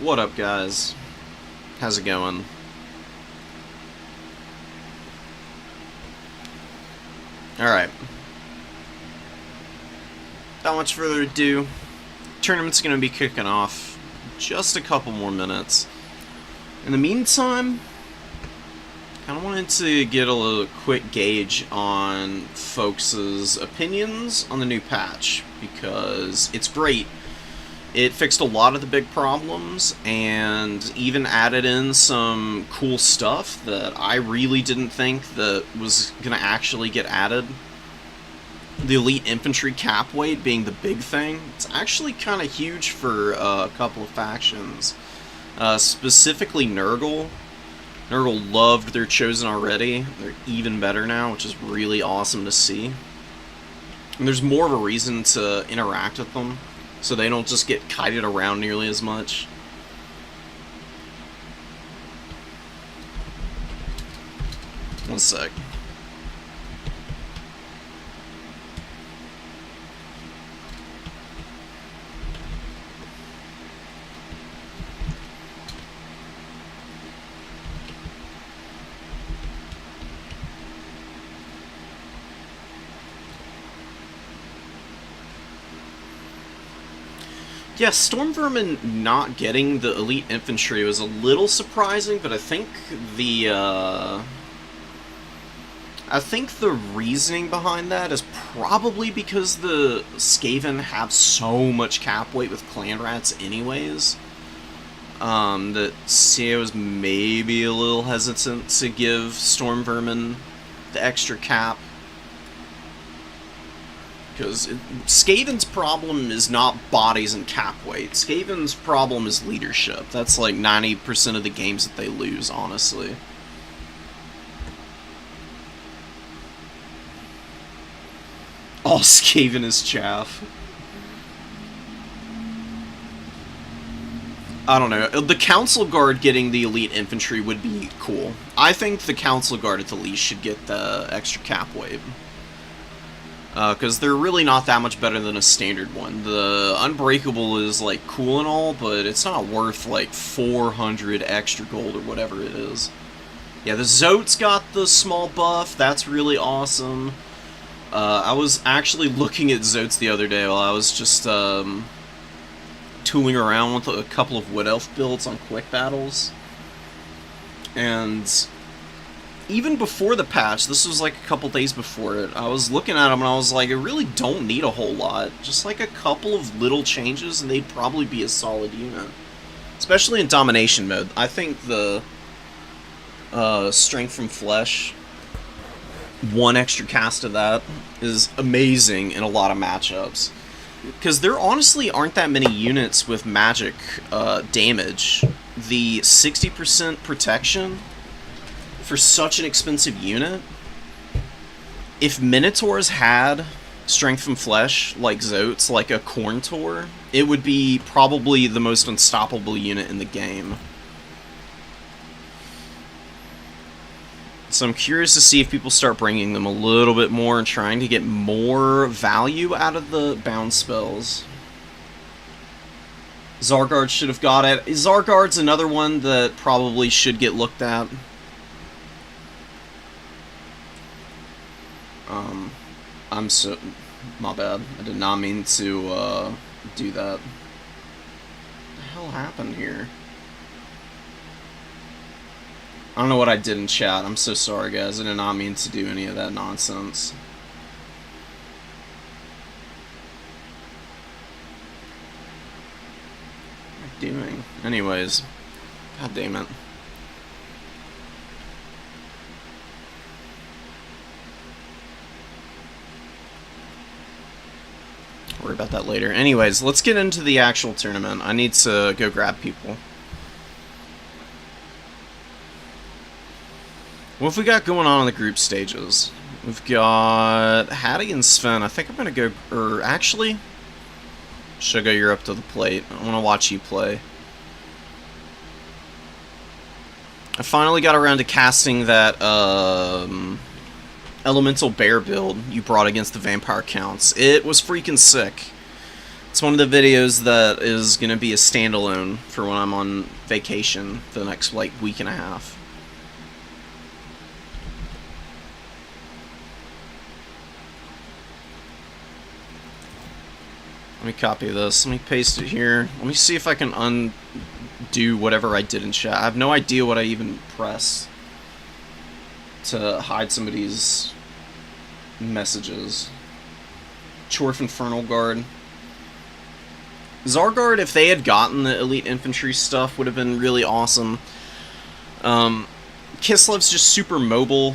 What up, guys? How's it going? Alright. Without much further ado, tournament's gonna be kicking off just a couple more minutes. In the meantime, kind of wanted to get a little quick gauge on folks' opinions on the new patch, because it's great. It fixed a lot of the big problems, and even added in some cool stuff that I really didn't think that was going to actually get added. The elite infantry cap weight being the big thing. It's actually kind of huge for a couple of factions. Specifically Nurgle. Nurgle loved their Chosen already. They're even better now, which is really awesome to see. And there's more of a reason to interact with them, so they don't just get kited around nearly as much. One sec. Yeah, Storm Vermin not getting the elite infantry was a little surprising, but I think the reasoning behind that is probably because the Skaven have so much cap weight with clan rats anyways, that CEO is maybe a little hesitant to give Storm Vermin the extra cap. Because Skaven's problem is not bodies and cap weight. Skaven's problem is leadership. That's like 90% of the games that they lose, honestly. All Skaven is chaff. I don't know. The Council Guard getting the elite infantry would be cool. I think the Council Guard at the least should get the extra cap weight. Because they're really not that much better than a standard one. The Unbreakable is, like, cool and all, but it's not worth, like, 400 extra gold or whatever it is. Yeah, the Zote's got the small buff. That's really awesome. I was actually looking at Zotes the other day while I was just, tooling around with a couple of Wood Elf builds on quick battles. And even before the patch, this was like a couple days before it, I was looking at them and I was like, I really don't need a whole lot. Just like a couple of little changes and they'd probably be a solid unit. Especially in Domination mode. I think the Strength from Flesh, one extra cast of that, is amazing in a lot of matchups. Because there honestly aren't that many units with magic damage. The 60% protection for such an expensive unit, if Minotaurs had Strength from Flesh, like Zotes, like a Khorne Tor, it would be probably the most unstoppable unit in the game. So I'm curious to see if people start bringing them a little bit more and trying to get more value out of the bound spells. Zargard should have got it. Zargard's another one that probably should get looked at. I'm so... my bad. I did not mean to, do that. What the hell happened here? I don't know what I did in chat. I'm so sorry, guys. I did not mean to do any of that nonsense. What am I doing? Anyways. God damn it. Worry about that later. Anyways, let's get into the actual tournament. I need to go grab people. What have we got going on in the group stages? We've got Hattie and Sven. I think I'm going to go... or actually... Sugar, you're up to the plate. I want to watch you play. I finally got around to casting that, Elemental Bear build you brought against the Vampire Counts. It was freaking sick. It's one of the videos that is going to be a standalone for when I'm on vacation for the next, like, week and a half. Let me copy this. Let me paste it here. Let me see if I can undo whatever I did in chat. I have no idea what I even pressed to hide somebody's messages. Chorf Infernal Guard. Zargard, if they had gotten the elite infantry stuff, would have been really awesome. Kislev's just super mobile.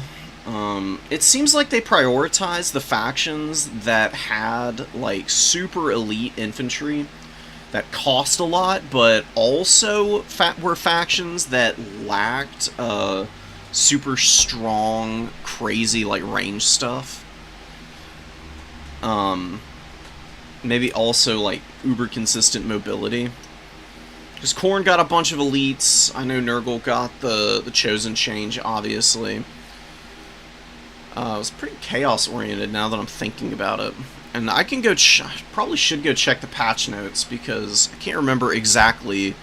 It seems like they prioritized the factions that had, like, super elite infantry that cost a lot, but also were factions that lacked super strong, crazy, like, range stuff. Maybe also, like, uber consistent mobility. Because Khorne got a bunch of elites. I know Nurgle got the Chosen Change, obviously. It was pretty chaos-oriented now that I'm thinking about it. And I can go probably should go check the patch notes, because I can't remember exactly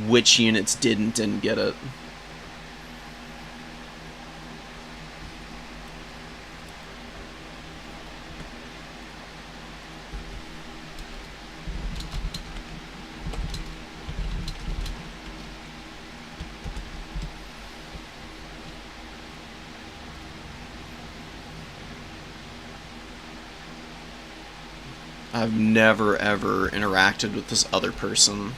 which units did and didn't get it. I've never, ever interacted with this other person.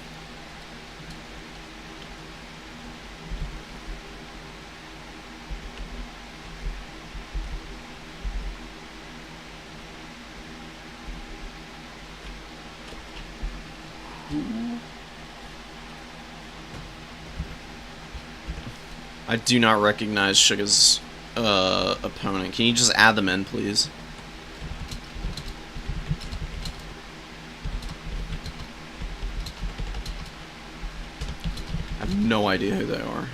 I do not recognize Suga's opponent. Can you just add them in, please? I have no idea who they are.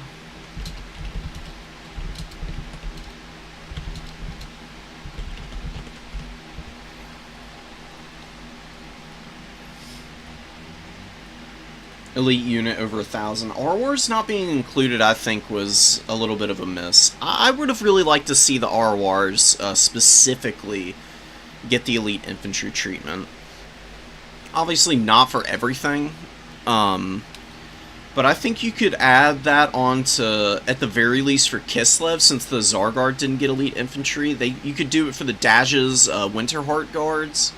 Elite unit over 1,000. R-Wars not being included, I think, was a little bit of a miss. I would have really liked to see the R-Wars specifically get the elite infantry treatment. Obviously not for everything, but I think you could add that on to, at the very least, for Kislev, since the Zargard didn't get elite infantry. You could do it for the Dazh's Winterheart Guards,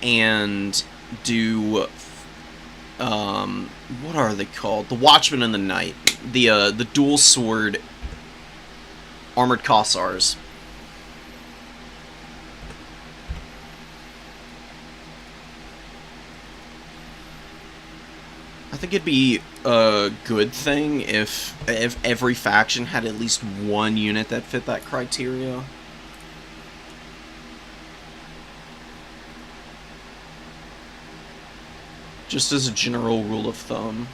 and do, what are they called? The Watchmen in the Night. The dual sword armored Kossars. I think it'd be a good thing if every faction had at least one unit that fit that criteria. Just as a general rule of thumb.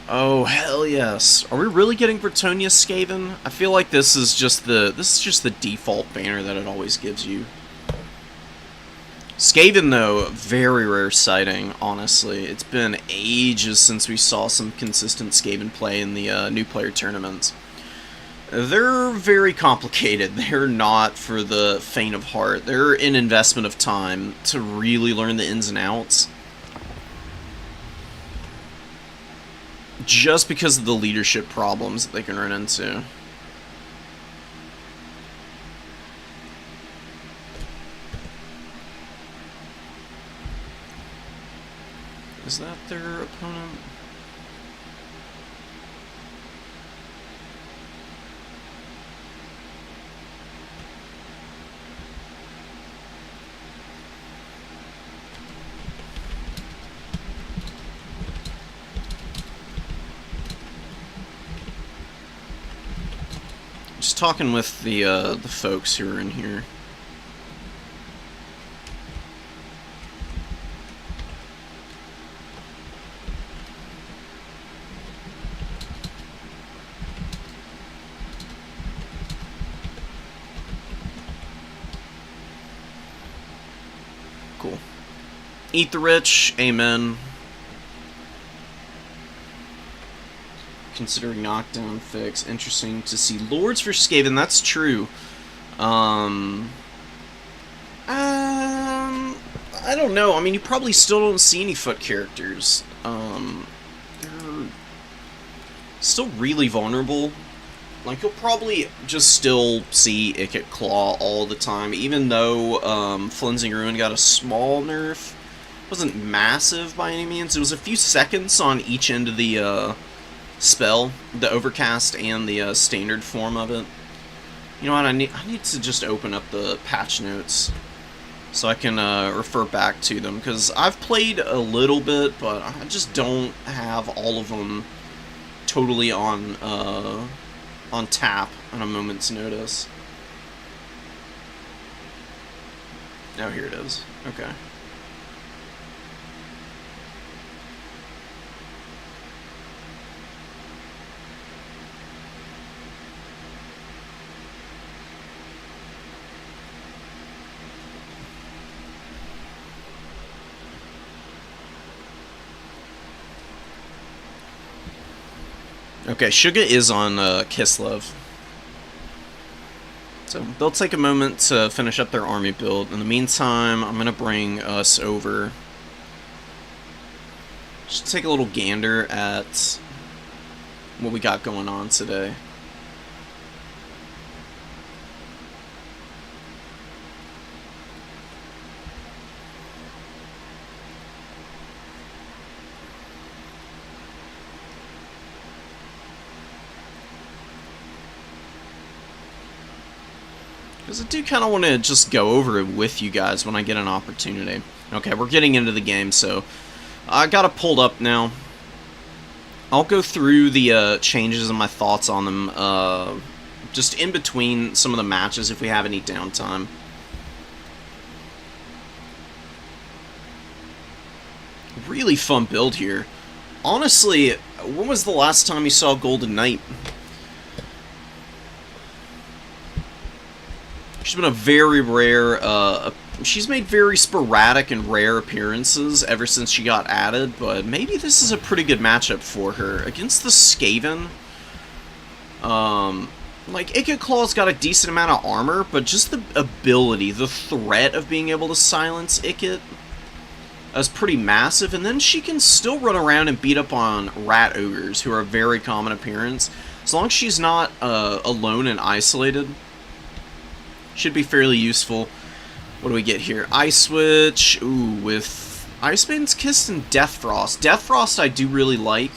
Oh, hell yes. Are we really getting Bretonnia Skaven? I feel like this is just the default banner that it always gives you. Skaven, though, very rare sighting, honestly. It's been ages since we saw some consistent Skaven play in the new player tournaments. They're very complicated. They're not for the faint of heart. They're an investment of time to really learn the ins and outs. Just because of the leadership problems that they can run into. Is that their opponent? just talking with the folks who are in here. Cool. Eat the rich, amen. Considering knockdown fix. Interesting to see Lords for Skaven. That's true. I don't know. I mean, you probably still don't see any foot characters. They're still really vulnerable. Like, you'll probably just still see Ikit Claw all the time, even though Flensing Ruin got a small nerf. It wasn't massive by any means. It was a few seconds on each end of the spell, the Overcast and the standard form of it. You know what, I need to just open up the patch notes so I can refer back to them, because I've played a little bit, but I just don't have all of them totally on tap on a moment's notice. Oh, here it is. Okay. Okay, Suga is on Kislev. So they'll take a moment to finish up their army build. In the meantime, I'm going to bring us over. Just take a little gander at what we got going on today. Because I do kind of want to just go over it with you guys when I get an opportunity. Okay, we're getting into the game, so I got it pulled up now. I'll go through the changes and my thoughts on them just in between some of the matches if we have any downtime. Really fun build here. Honestly, when was the last time you saw Golden Knight? She's been a very rare, she's made very sporadic and rare appearances ever since she got added, but maybe this is a pretty good matchup for her. Against the Skaven, like, Ikit Claw's got a decent amount of armor, but just the ability, the threat of being able to silence Ikit is pretty massive, and then she can still run around and beat up on Rat Ogres, who are a very common appearance. As long as she's not alone and isolated, should be fairly useful. What do we get here? Ice Switch, ooh, with Ice Maiden's Kiss and Death Frost. Death Frost I do really like.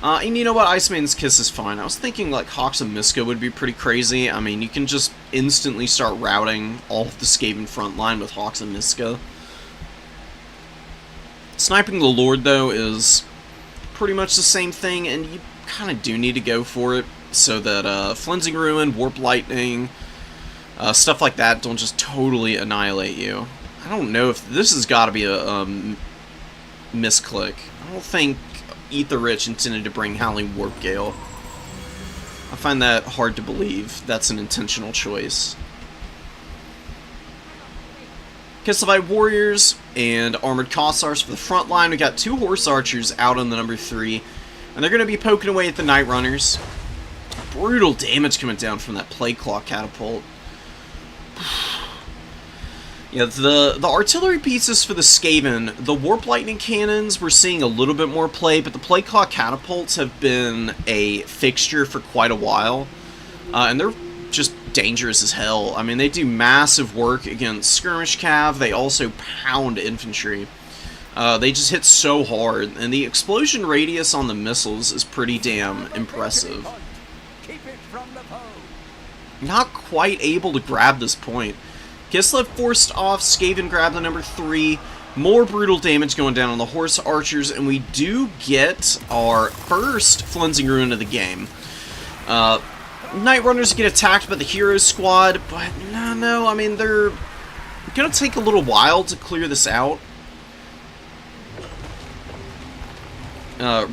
And you know what, Ice Maiden's Kiss is fine. I was thinking like Hawks of Miska would be pretty crazy. I mean, you can just instantly start routing all of the Skaven front line with Hawks of Miska. Sniping the Lord, though, is pretty much the same thing, and you kind of do need to go for it so that Flensing Ruin, Warp Lightning, stuff like that don't just totally annihilate you. I don't know if this has got to be a misclick. I don't think Eat the Rich intended to bring Howling Warp Gale. I find that hard to believe. That's an intentional choice. Kislev Warriors and Armored Kossars for the front line. We got 2 Horse Archers out on the number 3. And they're going to be poking away at the Night Runners. Brutal damage coming down from that Plague Claw Catapult. Yeah, the artillery pieces for the Skaven, the Warp Lightning Cannons, we're seeing a little bit more play, but the Plague Claw Catapults have been a fixture for quite a while. And they're just dangerous as hell. I mean, they do massive work against Skirmish Cav. They also pound infantry. They just hit so hard, and the explosion radius on the missiles is pretty damn impressive. Not quite able to grab this point. Kislev forced off, Skaven grabbed the number 3. More brutal damage going down on the Horse Archers, and we do get our first Flensing Ruin of the game. Night Runners get attacked by the Hero Squad, but no, I mean, they're gonna take a little while to clear this out.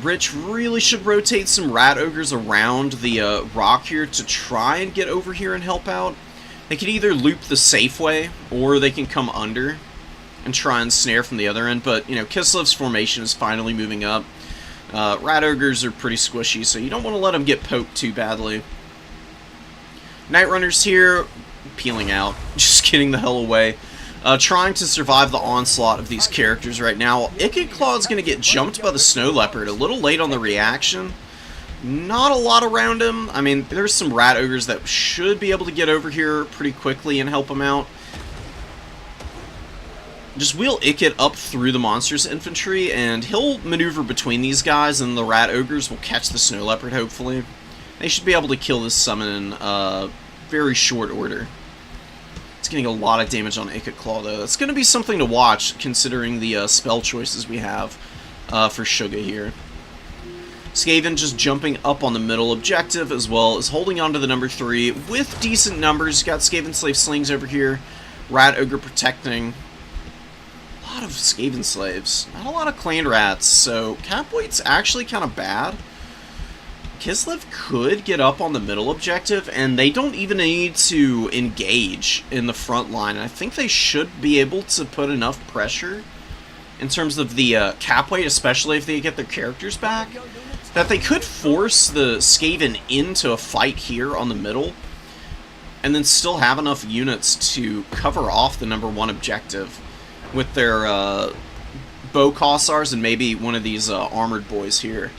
Rich really should rotate some Rat Ogres around the rock here to try and get over here and help out. They can either loop the safe way, or they can come under and try and snare from the other end, but, you know, Kislev's formation is finally moving up. Rat Ogres are pretty squishy, so you don't want to let them get poked too badly. Night Runners here, peeling out, just getting the hell away. Trying to survive the onslaught of these characters right now. Ikit Claw's going to get jumped by the Snow Leopard, a little late on the reaction. Not a lot around him. I mean, there's some Rat Ogres that should be able to get over here pretty quickly and help him out. Just wheel Ikit up through the monster's infantry, and he'll maneuver between these guys, and the Rat Ogres will catch the Snow Leopard, hopefully. They should be able to kill this summon in very short order. It's getting a lot of damage on Ikit Claw, though. That's going to be something to watch, considering the spell choices we have for Suga here. Skaven just jumping up on the middle objective, as well as holding on to the number 3 with decent numbers. Got Skaven Slave Slings over here. Rat Ogre protecting. A lot of Skaven Slaves. Not a lot of Clan Rats, so Capweight's actually kind of bad. Kislev could get up on the middle objective, and they don't even need to engage in the front line. I think they should be able to put enough pressure in terms of the Capweight, especially if they get their characters back, that they could force the Skaven into a fight here on the middle, and then still have enough units to cover off the number 1 objective with their Bow Kossars and maybe one of these armored boys here.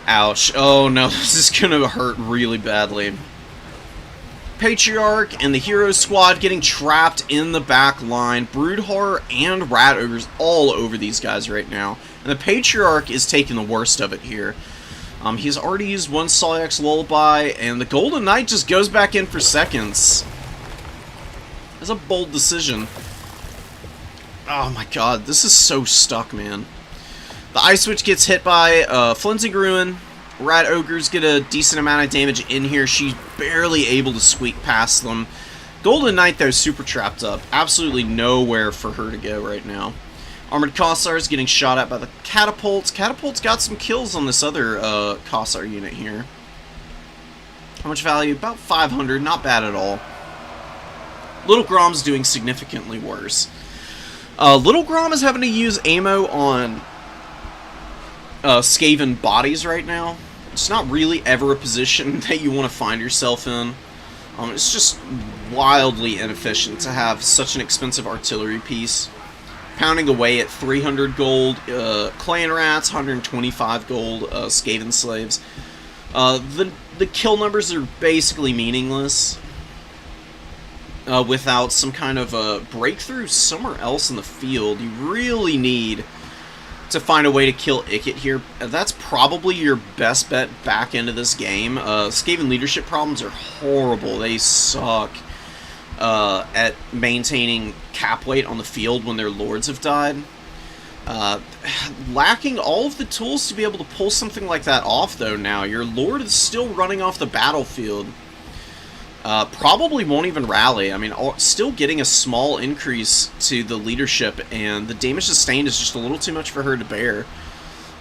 Ouch. Oh no, this is gonna hurt really badly. Patriarch and the Hero Squad getting trapped in the back line. Broodhorror and Rat Ogres all over these guys right now. And the Patriarch is taking the worst of it here. He's already used 1 Sawyak's Lullaby, and the Golden Knight just goes back in for seconds. That's a bold decision. Oh my god, this is so stuck, man. The Ice Witch gets hit by Flinting Ruin. Rat Ogres get a decent amount of damage in here. She's barely able to squeak past them. Golden Knight, though, super trapped up. Absolutely nowhere for her to go right now. Armored Kossars getting shot at by the Catapults. Catapults got some kills on this other Kossar unit here. How much value? About 500. Not bad at all. Little Grom's doing significantly worse. Little Grom is having to use ammo on Skaven bodies right now. It's not really ever a position that you want to find yourself in. It's just wildly inefficient to have such an expensive artillery piece. Pounding away at 300 gold Clan Rats, 125 gold Skaven Slaves. The kill numbers are basically meaningless without some kind of a breakthrough somewhere else in the field. You really need to find a way to kill Ikit here. That's probably your best bet back into this game. Skaven leadership problems are horrible. They suck at maintaining cap weight on the field when their lords have died. Lacking all of the tools to be able to pull something like that off, though, now. Your lord is still running off the battlefield. Probably won't even rally. I mean, still getting a small increase to the leadership, and the damage sustained is just a little too much for her to bear.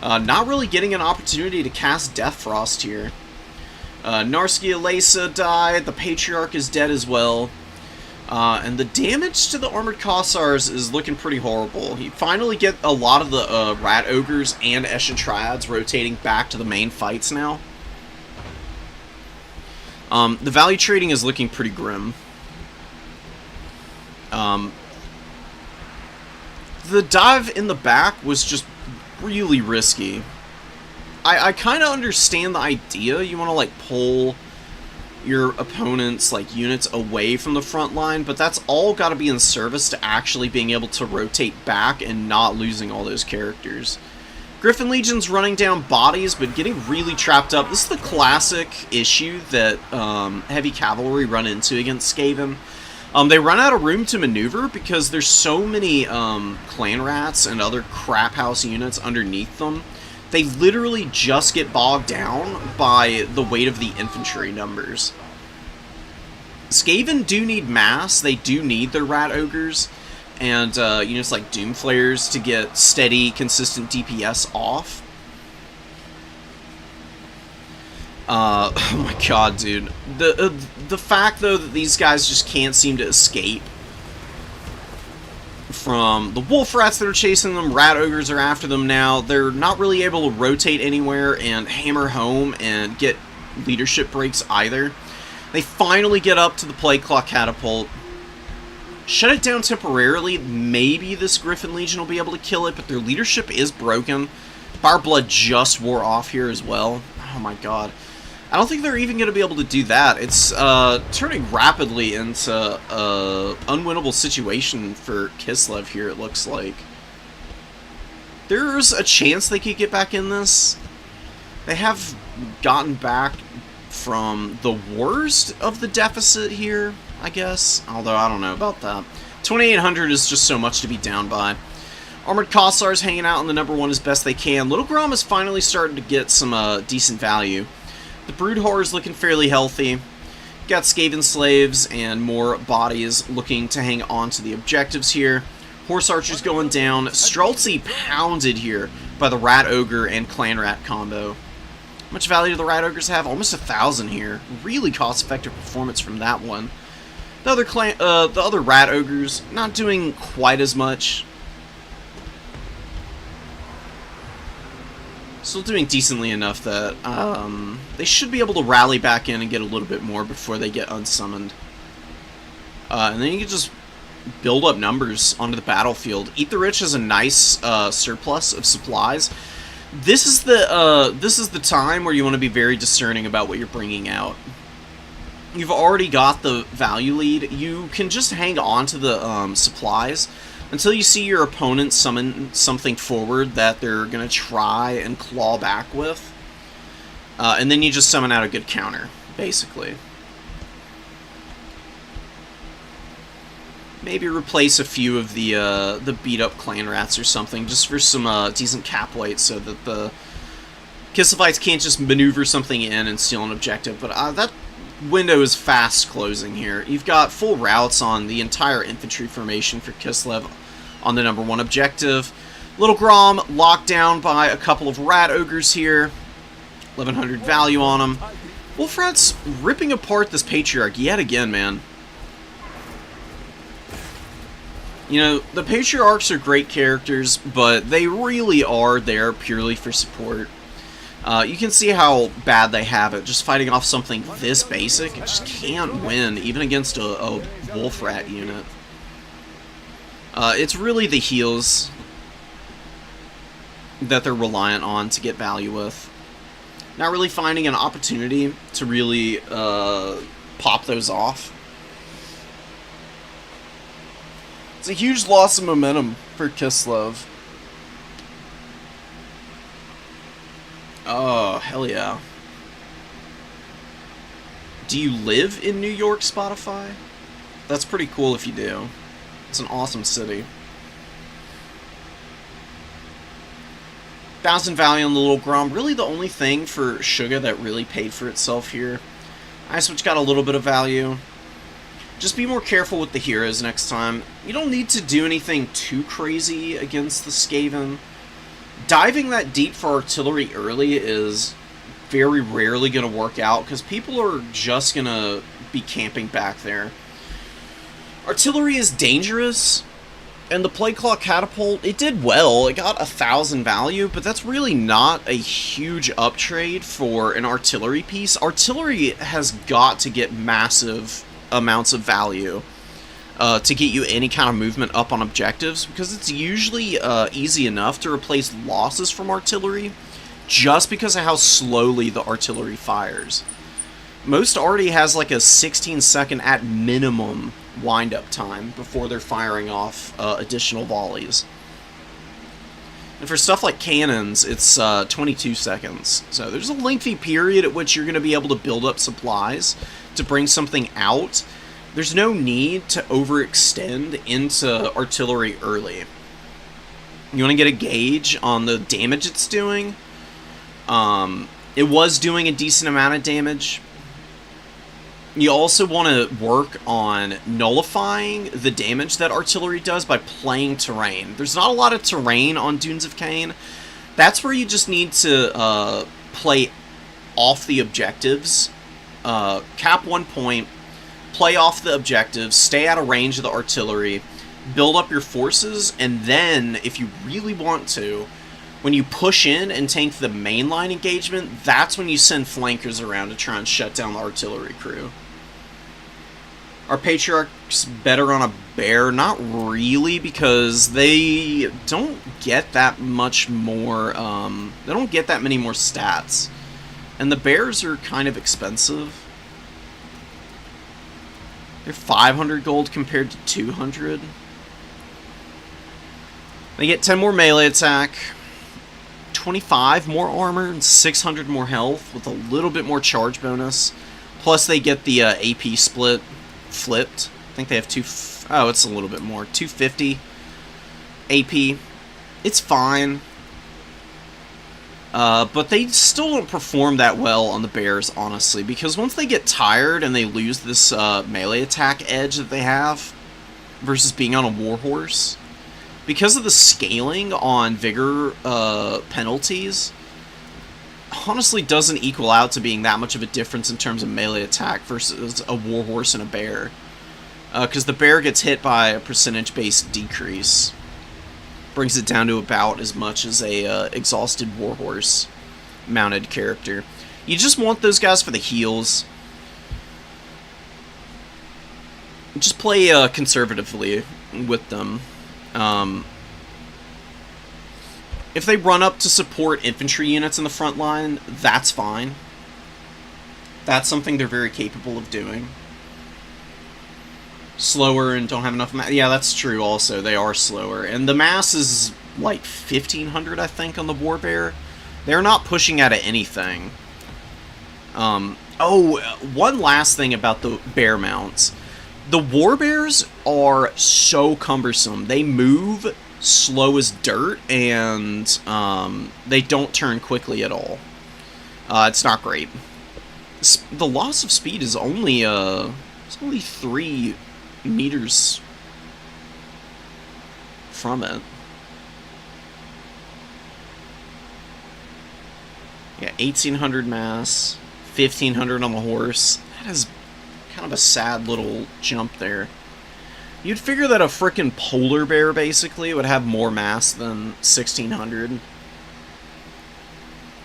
Not really getting an opportunity to cast Death Frost here. Narski Alesa died, the Patriarch is dead as well. And the damage to the Armored Kossars is looking pretty horrible. You finally get a lot of the Rat Ogres and Eshin Triads rotating back to the main fights now. The value trading is looking pretty grim. The dive in the back was just really risky. I kind of understand the idea. You want to, like, pull your opponent's, like, units away from the front line, but that's all got to be in service to actually being able to rotate back and not losing all those characters. Griffin Legion's running down bodies, but getting really trapped up. This is the classic issue that heavy cavalry run into against Skaven. They run out of room to maneuver because there's so many Clan Rats and other crap house units underneath them they literally just get bogged down by the weight of the infantry numbers. Skaven do need mass, they do need their rat ogres, and units like Doomflayers to get steady, consistent DPS off. Oh my god, dude. The fact, though, that these guys just can't seem to escape from the wolf rats that are chasing them, rat ogres are after them now, they're not really able to rotate anywhere and hammer home and get leadership breaks either. They finally get up to the Plague Claw Catapult, shut it down temporarily. Maybe this Griffin Legion will be able to kill it, but their leadership is broken. Fireblood just wore off here as well. Oh my god. I don't think they're even going to be able to do that. It's turning rapidly into an unwinnable situation for Kislev here, it looks like. There's a chance they could get back in this. They have gotten back from the worst of the deficit here, I guess. Although, I don't know about that. 2,800 is just so much to be down by. Armored Kossars hanging out in the number 1 as best they can. Little Grom is finally starting to get some decent value. The Brood Horror is looking fairly healthy. Got Skaven Slaves and more bodies looking to hang on to the objectives here. Horse Archers going down. Streltsy pounded here by the Rat Ogre and Clan Rat combo. How much value do the Rat Ogres have? Almost 1,000 here. Really cost-effective performance from that one. The other Rat Ogres not doing quite as much. Still doing decently enough that they should be able to rally back in and get a little bit more before they get unsummoned. And then you can just build up numbers onto the battlefield. Eat the Rich has a nice surplus of supplies. This is the time where you want to be very discerning about what you're bringing out. You've already got the value lead. You can just hang on to the supplies until you see your opponent summon something forward that they're going to try and claw back with. And then you just summon out a good counter, basically. Maybe replace a few of the beat-up clan rats or something, just for some decent cap weight, so that the Kislevites can't just maneuver something in and steal an objective. But that window is fast closing here. You've got full routes on the entire infantry formation for Kislev on the number 1 objective. Little Grom locked down by a couple of rat ogres here. 1,100 value on them. Wolf Rat's ripping apart this Patriarch yet again, man. You know, the Patriarchs are great characters, but they really are there purely for support. You can see how bad they have it, just fighting off something this basic. It just can't win, even against a Wolf Rat unit. It's really the heals that they're reliant on to get value with. Not really finding an opportunity to really pop those off. It's a huge loss of momentum for Kislev. Oh, hell yeah. Do you live in New York, Spotify? That's pretty cool if you do. It's an awesome city. 1,000 value on the Little Grom. Really the only thing for Suga that really paid for itself here. Ice Witch got a little bit of value. Just be more careful with the heroes next time. You don't need to do anything too crazy against the Skaven. Diving that deep for artillery early is very rarely going to work out, because people are just going to be camping back there. Artillery is dangerous, and the Plague Claw Catapult, it did well. It got 1,000 value, but that's really not a huge uptrade for an artillery piece. Artillery has got to get massive amounts of value to get you any kind of movement up on objectives, because it's usually easy enough to replace losses from artillery just because of how slowly the artillery fires. Most already has like a 16-second at minimum wind-up time before they're firing off additional volleys. And for stuff like cannons, it's 22 seconds. So there's a lengthy period at which you're going to be able to build up supplies to bring something out. There's no need to overextend into artillery early. You want to get a gauge on the damage it's doing. It was doing a decent amount of damage. You also want to work on nullifying the damage that artillery does by playing terrain. There's not a lot of terrain on Dunes of Kain. That's where you just need to play off the objectives. Cap 1 point, play off the objectives, stay out of range of the artillery, build up your forces, and then, if you really want to, when you push in and tank the mainline engagement, that's when you send flankers around to try and shut down the artillery crew. Are Patriarchs better on a bear? Not really, because they don't get that much more, they don't get that many more stats. And the bears are kind of expensive. They're 500 gold compared to 200. They get 10 more melee attack, 25 more armor, and 600 more health with a little bit more charge bonus. Plus they get the AP split flipped. I think they have oh, it's a little bit more. 250 AP. It's fine. But they still don't perform that well on the bears, honestly, because once they get tired and they lose this melee attack edge that they have versus being on a warhorse, because of the scaling on vigor penalties, honestly doesn't equal out to being that much of a difference in terms of melee attack versus a warhorse and a bear. Because the bear gets hit by a percentage-based decrease. Brings it down to about as much as a exhausted warhorse mounted character. You just want those guys for the heals. Just play conservatively with them. If they run up to support infantry units in the front line, that's fine. That's something they're very capable of doing. Slower and don't have enough mass. Yeah, that's true also. They are slower. And the mass is like 1,500, I think, on the Warbear. They're not pushing out of anything. Oh, one last thing about the bear mounts. The Warbears are so cumbersome. They move slow as dirt, and they don't turn quickly at all. It's not great. The loss of speed is only it's only 3 meters from it. Yeah, 1,800 mass, 1,500 on the horse. That is kind of a sad little jump there. You'd figure that a frickin' polar bear, basically, would have more mass than 1,600.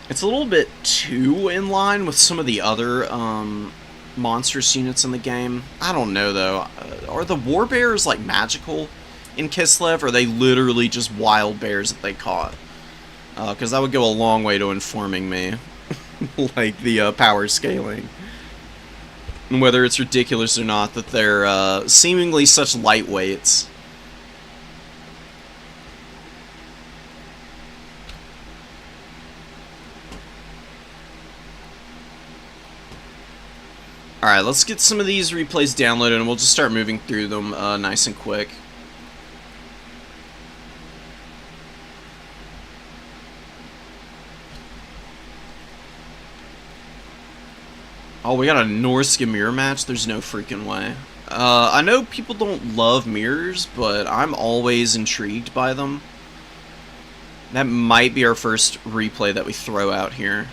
It's a little bit too in line with some of the other monstrous units in the game. I don't know, though. Are the war bears, like, magical in Kislev, or are they literally just wild bears that they caught? Because that would go a long way to informing me, like, the power scaling. And whether it's ridiculous or not that they're seemingly such lightweights. Alright, let's get some of these replays downloaded and we'll just start moving through them nice and quick. Oh, we got a Norsca mirror match? There's no freaking way. I know people don't love mirrors, but I'm always intrigued by them. That might be our first replay that we throw out here.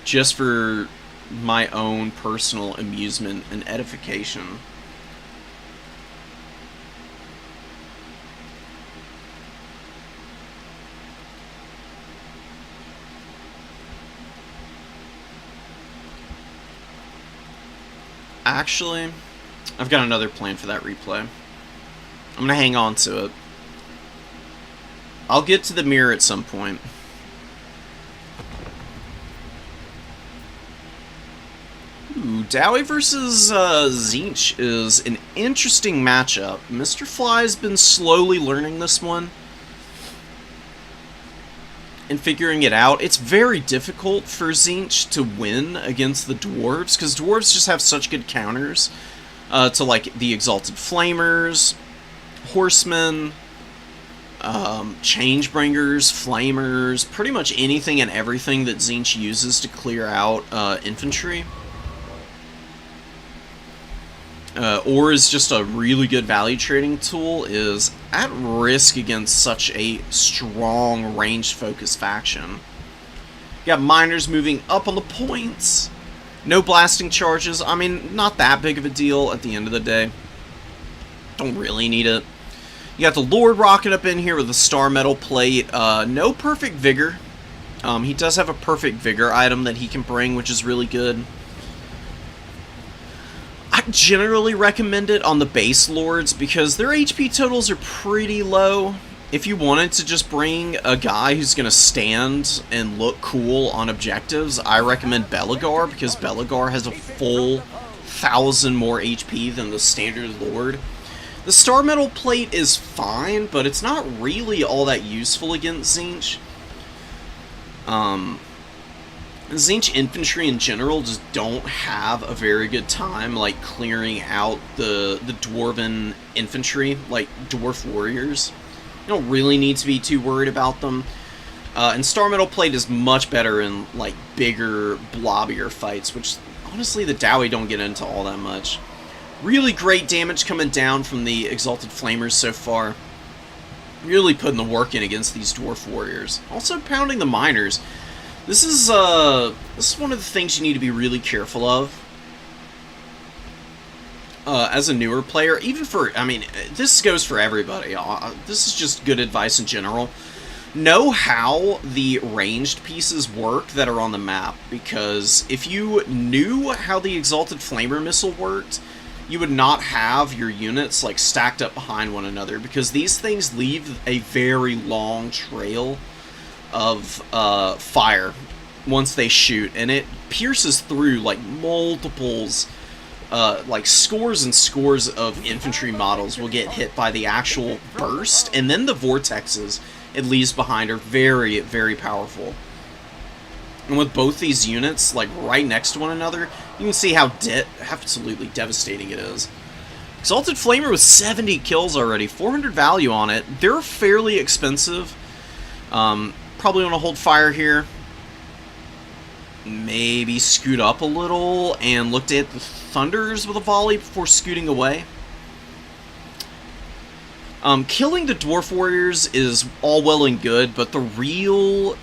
Just for my own personal amusement and edification. Actually, I've got another plan for that replay. I'm gonna hang on to it. I'll get to the mirror at some point. Ooh, Dowie versus Tzeentch is an interesting matchup. Mr. Fly's been slowly learning this one and figuring it out. It's very difficult for Tzeentch to win against the dwarves, because dwarves just have such good counters to, like, the Exalted Flamers, Horsemen, Changebringers, Flamers, pretty much anything and everything that Tzeentch uses to clear out infantry. Or is just a really good value trading tool, is at risk against such a strong ranged focus faction. You got miners moving up on the points. No blasting charges. I mean, not that big of a deal at the end of the day. Don't really need it. You got the Lord Rocket up in here with the Star Metal Plate. No Perfect Vigor. He does have a Perfect Vigor item that he can bring, which is really good. I generally recommend it on the base Lords because their HP totals are pretty low. If you wanted to just bring a guy who's going to stand and look cool on objectives, I recommend Belegar, because Belegar has a full 1,000 more HP than the standard Lord. The Star Metal Plate is fine, but it's not really all that useful against Tzeentch. Tzeentch infantry in general just don't have a very good time, like, clearing out the dwarven infantry, like dwarf warriors. You don't really need to be too worried about them. And Star Metal Plate is much better in, like, bigger, blobbier fights, which, honestly, the Dowie don't get into all that much. Really great damage coming down from the Exalted Flamers so far. Really putting the work in against these dwarf warriors. Also pounding the miners. This is one of the things you need to be really careful of. As a newer player, even for, I mean, this goes for everybody. This is just good advice in general. Know how the ranged pieces work that are on the map, because if you knew how the Exalted Flamer missile worked, you would not have your units, like, stacked up behind one another, because these things leave a very long trail of fire once they shoot, and it pierces through, like, multiples, like, scores and scores of infantry models will get hit by the actual burst, and then the vortexes it leaves behind are very, very powerful. And with both these units, like, right next to one another, you can see how absolutely devastating it is. Exalted Flamer with 70 kills already, 400 value on it. They're fairly expensive. Probably want to hold fire here. Maybe scoot up a little and look at the Thunders with a volley before scooting away. Killing the Dwarf Warriors is all well and good, but the real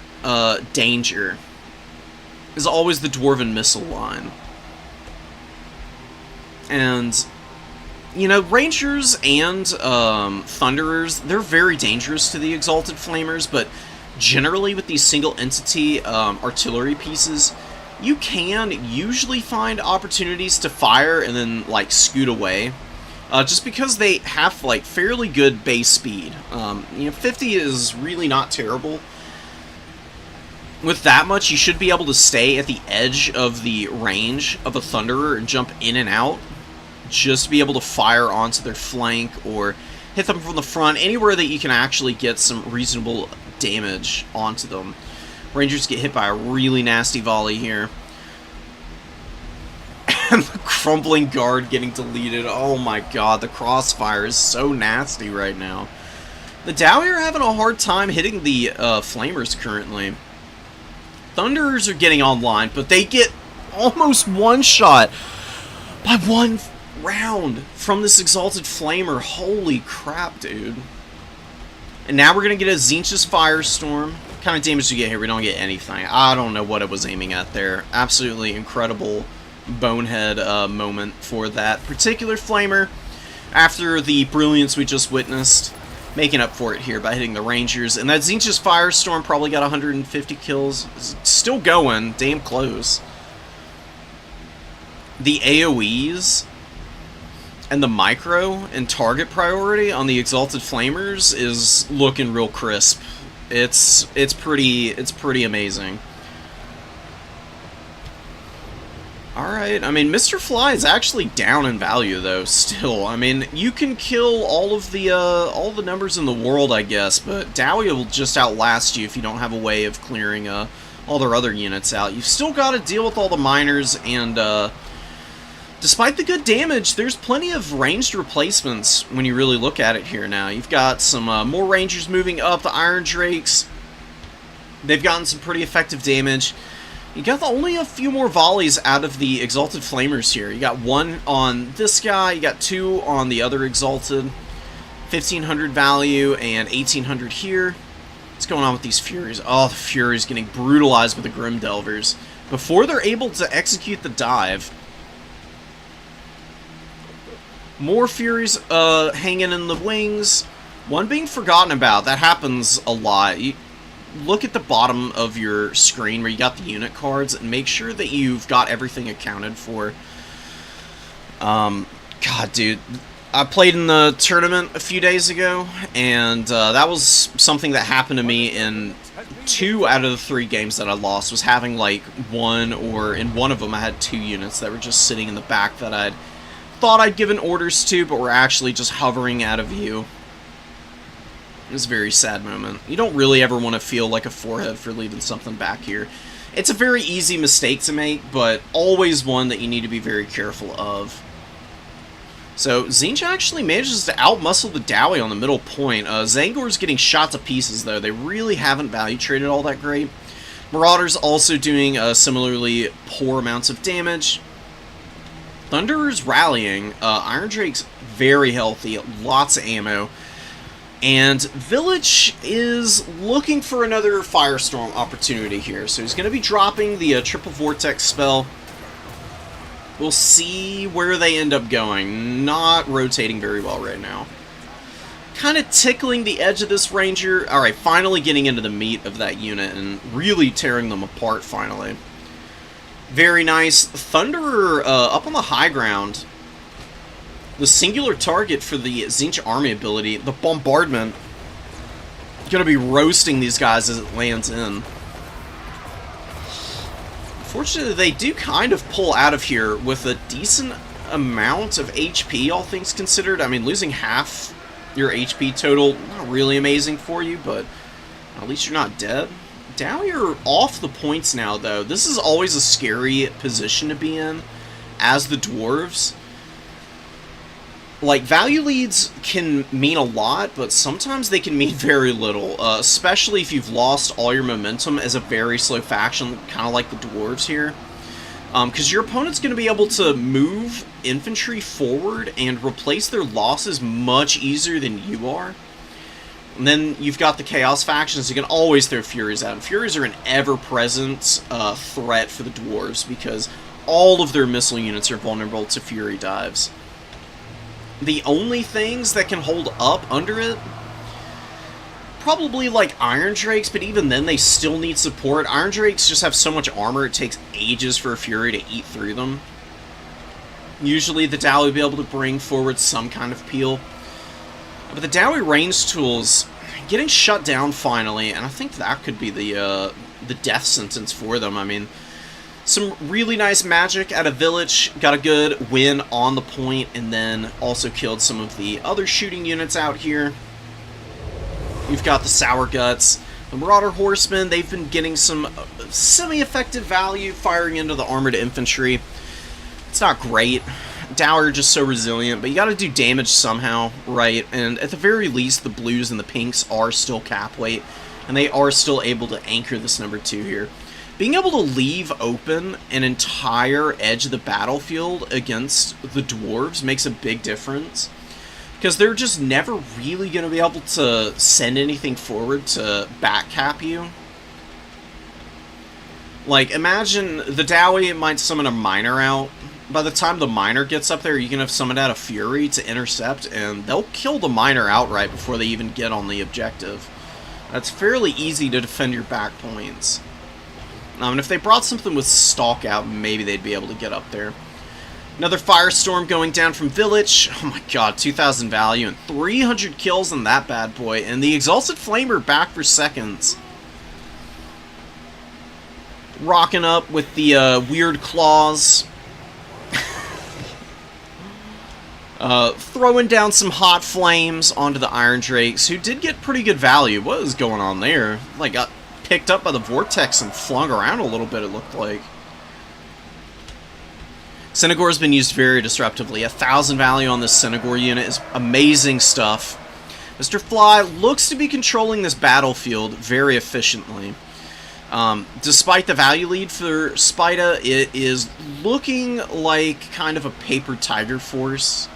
danger is always the Dwarven missile line. And, you know, Rangers and Thunderers, they're very dangerous to the Exalted Flamers, but generally with these single entity artillery pieces, you can usually find opportunities to fire and then, like, scoot away. Just because they have, like, fairly good base speed. You know, 50 is really not terrible. With that much, you should be able to stay at the edge of the range of a Thunderer and jump in and out. Just to be able to fire onto their flank or hit them from the front, anywhere that you can actually get some reasonable damage onto them. Rangers get hit by a really nasty volley here. And the Crumbling Guard getting deleted. Oh my god, the crossfire is so nasty right now. The Dowie are having a hard time hitting the Flamers currently. Thunderers are getting online, but they get almost one shot by one round from this Exalted Flamer. Holy crap, dude. And now we're going to get a Tzeentch's Firestorm. What kind of damage do we get here? We don't get anything. I don't know what it was aiming at there. Absolutely incredible bonehead moment for that particular Flamer. After the brilliance we just witnessed, making up for it here by hitting the Rangers. And that Tzeentch's Firestorm probably got 150 kills. It's still going. Damn close. The AoEs and the micro and target priority on the Exalted Flamers is looking real crisp. It's pretty amazing. Alright, I mean, Mr. Fly is actually down in value, though, still. I mean, you can kill all the numbers in the world, I guess, but Dowie will just outlast you if you don't have a way of clearing all their other units out. You've still got to deal with all the miners and Despite the good damage, there's plenty of ranged replacements when you really look at it here now. You've got some more Rangers moving up, the Iron Drakes. They've gotten some pretty effective damage. You got only a few more volleys out of the Exalted Flamers here. You got one on this guy, you got two on the other Exalted. 1,500 value and 1,800 here. What's going on with these Furies? Oh, the Furies getting brutalized with the Grim Delvers. Before they're able to execute the dive, more Furies hanging in the wings. One being forgotten about. That happens a lot. You look at the bottom of your screen where you got the unit cards and make sure that you've got everything accounted for. God, dude. I played in the tournament a few days ago, and that was something that happened to me in 2 out of the 3 games that I lost, was having like one, or in one of them I had 2 units that were just sitting in the back that I'd thought I'd given orders to, but were actually just hovering out of view. It was a very sad moment. You don't really ever want to feel like a forehead for leaving something back here. It's a very easy mistake to make, but always one that you need to be very careful of. So, Tzeentch actually manages to outmuscle the Dowie on the middle point. Zangor's getting shot to pieces, though. They really haven't value traded all that great. Marauder's also doing similarly poor amounts of damage. Thunderer's rallying. Iron Drake's very healthy, lots of ammo. And Village is looking for another Firestorm opportunity here. So he's going to be dropping the Triple Vortex spell. We'll see where they end up going. Not rotating very well right now. Kind of tickling the edge of this Ranger. Alright, finally getting into the meat of that unit and really tearing them apart finally. Very nice. Thunderer up on the high ground. The singular target for the Tzeentch army ability, the bombardment, going to be roasting these guys as it lands in. Fortunately, they do kind of pull out of here with a decent amount of HP, all things considered. I mean, losing half your HP total, not really amazing for you, but at least you're not dead. Dowie are off the points now, though. This is always a scary position to be in as the dwarves. Like, value leads can mean a lot, but sometimes they can mean very little, especially if you've lost all your momentum as a very slow faction, kind of like the dwarves here. Because your opponent's going to be able to move infantry forward and replace their losses much easier than you are. And then you've got the Chaos factions. You can always throw Furies out. And Furies are an ever-present threat for the dwarves because all of their missile units are vulnerable to Fury dives. The only things that can hold up under it, probably like Iron Drakes, but even then they still need support. Iron Drakes just have so much armor, it takes ages for a Fury to eat through them. Usually the Dowie will be able to bring forward some kind of peel. But the Dowie range tools getting shut down finally, and I think that could be the death sentence for them. I mean, some really nice magic out of Village, got a good win on the point, and then also killed some of the other shooting units out here. You've got the Sour Guts, the Marauder Horsemen, they've been getting some semi-effective value firing into the armored infantry. It's not great. Dowie are just so resilient, but you gotta do damage somehow, right? And at the very least, the blues and the pinks are still cap weight, and they are still able to anchor this number 2 here. Being able to leave open an entire edge of the battlefield against the dwarves makes a big difference. Because they're just never really going to be able to send anything forward to backcap you. Like, imagine the Dowie might summon a Miner out. By the time the Miner gets up there, you can have summoned out a Fury to intercept, and they'll kill the Miner outright before they even get on the objective. That's fairly easy to defend your back points. And if they brought something with Stalk out, maybe they'd be able to get up there. Another Firestorm going down from Village. Oh my god, 2,000 value and 300 kills on that bad boy. And the Exalted Flamer back for seconds. Rocking up with the weird claws. Throwing down some hot flames onto the Iron Drakes, who did get pretty good value. What is going on there? Like, got picked up by the Vortex and flung around a little bit, it looked like. Cynagor has been used very disruptively. 1,000 value on this Cynagor unit is amazing stuff. Mr. Fly looks to be controlling this battlefield very efficiently. Despite the value lead for Spida, it is looking like kind of a paper tiger force.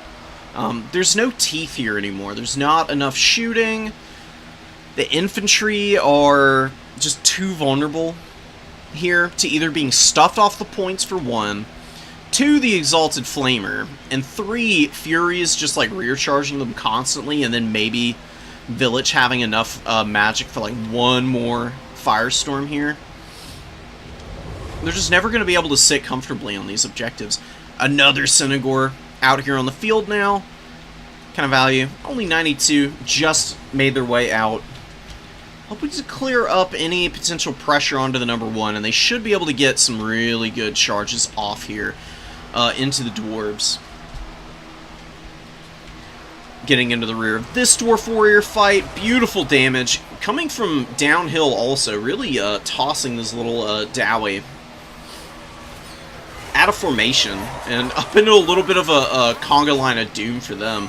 There's no teeth here anymore. There's not enough shooting. The infantry are just too vulnerable here to either being stuffed off the points for 1, 2, the Exalted Flamer, and 3, Furies just like rear charging them constantly, and then maybe Village having enough magic for like 1 more Firestorm here. They're just never going to be able to sit comfortably on these objectives. Another Cynagor out here on the field now. Kind of value. Only 92, just made their way out. Hoping to clear up any potential pressure onto the number 1, and they should be able to get some really good charges off here into the Dwarves. Getting into the rear of this Dwarf Warrior fight. Beautiful damage. Coming from downhill also. Really tossing this little Dowie out of formation and up into a little bit of a conga line of doom for them.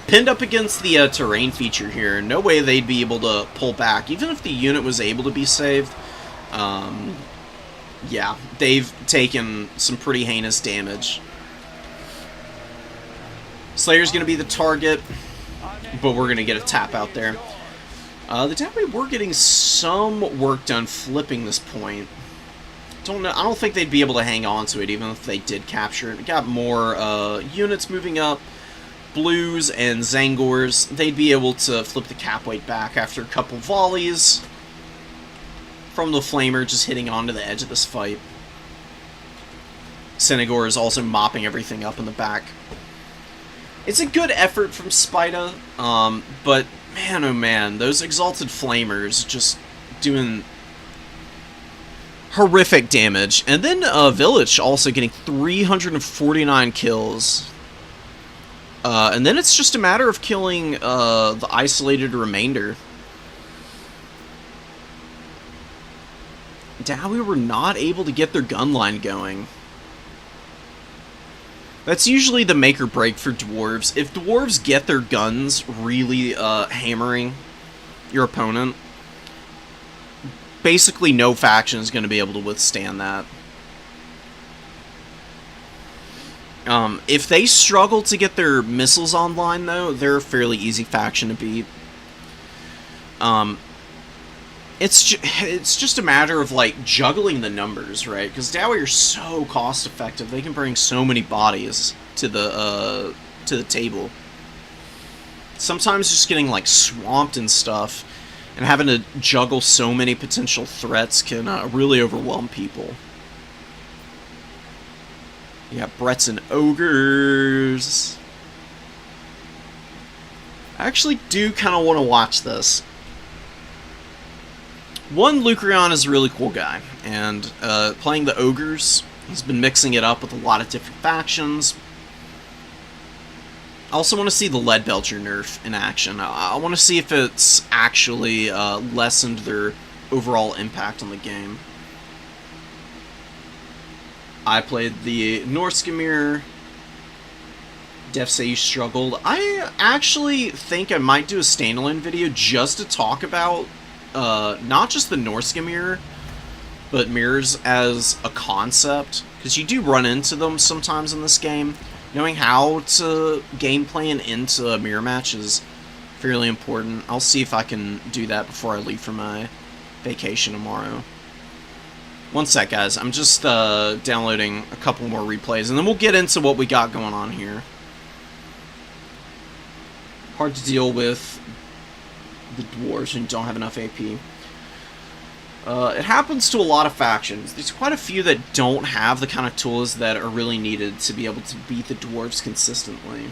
Pinned up against the terrain feature here. No way they'd be able to pull back. Even if the unit was able to be saved, yeah, they've taken some pretty heinous damage. Slayer's going to be the target, but we're going to get a tap out there. The Dowie were getting some work done flipping this point. I don't think they'd be able to hang on to it even if they did capture it. We got more units moving up. Blues and Zangors, they'd be able to flip the cap weight back after a couple volleys from the Flamer just hitting onto the edge of this fight. Cynagor is also mopping everything up in the back. It's a good effort from Spida, but man oh man, those Exalted Flamers just doing horrific damage. And then Village also getting 349 kills. And then it's just a matter of killing the isolated remainder. Dowie were not able to get their gun line going. That's usually the make or break for Dwarves. If Dwarves get their guns really hammering your opponent, basically no faction is going to be able to withstand that. If they struggle to get their missiles online, though, they're a fairly easy faction to beat. It's just a matter of, like, juggling the numbers, right? Because Dowie are so cost-effective. They can bring so many bodies to the table. Sometimes just getting, like, swamped and stuff and having to juggle so many potential threats can really overwhelm people. Yeah, Bretts and Ogres. I actually do kind of want to watch this. One, Lucreon is a really cool guy, and playing the Ogres, he's been mixing it up with a lot of different factions. I also want to see the Leadbelcher nerf in action. I want to see if it's actually lessened their overall impact on the game. I played the Norskemir. Def say you struggled. I actually think I might do a standalone video just to talk about not just the Norskemir, but mirrors as a concept, because you do run into them sometimes in this game. Knowing how to gameplay and into a mirror match is fairly important. I'll see if I can do that before I leave for my vacation tomorrow. One sec, guys. I'm just downloading a couple more replays, and then we'll get into what we got going on here. Hard to deal with the Dwarves when you don't have enough AP. It happens to a lot of factions. There's quite a few that don't have the kind of tools that are really needed to be able to beat the Dwarves consistently.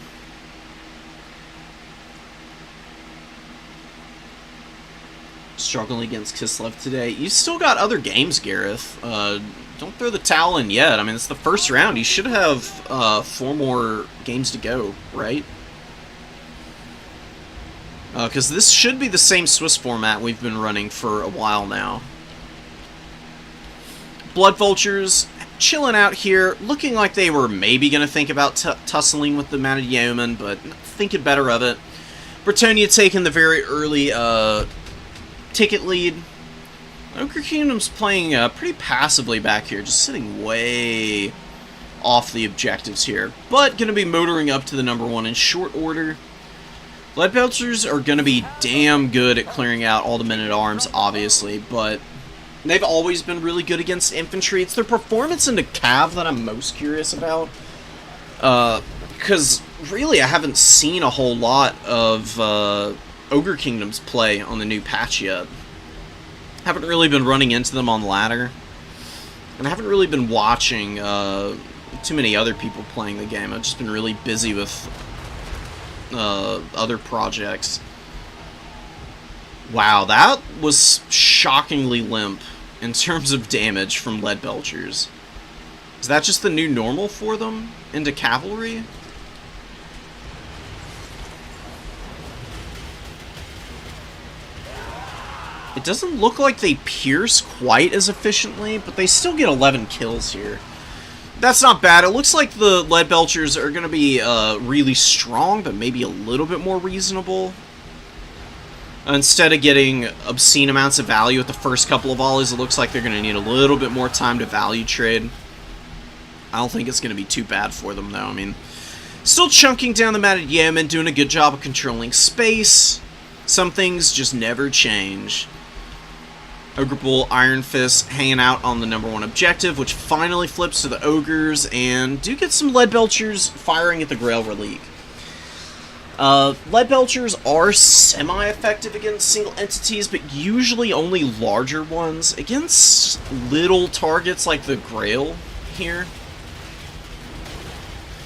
Struggling against Kislev today. You still got other games, Gareth. Don't throw the towel in yet. I mean, it's the first round. You should have 4 more games to go, right? Because this should be the same Swiss format we've been running for a while now. Blood Vultures chilling out here, looking like they were maybe going to think about tussling with the Mounted Yeoman, but thinking better of it. Bretonnia taking the very early ticket lead. Ogre Kingdom's playing pretty passively back here, just sitting way off the objectives here, but going to be motoring up to the number 1 in short order. Leadbelchers are going to be damn good at clearing out all the men-at-arms, obviously, but they've always been really good against infantry. It's their performance into Cav that I'm most curious about, because really I haven't seen a whole lot of Ogre Kingdoms play on the new patch yet. Haven't really been running into them on ladder, and I haven't really been watching too many other people playing the game. I've just been really busy with other projects. Wow, that was shockingly limp in terms of damage from Leadbelchers. Is that just the new normal for them into cavalry? It doesn't look like they pierce quite as efficiently, but they still get 11 kills here. That's not bad. It looks like the Leadbelchers are going to be really strong, but maybe a little bit more reasonable. Instead of getting obscene amounts of value at the first couple of volleys, it looks like they're going to need a little bit more time to value trade. I don't think it's going to be too bad for them, though. I mean, still chunking down the Mounted Yeoman, doing a good job of controlling space. Some things just never change. Ogre Bull, Iron Fist hanging out on the number 1 objective, which finally flips to the Ogres, and do get some Leadbelchers firing at the Grail Relique. Leadbelchers are semi-effective against single entities, but usually only larger ones. Against little targets like the Grail here,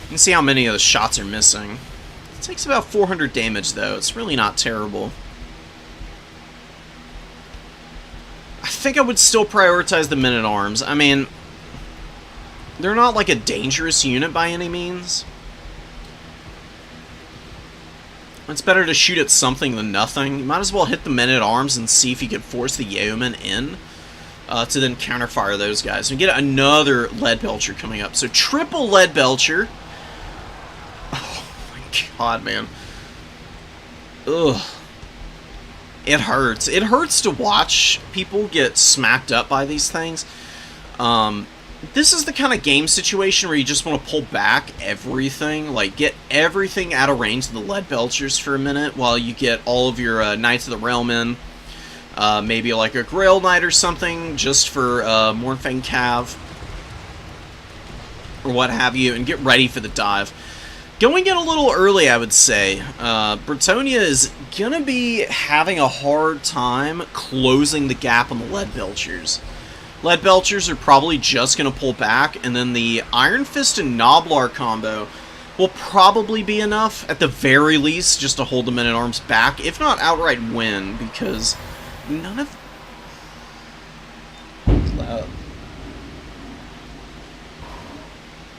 you can see how many of the shots are missing. It takes about 400 damage, though. It's really not terrible. I think I would still prioritize the men-at-arms. I mean, they're not like a dangerous unit by any means. It's better to shoot at something than nothing. You might as well hit the men-at-arms and see if you can force the yeomen in to then counterfire those guys. And get another Leadbelcher coming up. So triple Leadbelcher. Oh my god, man. Ugh. It hurts. It hurts to watch people get smacked up by these things. This is the kind of game situation where you just want to pull back everything. Like, get everything out of range of the Leadbelchers for a minute while you get all of your Knights of the Realm in. Maybe like a Grail Knight or something, just for Mournfang Cav. Or what have you, and get ready for the dive. Going in a little early, I would say. Bretonnia is going to be having a hard time closing the gap on the Leadbelchers. Leadbelchers are probably just going to pull back, and then the Iron Fist and Gnoblar combo will probably be enough, at the very least, just to hold the men-at-arms back, if not outright win, because none of...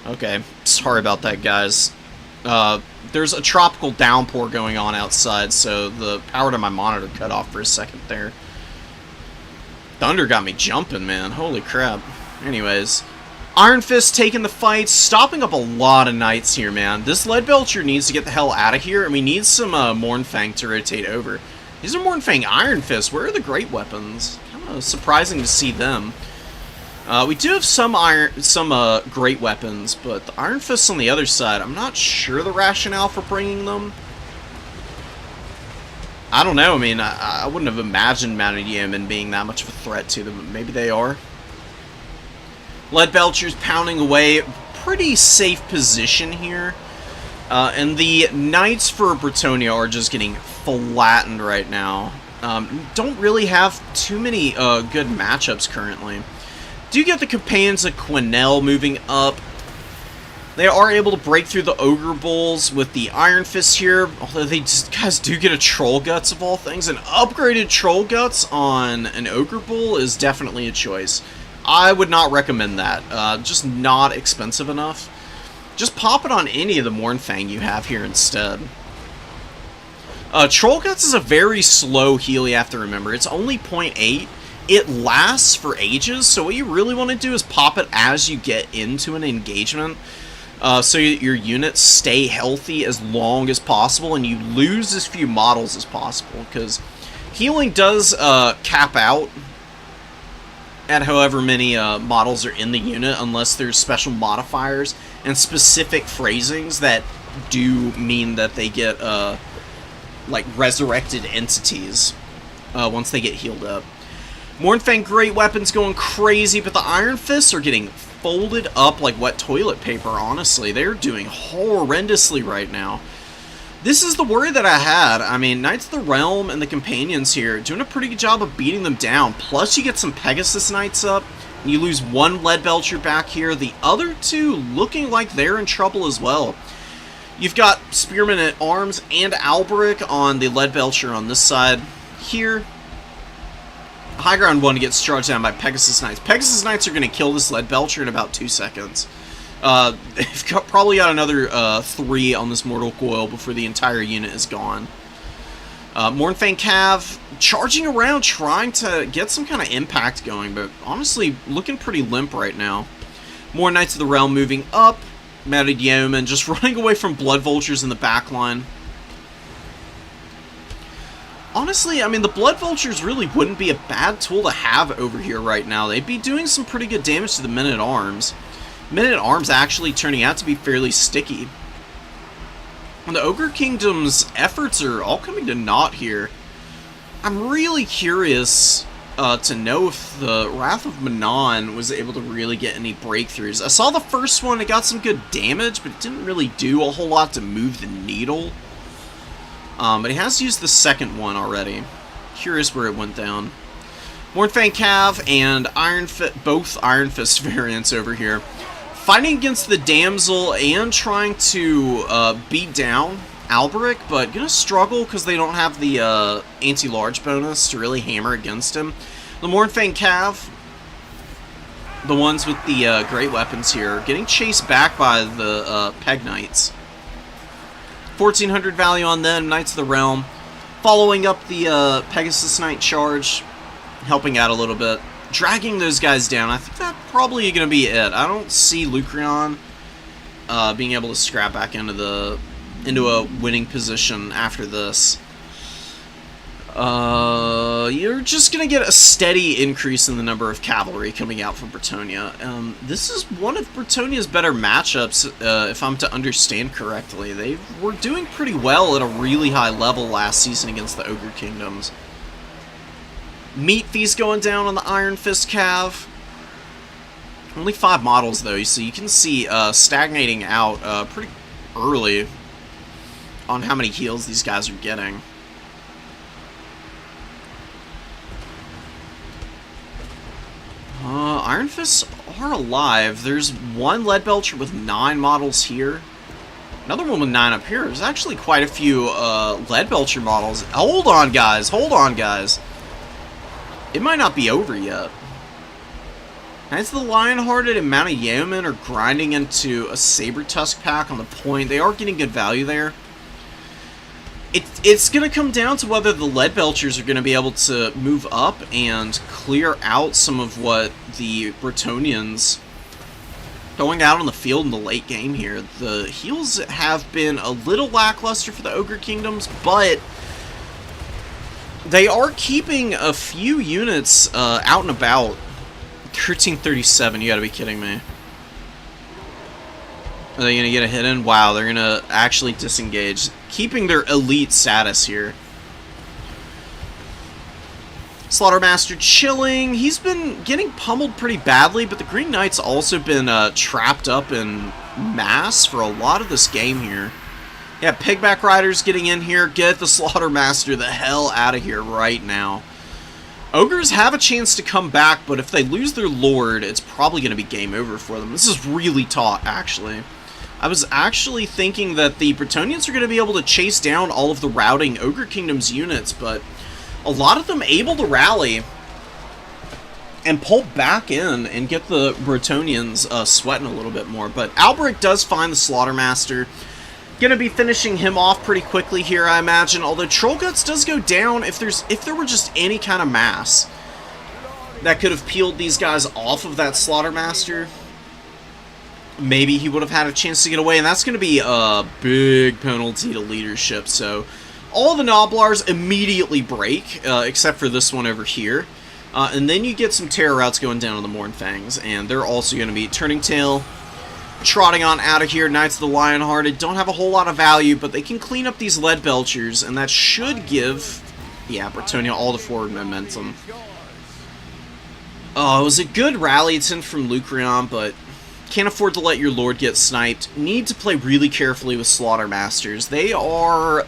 Okay, sorry about that, guys. There's a tropical downpour going on outside, so the power to my monitor cut off for a second there. Thunder got me jumping, man. Holy crap. Anyways, Iron Fist taking the fight, stopping up a lot of knights here, man. This Leadbelcher needs to get the hell out of here, and we need some Mournfang to rotate over. These are Mournfang Iron Fist. Where are the great weapons? Kind of surprising to see them. We do have some great weapons, but the Iron Fists on the other side, I'm not sure the rationale for bringing them. I don't know, I mean, I wouldn't have imagined Mounted Yeomen being that much of a threat to them, but maybe they are. Leadbelcher's pounding away, pretty safe position here. And the Knights for Bretonnia are just getting flattened right now. Don't really have too many good matchups currently. Do get the Companions of Quesnel moving up. They are able to break through the Ogre Bulls with the Iron Fist here, although they just, guys do get a Troll Guts of all things. An upgraded Troll Guts on an Ogre Bull is definitely a choice. I would not recommend that. Just not expensive enough. Just pop it on any of the Mournfang you have here instead. Troll Guts is a very slow heal, you have to remember. It's only 0.8. it lasts for ages, so what you really want to do is pop it as you get into an engagement, so your units stay healthy as long as possible, and you lose as few models as possible, because healing does cap out at however many models are in the unit, unless there's special modifiers and specific phrasings that do mean that they get like resurrected entities once they get healed up. Mournfang Great Weapon's going crazy, but the Iron Fists are getting folded up like wet toilet paper, honestly. They're doing horrendously right now. This is the worry that I had. I mean, Knights of the Realm and the Companions here doing a pretty good job of beating them down. Plus, you get some Pegasus Knights up, and you lose one Leadbelcher back here. The other two looking like they're in trouble as well. You've got Spearmen at Arms and Alberic on the Leadbelcher on this side here. High Ground 1 gets charged down by Pegasus Knights. Pegasus Knights are going to kill this Leadbelcher in about 2 seconds. They've probably got another 3 on this Mortal Coil before the entire unit is gone. Mournfang Cav charging around, trying to get some kind of impact going, but honestly looking pretty limp right now. More Knights of the Realm moving up. Mounted Yeoman just running away from Blood Vultures in the back line. Honestly, I mean, the Blood Vultures really wouldn't be a bad tool to have over here right now. They'd be doing some pretty good damage to the Men-at-Arms. Men-at-Arms actually turning out to be fairly sticky. And the Ogre Kingdom's efforts are all coming to naught here. I'm really curious to know if the Wrath of Manon was able to really get any breakthroughs. I saw the first one, it got some good damage, but it didn't really do a whole lot to move the needle. But he has used the second one already. Curious where it went down. Mournfang Cav and both Iron Fist variants over here. Fighting against the Damsel and trying to beat down Alberic, but gonna struggle because they don't have the anti-large bonus to really hammer against him. The Mournfang Cav, the ones with the great weapons here, getting chased back by the Peg Knights. 1400 value on them, Knights of the Realm. Following up the Pegasus Knight charge, helping out a little bit. Dragging those guys down. I think that's probably going to be it. I don't see Lucreon being able to scrap back into a winning position after this. You're just going to get a steady increase in the number of cavalry coming out from Bretonnia. This is one of Bretonia's better matchups, if I'm to understand correctly. They were doing pretty well at a really high level last season against the Ogre Kingdoms. Meat Feast going down on the Iron Fist Cav. Only 5 models though, so you can see stagnating out pretty early on how many heals these guys are getting. Iron Fists are alive. There's one Leadbelcher with 9 models here. Another one with 9 up here. There's actually quite a few Leadbelcher models. Hold on, guys. Hold on, guys. It might not be over yet. Knights of the Lionhearted and Mounted Yeoman are grinding into a Saber Tusk pack on the point. They are getting good value there. It's going to come down to whether the Leadbelchers are going to be able to move up and clear out some of what the Bretonians going out on the field in the late game here. The heals have been a little lackluster for the Ogre Kingdoms, but they are keeping a few units out and about. 1337, you gotta be kidding me. Are they going to get a hit in? Wow, they're going to actually disengage. Keeping their elite status here. Slaughtermaster chilling. He's been getting pummeled pretty badly, but the Green Knight's also been trapped up in mass for a lot of this game here. Yeah, Pigback Riders getting in here. Get the Slaughtermaster the hell out of here right now. Ogres have a chance to come back, but if they lose their Lord, it's probably going to be game over for them. This is really taut, actually. I was actually thinking that the Bretonians are going to be able to chase down all of the routing Ogre Kingdom's units, but a lot of them able to rally and pull back in and get the Bretonians sweating a little bit more. But Alberic does find the Slaughtermaster. Going to be finishing him off pretty quickly here, I imagine. Although Trollguts does go down if there were just any kind of mass. that could have peeled these guys off of that Slaughtermaster. Maybe he would have had a chance to get away, and that's going to be a big penalty to leadership. So all the Gnoblars immediately break, except for this one over here. And then you get some Terror Routes going down on the Mournfangs, and they're also going to be Turning Tail, trotting on out of here. Knights of the Lionhearted don't have a whole lot of value, but they can clean up these Lead Belchers, and that should give, yeah, Bretonnia all the forward momentum. It was a good rally attempt from Lucreon, but can't afford to let your Lord get sniped. Need to play really carefully with Slaughtermasters. They are,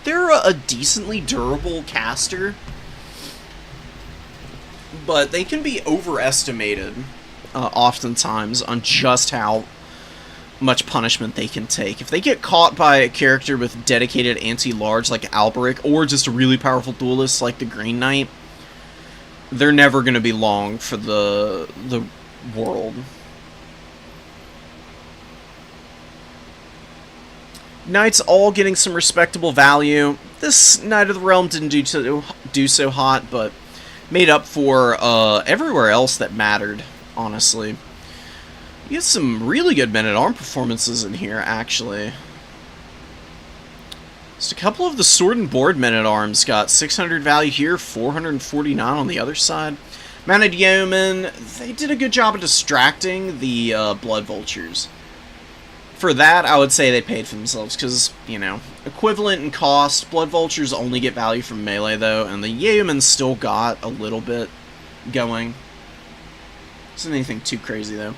they're a decently durable caster, but they can be overestimated oftentimes on just how much punishment they can take. If they get caught by a character with dedicated anti-large like Alberic, or just a really powerful duelist like the Green Knight, they're never going to be long for the world. Knights all getting some respectable value. This Knight of the Realm didn't do so hot, but made up for everywhere else that mattered, honestly. You get some really good men-at-arm performances in here, actually. Just a couple of the Sword and Board men-at-arms got 600 value here, 449 on the other side. Mounted Yeomen, they did a good job of distracting the Blood Vultures. For that, I would say they paid for themselves, because, you know, equivalent in cost. Blood Vultures only get value from melee, though, and the Yeomen still got a little bit going. Isn't anything too crazy, though.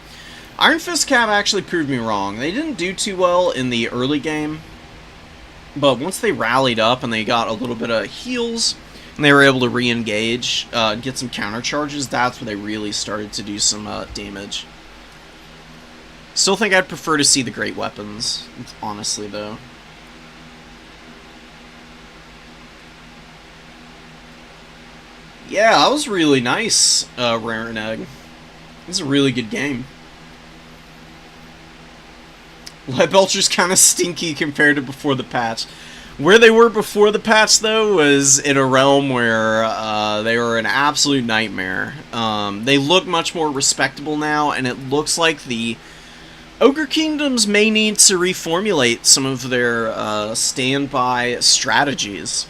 Iron Fist Cav actually proved me wrong. They didn't do too well in the early game, but once they rallied up and they got a little bit of heals, and they were able to re-engage, get some counter charges, that's where they really started to do some damage. Still think I'd prefer to see the Great Weapons, honestly, though. Yeah, that was really nice, Rare and Egg. This is a really good game. Lead Belcher's kind of stinky compared to before the patch. Where they were before the patch, though, was in a realm where they were an absolute nightmare. They look much more respectable now, and it looks like the Ogre Kingdoms may need to reformulate some of their standby strategies.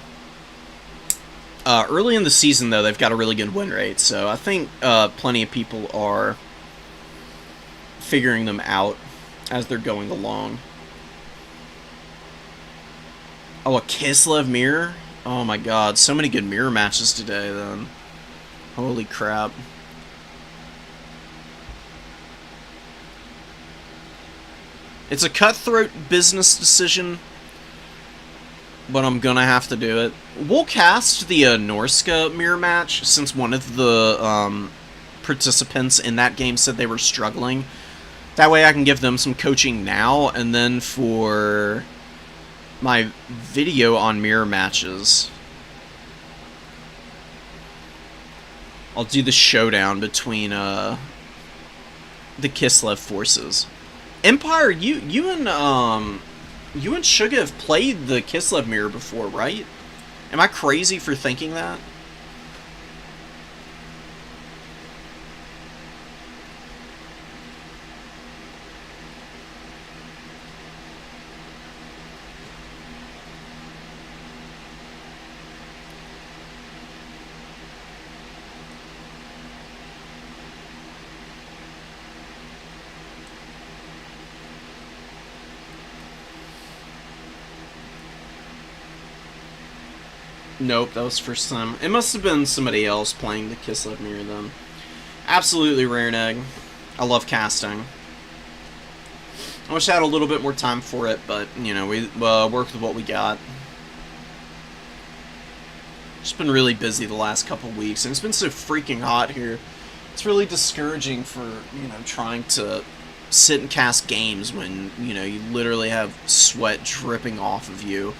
Early in the season, though, they've got a really good win rate, so I think plenty of people are figuring them out as they're going along. Oh, a Kislev mirror? Oh my god, so many good mirror matches today, then. Holy crap. It's a cutthroat business decision, but I'm gonna have to do it. We'll cast the Norska mirror match, since one of the participants in that game said they were struggling. That way I can give them some coaching now, and then for my video on mirror matches, I'll do the showdown between the Kislev forces. Empire, you and Suga have played the Kislev mirror before, right? Am I crazy for thinking that? Nope, that was for some. It must have been somebody else playing the Kislev mirror then. Absolutely Rare and Egg. I love casting. I wish I had a little bit more time for it, but, you know, we worked with what we got. Just been really busy the last couple weeks, and it's been so freaking hot here. It's really discouraging for, you know, trying to sit and cast games when, you know, you literally have sweat dripping off of you.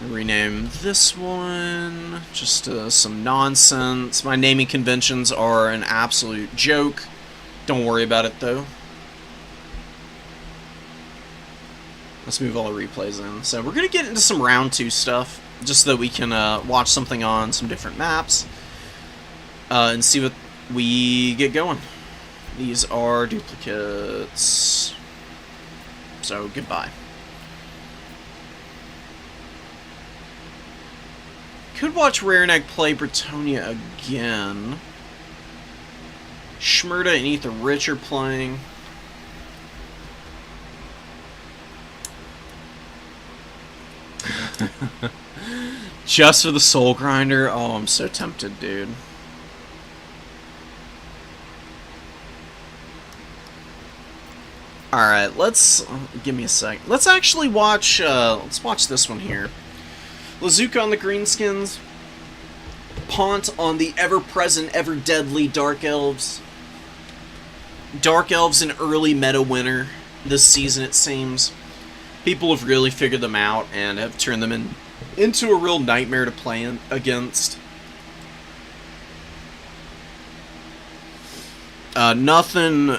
Rename this one, just some nonsense. My naming conventions are an absolute joke. Don't worry about it, though. Let's move all the replays in. So we're going to get into some round 2 stuff, just so that we can watch something on some different maps and see what we get going. These are duplicates. So, goodbye. Could watch Rareneck play Bretonnia again. Schmurda and Eat the Rich are playing. Just for the Soul Grinder? Oh, I'm so tempted, dude. Alright, let's... give me a sec. Let's actually watch... let's watch this one here. Lazuka on the Greenskins. Pont on the ever-present, ever-deadly Dark Elves. Dark Elves an early meta winner this season, it seems. People have really figured them out and have turned them into a real nightmare to play against. Nothing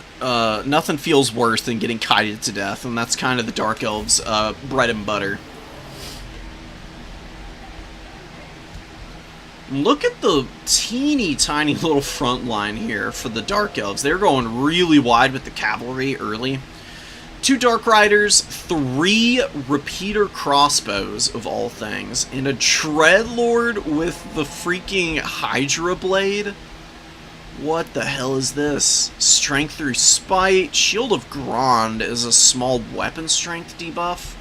feels worse than getting kited to death, and that's kind of the Dark Elves' bread and butter. Look at the teeny tiny little front line here for the Dark Elves. They're going really wide with the cavalry early. 2 Dark Riders, 3 repeater crossbows, of all things, and a Dreadlord with the freaking Hydra Blade. What the hell is this? Strength through Spite. Shield of Grond is a small weapon strength debuff.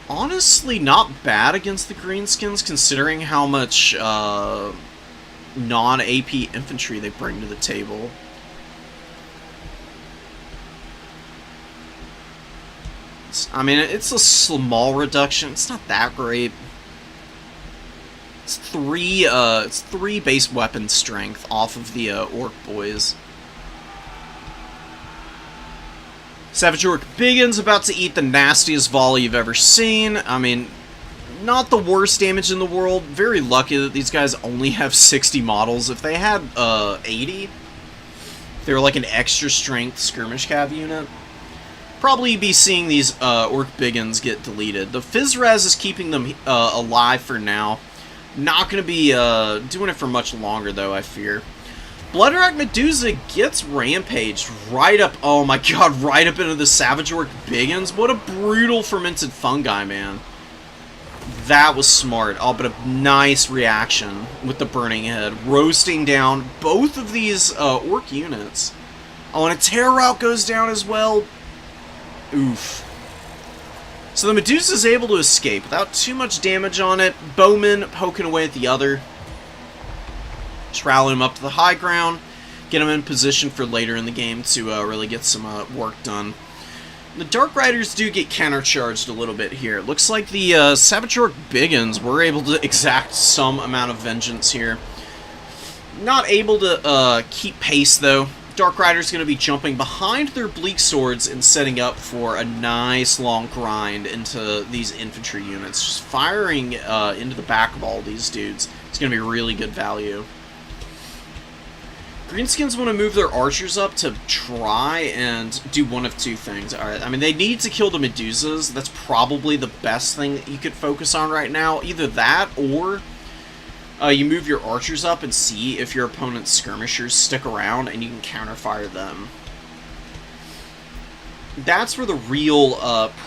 Honestly, not bad against the Greenskins, considering how much non-AP infantry they bring to the table. I mean, it's a small reduction. It's not that great. It's 3 base weapon strength off of the Orc Boys. Savage Orc Biggins about to eat the nastiest volley you've ever seen. I mean, not the worst damage in the world. Very lucky that these guys only have 60 models. If they had 80, they were like an extra strength skirmish cav unit, probably be seeing these Orc Biggins get deleted. The Fizzraz is keeping them alive for now. Not going to be doing it for much longer, though, I fear. Bloodrak Medusa gets rampaged right up, oh my god, right up into the Savage Orc Biggins. What a brutal fermented fungi, man. That was smart. Oh, but a nice reaction with the Burning Head. Roasting down both of these Orc units. Oh, and a Terror Route goes down as well. Oof. So the Medusa is able to escape without too much damage on it. Bowman poking away at the other. Just rally him up to the high ground. Get him in position for later in the game to really get some work done. The Dark Riders do get countercharged a little bit here. It looks like the Savage Orc Biggins were able to exact some amount of vengeance here. Not able to keep pace, though. Dark Rider's going to be jumping behind their Bleak Swords and setting up for a nice long grind into these infantry units. Just firing into the back of all these dudes. It's going to be really good value. Greenskins want to move their archers up to try and do one of 2 things. Alright, I mean, they need to kill the Medusas. That's probably the best thing that you could focus on right now. Either that, or you move your archers up and see if your opponent's skirmishers stick around and you can counterfire them. That's where the real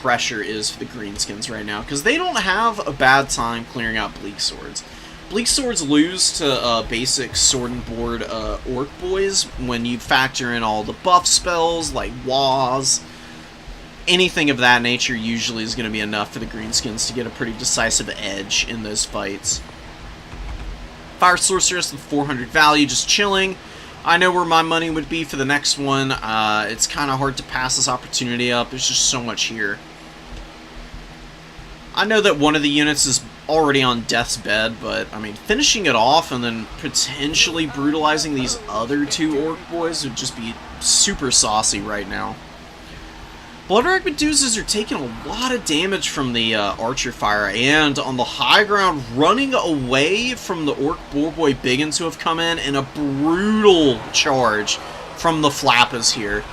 pressure is for the Greenskins right now, because they don't have a bad time clearing out Bleak Swords. Bleak Swords lose to basic Sword and Board Orc Boys when you factor in all the buff spells, like Waz. Anything of that nature usually is going to be enough for the Greenskins to get a pretty decisive edge in those fights. Fire Sorceress with 400 value, just chilling. I know where my money would be for the next one. It's kind of hard to pass this opportunity up. There's just so much here. I know that one of the units is already on death's bed, but, I mean, finishing it off and then potentially brutalizing these other 2 Orc Boys would just be super saucy right now. Bloodwrack Medusas are taking a lot of damage from the archer fire, and on the high ground, running away from the Orc Boarboy Biggins who have come in a brutal charge from the Flappas here.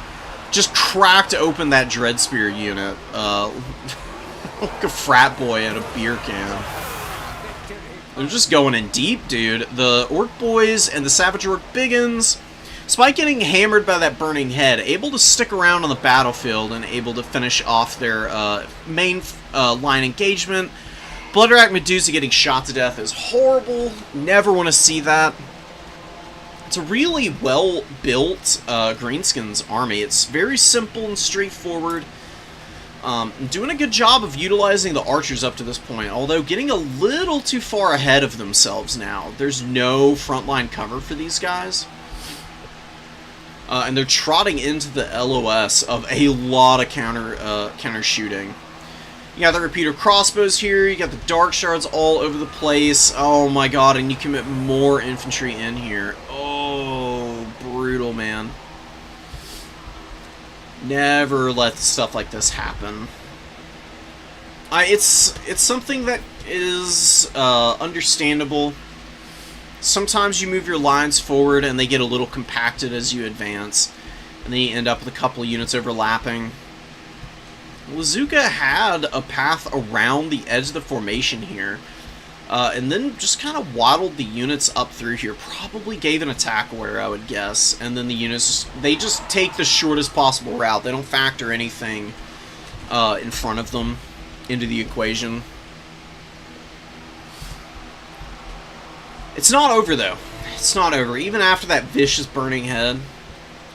Just cracked open that Dreadspear unit, like a frat boy at a beer can. They're just going in deep, dude. The Orc Boys and the Savage Orc Biggins, despite getting hammered by that burning head, able to stick around on the battlefield and able to finish off their main line engagement. Bloodwrack Medusa getting shot to death is horrible. Never want to see that. It's a really well-built Greenskins army. It's very simple and straightforward. Doing a good job of utilizing the archers up to this point, although getting a little too far ahead of themselves now. There's no frontline cover for these guys. And they're trotting into the LOS of a lot of counter shooting. You got the repeater crossbows here, you got the dark shards all over the place. Oh my god, and you commit more infantry in here. Oh, brutal, man. Never let stuff like this happen. It's something that is understandable. Sometimes you move your lines forward and they get a little compacted as you advance, and then you end up with a couple of units overlapping. Lazuka had a path around the edge of the formation here, and then just kind of waddled the units up through here. Probably gave an attack order, I would guess, and then the units, they just take the shortest possible route. They don't factor anything in front of them into the equation. It's not over, though. It's not over. Even after that vicious burning head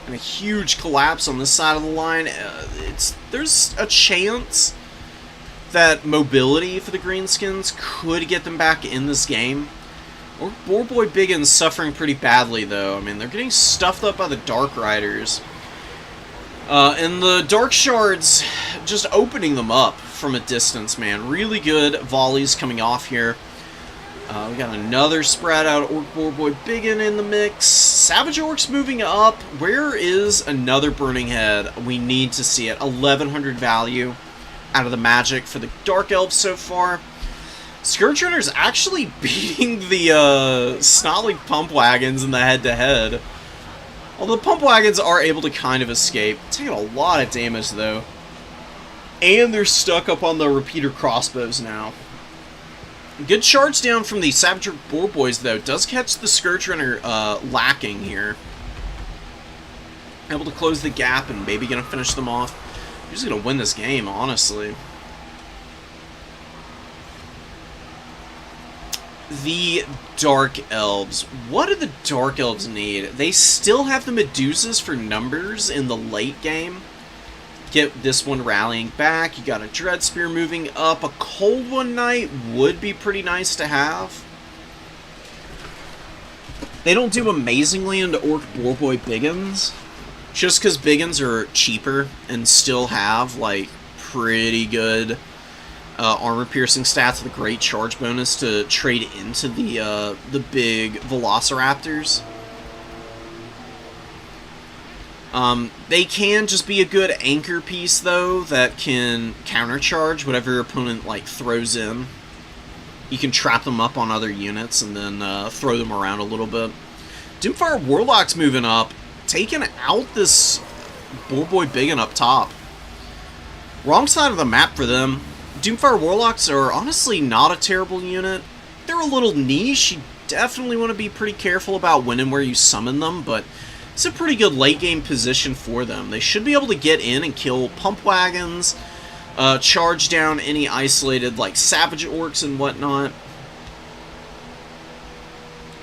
and a huge collapse on this side of the line, there's a chance that mobility for the Greenskins could get them back in this game. Or Boarboy Biggins suffering pretty badly, though. I mean, they're getting stuffed up by the Dark Riders. And the Dark Shards just opening them up from a distance, man. Really good volleys coming off here. We got another spread out Orc Boarboy Biggin in the mix. Savage Orcs moving up. Where is another Burning Head? We need to see it. 1100 value out of the magic for the Dark Elves so far. Scourge Runner's actually beating the Snotling Pump Wagons in the head-to-head. Although the Pump Wagons are able to kind of escape. Taking a lot of damage, though. And they're stuck up on the repeater crossbows now. Good charge down from the Savage Boar Boys, though. Does catch the Scourge Runner lacking here. Able to close the gap and maybe going to finish them off. He's going to win this game, honestly. The Dark Elves. What do the Dark Elves need? They still have the Medusas for numbers in the late game. Get this one rallying back. You got a Dreadspear moving up. A Cold One Knight would be pretty nice to have. They don't do amazingly into Orc Boarboy Biggins, just because Biggins are cheaper and still have like pretty good armor piercing stats with a great charge bonus to trade into the big Velociraptors. They can just be a good anchor piece, though, that can countercharge whatever your opponent, like, throws in. You can trap them up on other units and then throw them around a little bit. Doomfire Warlock's moving up, taking out this Boarboy Biggin up top. Wrong side of the map for them. Doomfire Warlocks are honestly not a terrible unit. They're a little niche. You definitely want to be pretty careful about when and where you summon them, but it's a pretty good late game position for them. They should be able to get in and kill pump wagons, charge down any isolated like Savage Orcs and whatnot.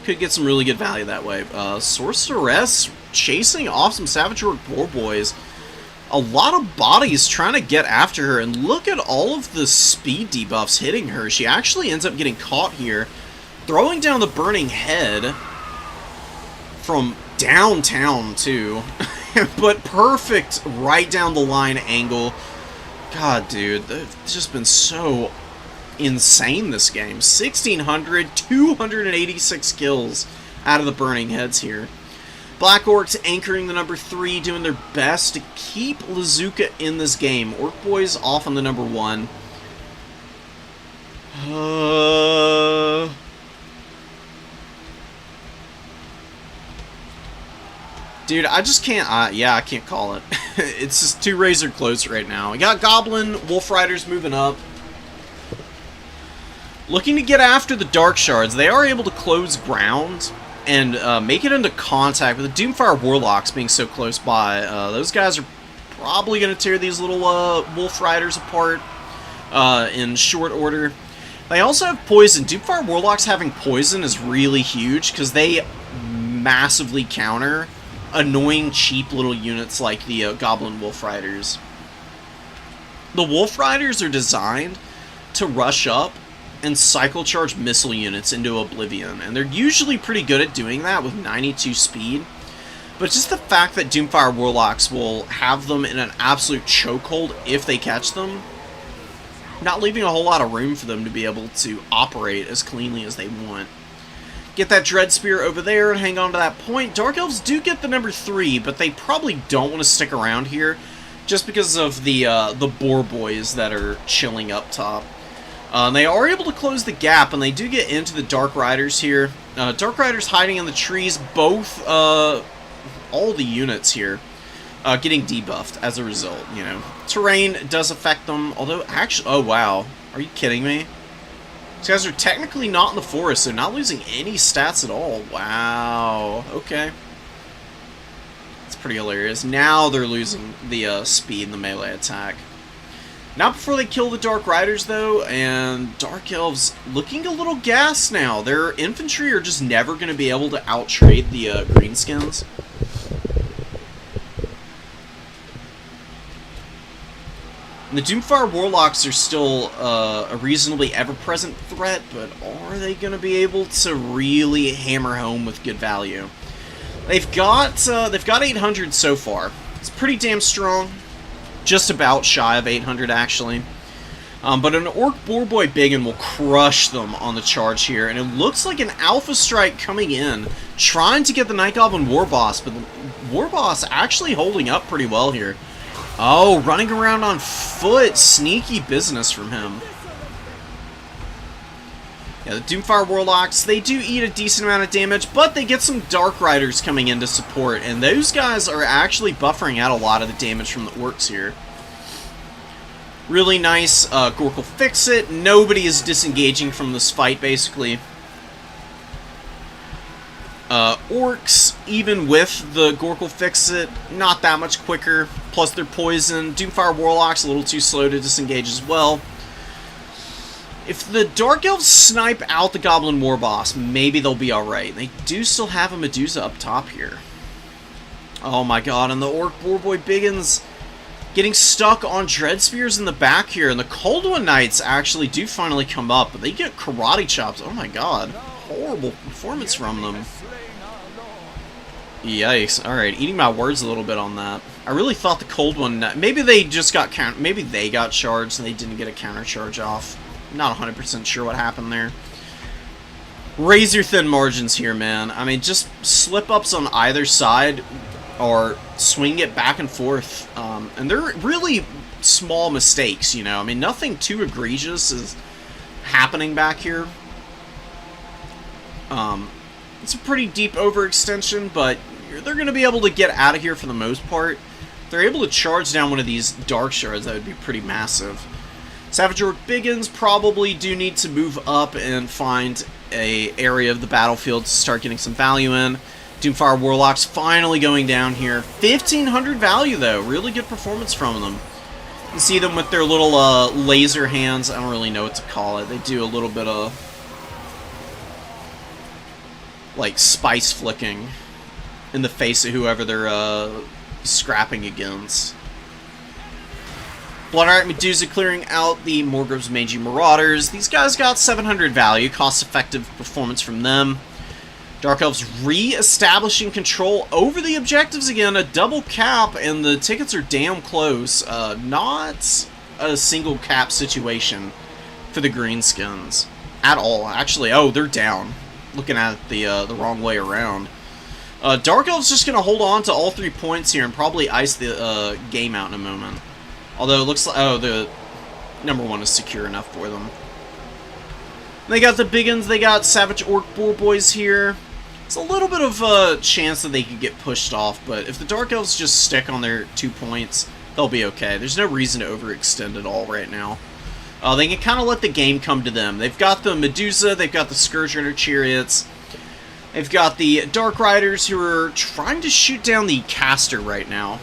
Could get some really good value that way. Sorceress chasing off some Savage Orc Boar Boys. A lot of bodies trying to get after her, and look at all of the speed debuffs hitting her. She actually ends up getting caught here, throwing down the Burning Head from downtown too. But perfect right down the line angle. God, dude, it's just been so insane this game. 1,600, 286 kills out of the Burning Heads here. Black Orcs anchoring the number 3, doing their best to keep Lazuka in this game. Orc Boys off on the number 1. Dude, I just can't, yeah, I can't call it. It's just too razor close right now. We got Goblin Wolf Riders moving up. Looking to get after the Dark Shards. They are able to close ground and make it into contact with the Doomfire Warlocks being so close by. Those guys are probably going to tear these little Wolf Riders apart in short order. They also have poison. Doomfire Warlocks having poison is really huge because they massively counter annoying cheap little units like the Goblin Wolf Riders. The Wolf Riders are designed to rush up and cycle charge missile units into oblivion, and they're usually pretty good at doing that with 92 speed. But just the fact that Doomfire Warlocks will have them in an absolute chokehold if they catch them, not leaving a whole lot of room for them to be able to operate as cleanly as they want. Get that Dread Spear over there and hang on to that point. Dark Elves do get the number 3, but they probably don't want to stick around here just because of the Boar Boys that are chilling up top. They are able to close the gap, and they do get into the Dark Riders here. Dark Riders hiding in the trees, both, all the units here, getting debuffed as a result, you know. Terrain does affect them, although actually, oh wow, are you kidding me? These guys are technically not in the forest, so not losing any stats at all. Wow, okay. That's pretty hilarious. Now they're losing the speed and the melee attack. Not before they kill the Dark Riders, though, and Dark Elves looking a little gassed now. Their infantry are just never going to be able to outtrade the Greenskins. And the Doomfire Warlocks are still a reasonably ever-present threat, but are they going to be able to really hammer home with good value? They've got 800 so far. It's pretty damn strong. Just about shy of 800, actually. But an Orc Boarboy Biggin will crush them on the charge here, and it looks like an Alpha Strike coming in, trying to get the Night Goblin War Boss, but the War Boss actually holding up pretty well here. Oh, running around on foot. Sneaky business from him. Yeah, the Doomfire Warlocks, they do eat a decent amount of damage, but they get some Dark Riders coming in to support, and those guys are actually buffering out a lot of the damage from the Orcs here. Really nice. Gork'll fix it. Nobody is disengaging from this fight, basically. Orcs, even with the Gork'll fix it, not that much quicker. Plus they're poison. Doomfire Warlocks a little too slow to disengage as well. If the Dark Elves snipe out the Goblin War Boss, maybe they'll be alright. They do still have a Medusa up top here. Oh my god, and the Orc Boarboy Biggins getting stuck on Dread Spears in the back here, and the Cold One Knights actually do finally come up, but they get karate chops. Oh my god, horrible performance from them. Yikes. Alright, eating my words a little bit on that. I really thought the Cold One... Maybe they just got... Maybe they got charged and they didn't get a counter charge off. Not 100% sure what happened there. Razor thin margins here, man. I mean, just slip-ups on either side or swing it back and forth. And they're really small mistakes, you know. I mean, nothing too egregious is happening back here. It's a pretty deep overextension, but they're going to be able to get out of here for the most part. If they're able to charge down one of these Dark Shards, that would be pretty massive. Savage Orc Biggins probably do need to move up and find an area of the battlefield to start getting some value in. Doomfire Warlocks finally going down here. 1,500 value, though. Really good performance from them. You can see them with their little laser hands. I don't really know what to call it. They do a little bit of like spice flicking in the face of whoever they're scrapping against. Bloodheart Medusa clearing out the Morgrove's Mangy Marauders. These guys got 700 value, cost-effective performance from them. Dark Elves re-establishing control over the objectives again, a double cap, and the tickets are damn close. Not a single cap situation for the Greenskins at all. Actually, oh, they're down. Looking at it the wrong way around. Dark Elf's just going to hold on to all 3 points here and probably ice the game out in a moment. Although it looks like... Oh, the number 1 is secure enough for them. They got the big uns. They got Savage Orc Boar Boys here. It's a little bit of a chance that they could get pushed off, but if the Dark Elves just stick on their 2 points, they'll be okay. There's no reason to overextend at all right now. They can kind of let the game come to them. They've got the Medusa, they've got the Scourge Runner Chariots, they've got the Dark Riders who are trying to shoot down the caster right now.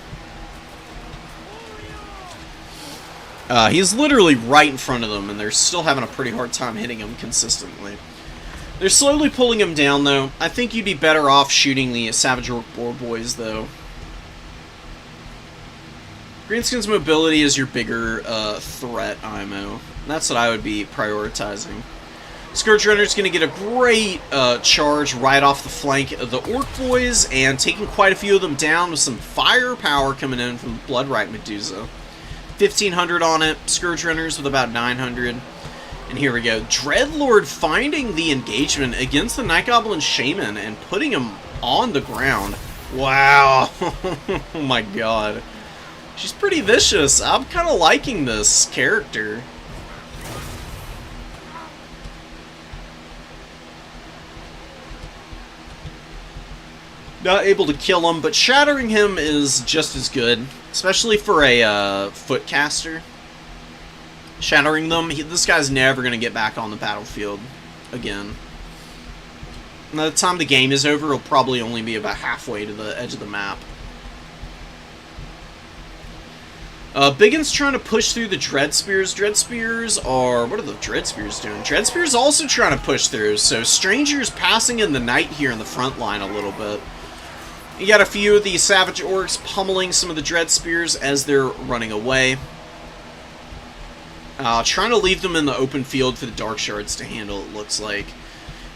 He's literally right in front of them, and they're still having a pretty hard time hitting him consistently. They're slowly pulling him down, though. I think you'd be better off shooting the Savage Orc Boar Boys, though. Greenskin's mobility is your bigger threat, IMO. That's what I would be prioritizing. Scourge Runner's going to get a great charge right off the flank of the Orc Boys, and taking quite a few of them down with some firepower coming in from Bloodright Medusa. 1,500 on it, Scourge Runners with about 900. And here we go. Dreadlord finding the engagement against the Night Goblin Shaman and putting him on the ground. Wow. Oh my god. She's pretty vicious. I'm kind of liking this character. Not able to kill him, but shattering him is just as good. Especially for a foot caster. Shattering them, this guy's never going to get back on the battlefield again. By the time the game is over, he'll probably only be about halfway to the edge of the map. Biggin's trying to push through the Dread Spears. Dread Spears are... What are the Dread Spears doing? Dread Spears also trying to push through, so Stranger's passing in the night here in the front line a little bit. You got a few of the Savage Orcs pummeling some of the Dread Spears as they're running away. Trying to leave them in the open field for the Dark Shards to handle, it looks like.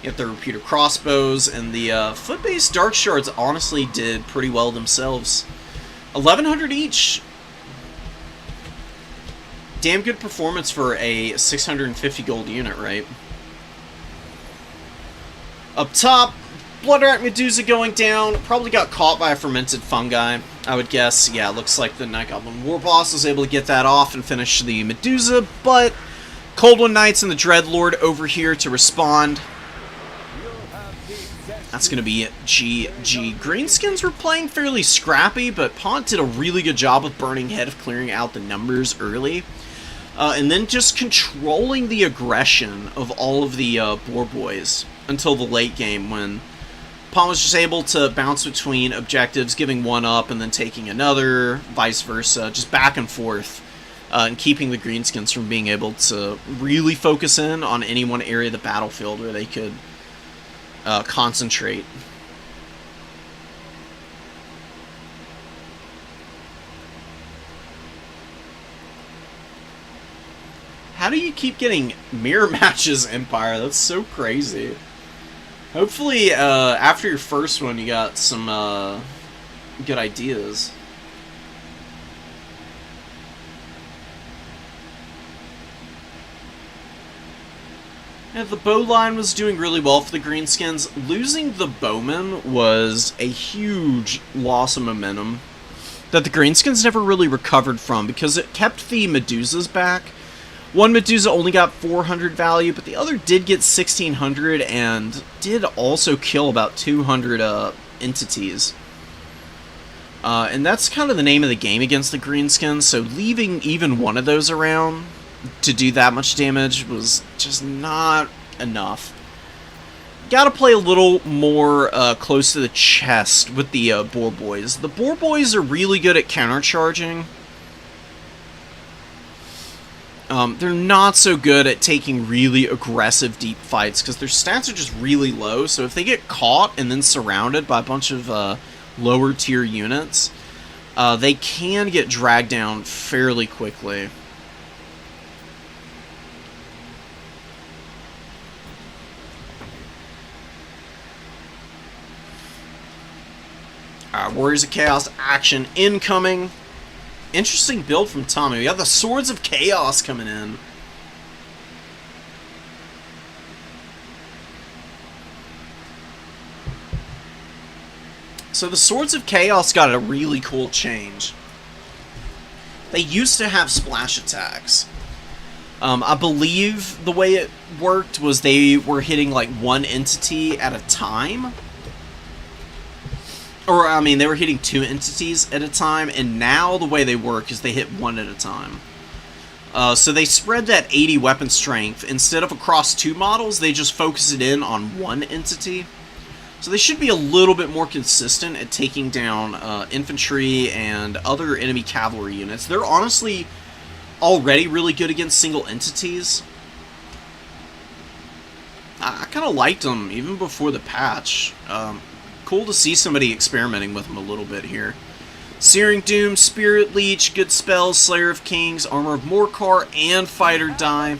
You have the Repeater Crossbows, and the foot-based Dark Shards honestly did pretty well themselves. 1,100 each. Damn good performance for a 650 gold unit, right? Up top, Bloodrat Medusa going down. Probably got caught by a fermented fungi, I would guess. Yeah, it looks like the Night Goblin War Boss was able to get that off and finish the Medusa, but Cold One Knights and the Dreadlord over here to respond. That's going to be GG. Greenskins were playing fairly scrappy, but Pont did a really good job with Burning Head of clearing out the numbers early. And then just controlling the aggression of all of the Boar Boys until the late game when Pont was just able to bounce between objectives, giving one up and then taking another, vice versa, just back and forth, and keeping the Greenskins from being able to really focus in on any one area of the battlefield where they could concentrate. How do you keep getting mirror matches, Empire? That's so crazy. Hopefully, after your first one, you got some good ideas. Yeah, the bow line was doing really well for the Greenskins. Losing the bowman was a huge loss of momentum that the Greenskins never really recovered from because it kept the Medusas back. One Medusa only got 400 value, but the other did get 1,600 and did also kill about 200 entities. And that's kind of the name of the game against the Greenskins, so leaving even one of those around to do that much damage was just not enough. Gotta play a little more close to the chest with the Boar Boys. The Boar Boys are really good at countercharging. They're not so good at taking really aggressive deep fights because their stats are just really low, so if they get caught and then surrounded by a bunch of lower tier units, they can get dragged down fairly quickly. Warriors of Chaos action incoming. Interesting build from Tommy. We got the Swords of Chaos coming in. So the Swords of Chaos got a really cool change. They used to have splash attacks. I believe the way it worked was they were hitting like one entity at a time. Or, I mean, they were hitting two entities at a time, and now the way they work is they hit one at a time. So they spread that 80 weapon strength. Instead of across two models, they just focus it in on one entity. So they should be a little bit more consistent at taking down infantry and other enemy cavalry units. They're honestly already really good against single entities. I kind of liked them even before the patch. Cool to see somebody experimenting with them a little bit here. Searing Doom, Spirit Leech, good spells, Slayer of Kings, Armor of Morkar, and Fighter Die.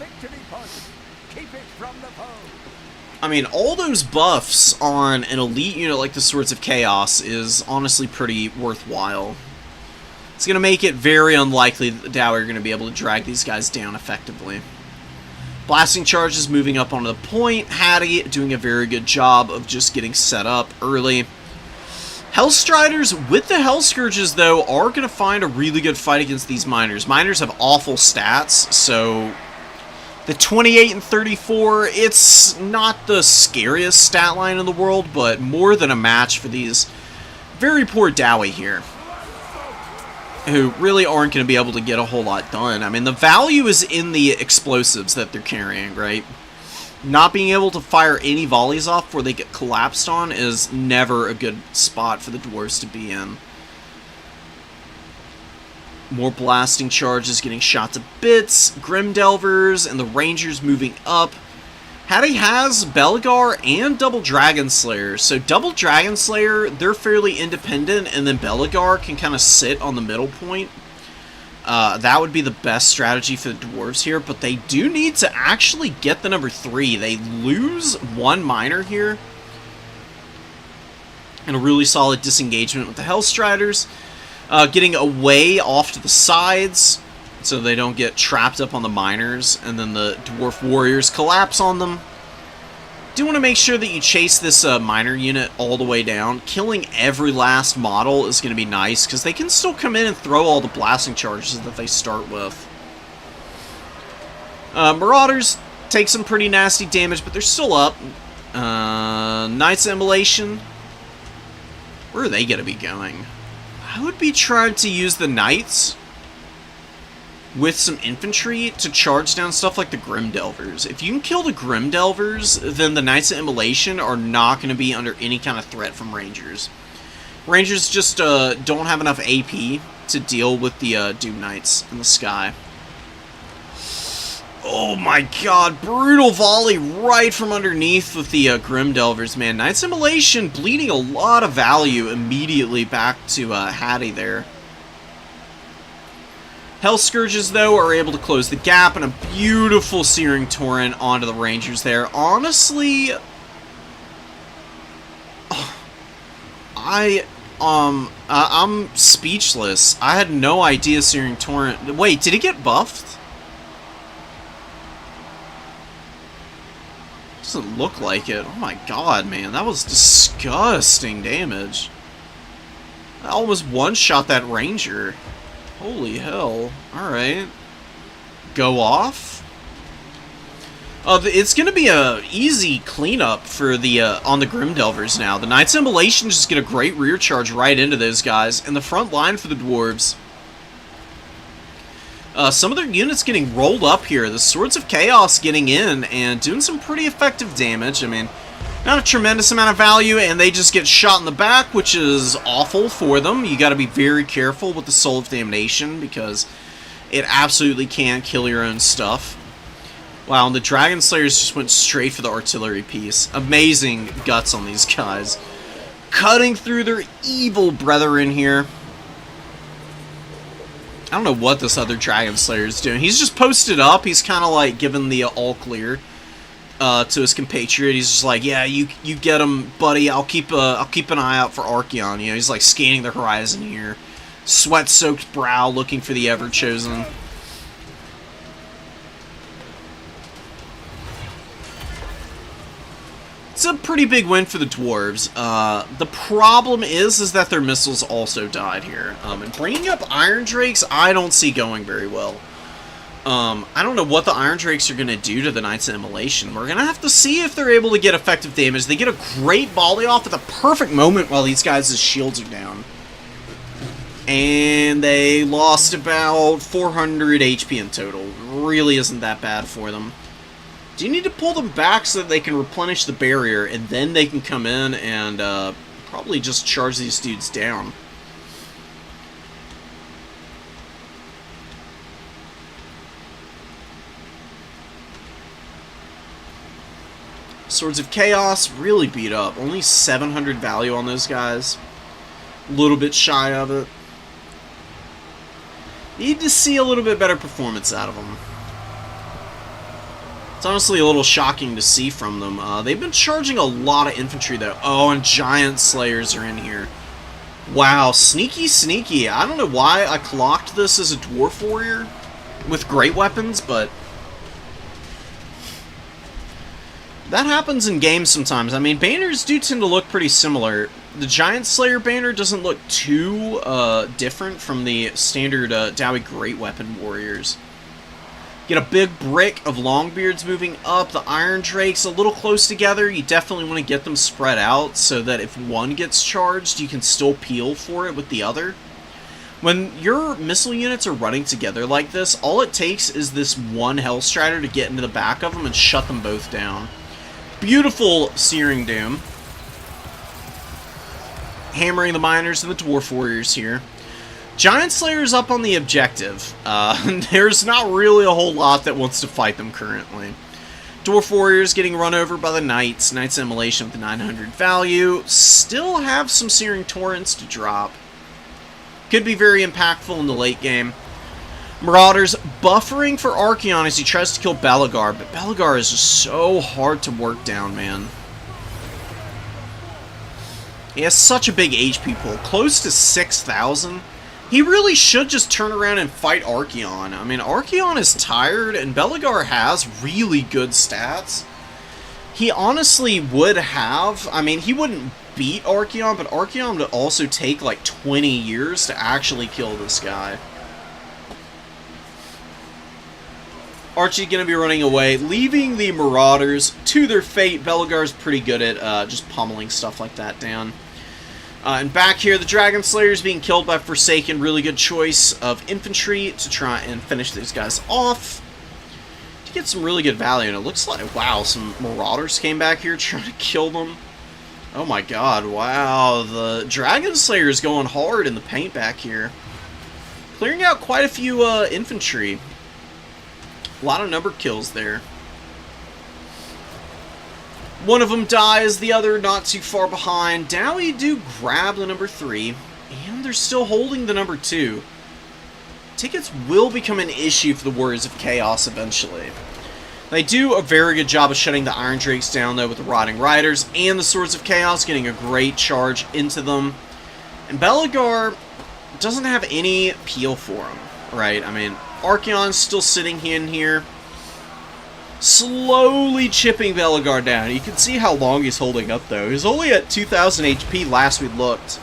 I mean, all those buffs on an elite unit like the Swords of Chaos is honestly pretty worthwhile. It's going to make it very unlikely that the Dowie are going to be able to drag these guys down effectively. Blasting Charges moving up onto the point. Hattie doing a very good job of just getting set up early. Hellstriders with the Hell Scourges, though, are going to find a really good fight against these Miners. Miners have awful stats, so the 28 and 34, it's not the scariest stat line in the world, but more than a match for these very poor Dowie here, who really aren't going to be able to get a whole lot done. I mean, the value is in the explosives that they're carrying, right? Not being able to fire any volleys off before they get collapsed on is never a good spot for the dwarves to be in. More blasting charges getting shot to bits. Grimdelvers and the Rangers moving up. Hattie has Belegar and Double Dragon Slayer. So Double Dragon Slayer, they're fairly independent, and then Belegar can kind of sit on the middle point. That would be the best strategy for the dwarves here, but they do need to actually get the number 3. They lose one miner here. And a really solid disengagement with the Hellstriders. Getting away off to the sides so they don't get trapped up on the miners, and then the dwarf warriors collapse on them. Do want to make sure that you chase this miner unit all the way down. Killing every last model is going to be nice, because they can still come in and throw all the blasting charges that they start with. Marauders take some pretty nasty damage, but they're still up. Knights of Immolation. Where are they going to be going? I would be trying to use the Knights with some infantry to charge down stuff like the Grimdelvers. If you can kill the Grimdelvers, then the Knights of Immolation are not going to be under any kind of threat from Rangers. Rangers just don't have enough AP to deal with the Doom Knights in the sky. Oh my god, brutal volley right from underneath with the Grimdelvers, man. Knights of Immolation bleeding a lot of value immediately back to Hattie there. Hell Scourges, though, are able to close the gap, and a beautiful Searing Torrent onto the Rangers there. Honestly, I'm speechless. I had no idea Searing Torrent... Wait, did he get buffed? Doesn't look like it. Oh my god, man. That was disgusting damage. I almost one-shot that Ranger. Holy hell. Alright. Go off? It's going to be a easy cleanup for the on the Grimdelvers now. The Knights of Immolation just get a great rear charge right into those guys. And the front line for the Dwarves. Some of their units getting rolled up here. The Swords of Chaos getting in and doing some pretty effective damage. I mean, not a tremendous amount of value, and they just get shot in the back, which is awful for them. You got to be very careful with the Soul of Damnation, because it absolutely can kill your own stuff. Wow, and the Dragon Slayers just went straight for the artillery piece. Amazing guts on these guys. Cutting through their evil brethren here. I don't know what this other Dragon Slayer is doing. He's just posted up. He's kind of like giving the all clear to his compatriot. He's just like, yeah, you get him, buddy. I'll keep an eye out for Archeon. You know, he's like scanning the horizon here, sweat-soaked brow, looking for the Ever-Chosen. It's a pretty big win for the dwarves. The problem is that their missiles also died here. And bringing up Iron Drakes, I don't see going very well. I don't know what the Iron Drakes are going to do to the Knights of Immolation. We're going to have to see if they're able to get effective damage. They get a great volley off at the perfect moment while these guys' shields are down. And they lost about 400 HP in total. Really isn't that bad for them. Do you need to pull them back so that they can replenish the barrier, and then they can come in and probably just charge these dudes down? Swords of Chaos really beat up. Only 700 value on those guys. A little bit shy of it. Need to see a little bit better performance out of them. It's honestly a little shocking to see from them. They've been charging a lot of infantry, though. Oh, and Giant Slayers are in here. Wow, sneaky, sneaky. I don't know why I clocked this as a Dwarf Warrior with great weapons, but that happens in games sometimes. I mean, banners do tend to look pretty similar. The Giant Slayer banner doesn't look too different from the standard Dowie Great Weapon Warriors. Get a big brick of Longbeards moving up. The Iron Drakes a little close together. You definitely want to get them spread out so that if one gets charged, you can still peel for it with the other. When your missile units are running together like this, all it takes is this one Hellstrider to get into the back of them and shut them both down. Beautiful Searing Doom. Hammering the Miners and the Dwarf Warriors here. Giant Slayer's up on the objective. There's not really a whole lot that wants to fight them currently. Dwarf Warriors getting run over by the Knights. Knights Immolation with the 900 value. Still have some Searing Torrents to drop. Could be very impactful in the late game. Marauders buffering for Archaon as he tries to kill Belegar, but Belegar is just so hard to work down, man. He has such a big HP pool, close to 6,000. He really should just turn around and fight Archaon. I mean, Archaon is tired, and Belegar has really good stats. He honestly would have, I mean, he wouldn't beat Archaon, but Archaon would also take like 20 years to actually kill this guy. Archie going to be running away, leaving the Marauders to their fate. Belegar's pretty good at just pummeling stuff like that down. And back here, the Dragon Slayer's being killed by Forsaken. Really good choice of infantry to try and finish these guys off. To get some really good value. And it looks like, wow, some Marauders came back here trying to kill them. Oh my god, wow. The Dragon Slayer is going hard in the paint back here. Clearing out quite a few infantry. A lot of number kills there. One of them dies, the other not too far behind. Dowie do grab the number 3, and they're still holding the number 2. Tickets will become an issue for the Warriors of Chaos eventually. They do a very good job of shutting the Iron Drakes down, though, with the Rotting Riders and the Swords of Chaos, getting a great charge into them. And Belegar doesn't have any peel for him, right? I mean, Archaon's still sitting in here, slowly chipping Belegar down. You can see how long he's holding up, though. He's only at 2,000 HP last we looked.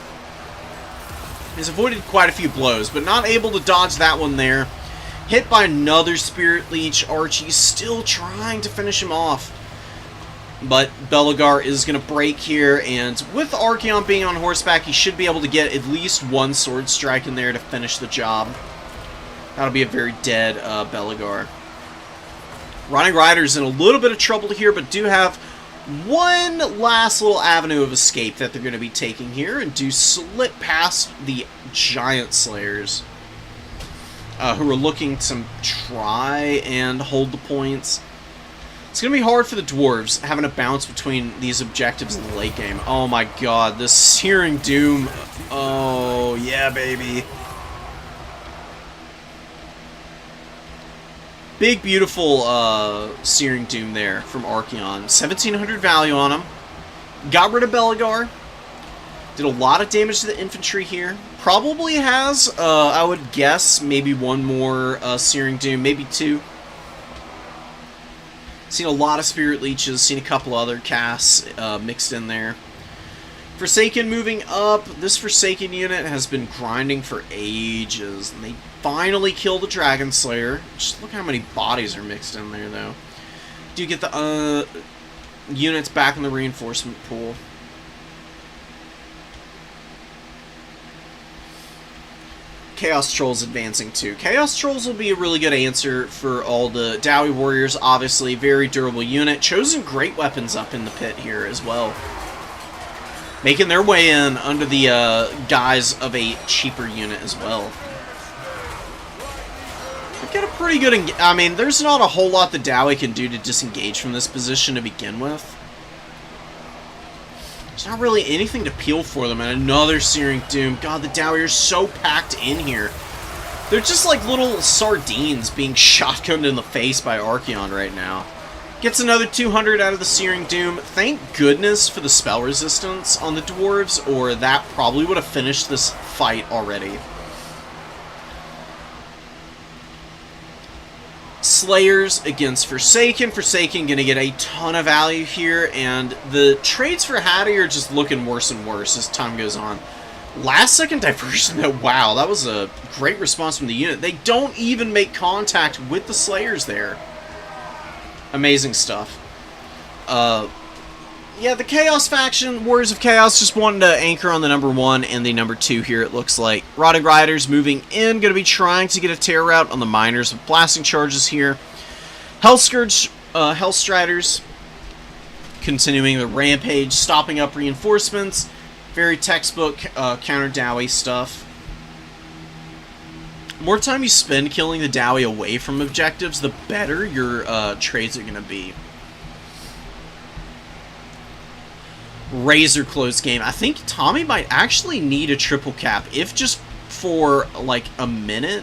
He's avoided quite a few blows, but not able to dodge that one there. Hit by another Spirit Leech. Archie's still trying to finish him off. But Belegar is going to break here, and with Archaon being on horseback, he should be able to get at least one sword strike in there to finish the job. That'll be a very dead Belegar. Rotting Riders in a little bit of trouble here, but do have one last little avenue of escape that they're going to be taking here, and do slip past the Giant Slayers, who are looking to try and hold the points. It's going to be hard for the Dwarves, having to bounce between these objectives in the late game. Oh my god, this Searing Doom. Oh, yeah, baby. Big, beautiful Searing Doom there from Archaon. 1,700 value on him. Got rid of Belegar. Did a lot of damage to the infantry here. Probably has, I would guess, maybe one more Searing Doom, maybe two. Seen a lot of Spirit Leeches, seen a couple other casts mixed in there. Forsaken moving up. This Forsaken unit has been grinding for ages, and they finally kill the Dragon Slayer. Just look how many bodies are mixed in there, though. Do you get the units back in the reinforcement pool? Chaos Trolls advancing too. Chaos Trolls will be a really good answer for all the Dowie Warriors, obviously. Very durable unit. Chosen great weapons up in the pit here as well. Making their way in under the guise of a cheaper unit as well. They've got a pretty good... I mean, there's not a whole lot the Dowie can do to disengage from this position to begin with. There's not really anything to peel for them, and another Searing Doom. God, the Dowie are so packed in here. They're just like little sardines being shotgunned in the face by Archaon right now. Gets another 200 out of the Searing Doom. Thank goodness for the spell resistance on the dwarves, or that probably would have finished this fight already. Slayers against Forsaken. Forsaken going to get a ton of value here, and the trades for Hattie are just looking worse and worse as time goes on. Last second diversion, though, wow, that was a great response from the unit. They don't even make contact with the Slayers there. Amazing stuff. Yeah, the Chaos faction, Warriors of Chaos, just wanted to anchor on the number 1 and the number 2 here, it looks like. Rotting Riders moving in, going to be trying to get a tear route on the Miners with blasting charges here. Hellscourge, Hellstriders, continuing the rampage, stopping up reinforcements. Very textbook counter Dowie stuff. The more time you spend killing the Dowie away from objectives, the better your trades are going to be. Razor close game. I think Tommy might actually need a triple cap, if just for like a minute.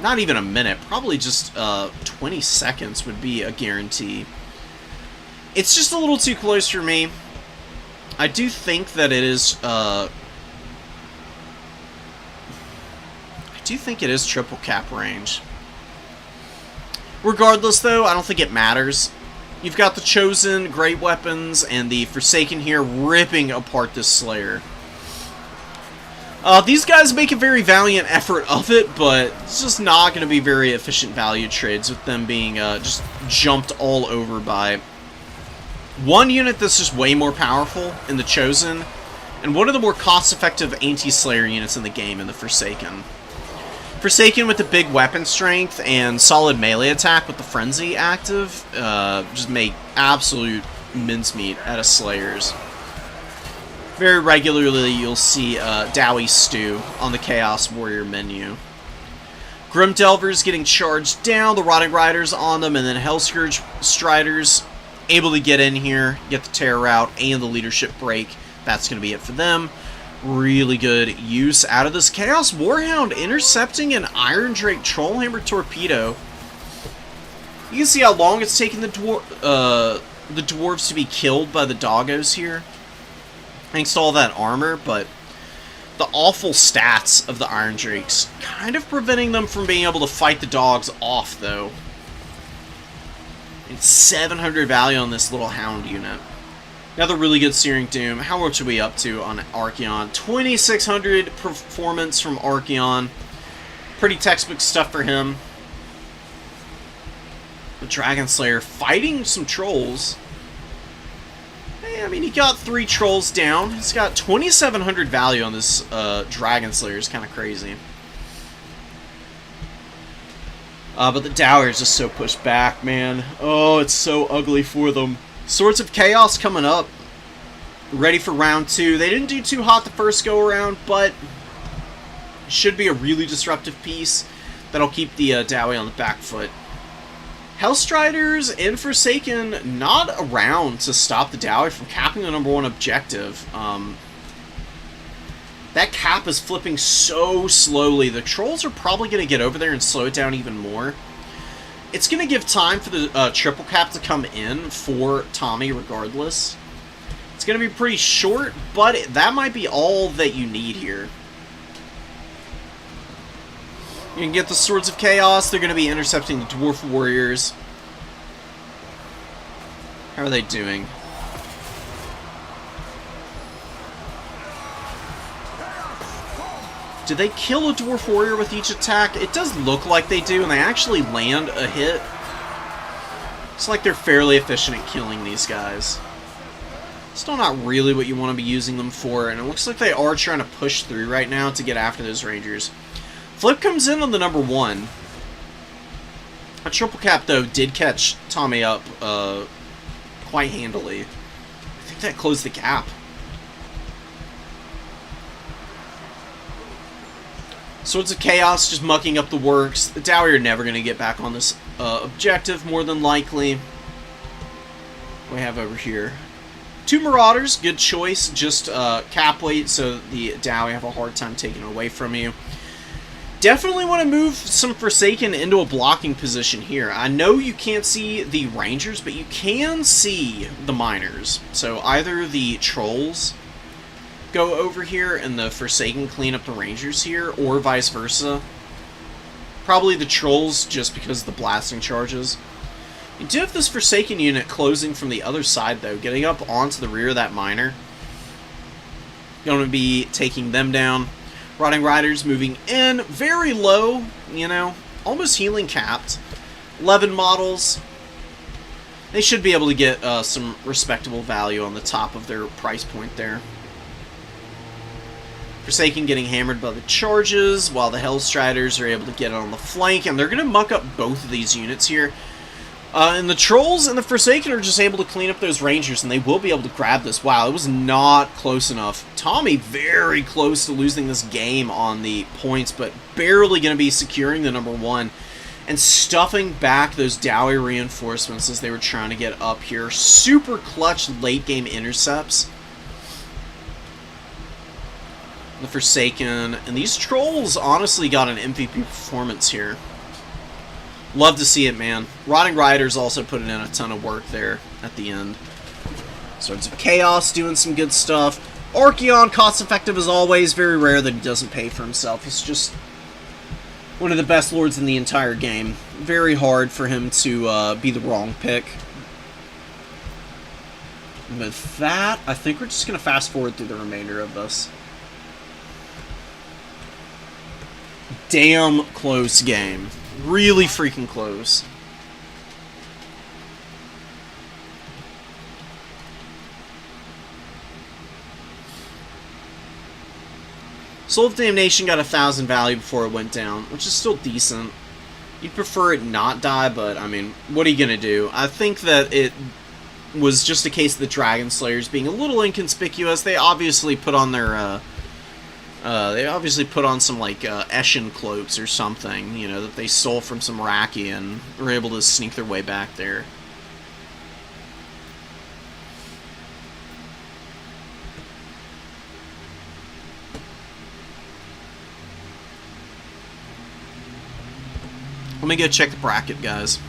Not even a minute, probably just 20 seconds would be a guarantee. It's just a little too close for me. I do think that it is triple cap range. Regardless though, I don't think it matters. You've got the Chosen, great weapons, and the Forsaken here ripping apart this Slayer. These guys make a very valiant effort of it, but it's just not going to be very efficient value trades with them being just jumped all over by one unit that's just way more powerful in the Chosen, and one of the more cost-effective anti-Slayer units in the game in the Forsaken. Forsaken with the big weapon strength and solid melee attack with the Frenzy active just make absolute mincemeat out of Slayers. Very regularly you'll see Dowie Stew on the Chaos Warrior menu. Grim Delvers getting charged down, the Rotting Riders on them, and then Hellscourge Striders able to get in here, get the Terror out, and the Leadership break. That's going to be it for them. Really good use out of this Chaos Warhound, intercepting an Iron Drake Trollhammer Torpedo. You can see how long it's taken the dwarves to be killed by the doggos here, thanks to all that armor, but the awful stats of the Iron Drakes kind of preventing them from being able to fight the dogs off, though. It's 700 value on this little Hound unit. Another really good Searing Doom. How much are we up to on Archaon? 2600 performance from Archaon. Pretty textbook stuff for him. The Dragon Slayer fighting some trolls. Hey, I mean, he got 3 trolls down. He's got 2700 value on this Dragon Slayer. It's kind of crazy. But the Dowie is just so pushed back, man. Oh, it's so ugly for them. Swords of Chaos coming up. Ready for round 2. They didn't do too hot the first go-around, but should be a really disruptive piece that'll keep the Dowie on the back foot. Hellstriders and Forsaken not around to stop the Dowie from capping the number 1 objective. That cap is flipping so slowly. The trolls are probably going to get over there and slow it down even more. It's going to give time for the triple cap to come in for Tommy regardless. It's going to be pretty short, but that might be all that you need here. You can get the Swords of Chaos. They're going to be intercepting the Dwarf Warriors. How are they doing? Do they kill a Dwarf Warrior with each attack? It does look like they do, and they actually land a hit. It's like they're fairly efficient at killing these guys. Still not really what you want to be using them for, and it looks like they are trying to push through right now to get after those Rangers. Flip comes in on the number 1. A triple cap, though, did catch Tommy up quite handily. I think that closed the gap. Swords of Chaos just mucking up the works. The Dowie are never going to get back on this objective, more than likely. What do we have over here? 2 Marauders, good choice. Just cap weight, so the Dowie have a hard time taking it away from you. Definitely want to move some Forsaken into a blocking position here. I know you can't see the Rangers, but you can see the Miners. So either the Trolls go over here and the Forsaken clean up the Rangers here, or vice versa. Probably the Trolls, just because of the blasting charges. You do have this Forsaken unit closing from the other side, though, getting up onto the rear of that Miner. Going to be taking them down. Rotting Riders moving in very low, you know, almost healing capped. 11 models. They should be able to get some respectable value on the top of their price point there. Forsaken getting hammered by the charges, while the Hellstriders are able to get on the flank, and they're going to muck up both of these units here. And the Trolls and the Forsaken are just able to clean up those Rangers, and they will be able to grab this. Wow, it was not close enough. Tommy very close to losing this game on the points, but barely going to be securing the number 1 and stuffing back those Dowie reinforcements as they were trying to get up here. Super clutch late-game intercepts. The Forsaken, and these Trolls honestly got an MVP performance here. Love to see it, man. Rotting Riders also put in a ton of work there at the end. Swords of Chaos doing some good stuff. Archaon, cost-effective as always. Very rare that he doesn't pay for himself. He's just one of the best lords in the entire game. Very hard for him to be the wrong pick. And with that, I think we're just going to fast forward through the remainder of this. Damn close game. Really freaking close. Soul of Damnation got 1,000 value before it went down, which is still decent. You'd prefer it not die, but, I mean, what are you going to do? I think that it was just a case of the Dragon Slayers being a little inconspicuous. They obviously put on their, some, like, Eshin cloaks or something, you know, that they stole from some Raki and were able to sneak their way back there. Let me go check the bracket, guys.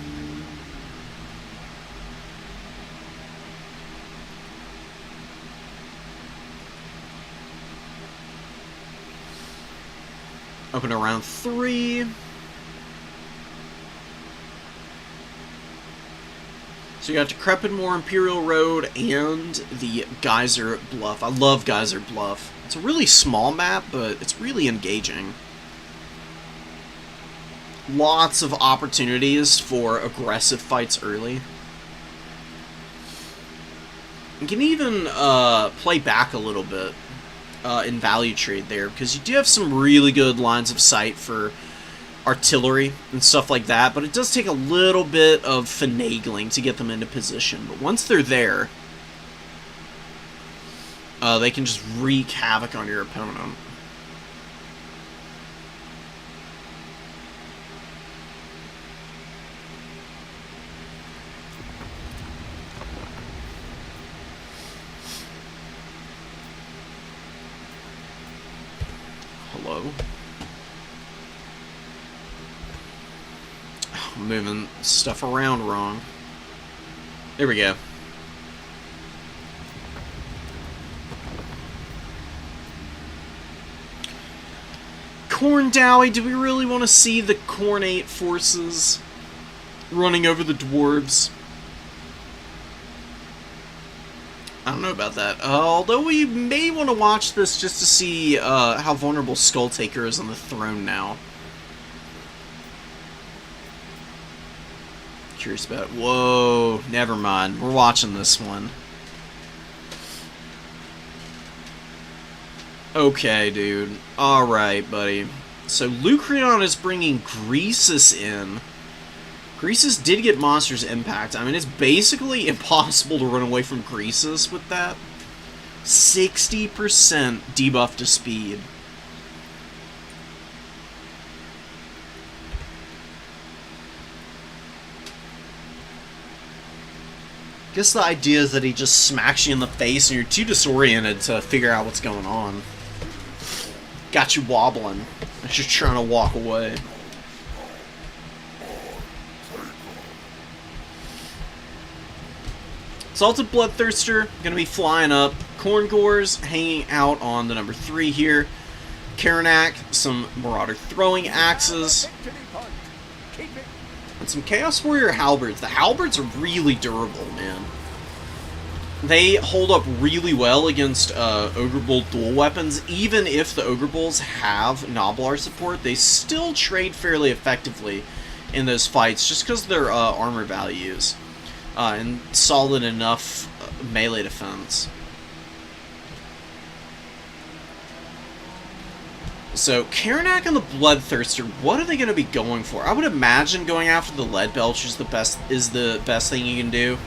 Open around 3. So you got Decrepit Moor, Imperial Road, and the Geyser Bluff. I love Geyser Bluff. It's a really small map, but it's really engaging. Lots of opportunities for aggressive fights early. You can even play back a little bit in value trade there, because you do have some really good lines of sight for artillery and stuff like that, but it does take a little bit of finagling to get them into position. But once they're there, they can just wreak havoc on your opponent. Hello? I'm moving stuff around wrong. There we go. Khorne Dowie, do we really want to see the Khornate forces running over the dwarves? I don't know about that. Although we may want to watch this just to see how vulnerable Skulltaker is on the throne now. Curious about it. Whoa, never mind. We're watching this one. Okay, dude. Alright, buddy. So Lucreon is bringing Greasus in. Greasus did get Monster's Impact. I mean, it's basically impossible to run away from Greasus with that. 60% debuff to speed. I guess the idea is that he just smacks you in the face and you're too disoriented to figure out what's going on. Got you wobbling as you're trying to walk away. Exalted Bloodthirster, going to be flying up. Korngors hanging out on the number 3 here. Karanak, some Marauder throwing axes. And some Chaos Warrior halberds. The halberds are really durable, man. They hold up really well against Ogre Bull dual weapons. Even if the Ogre Bulls have Gnoblar support, they still trade fairly effectively in those fights just because of their armor values. And solid enough melee defense. So, Karanak and the Bloodthirster, what are they going to be going for? I would imagine going after the Leadbelcher is the best thing you can do.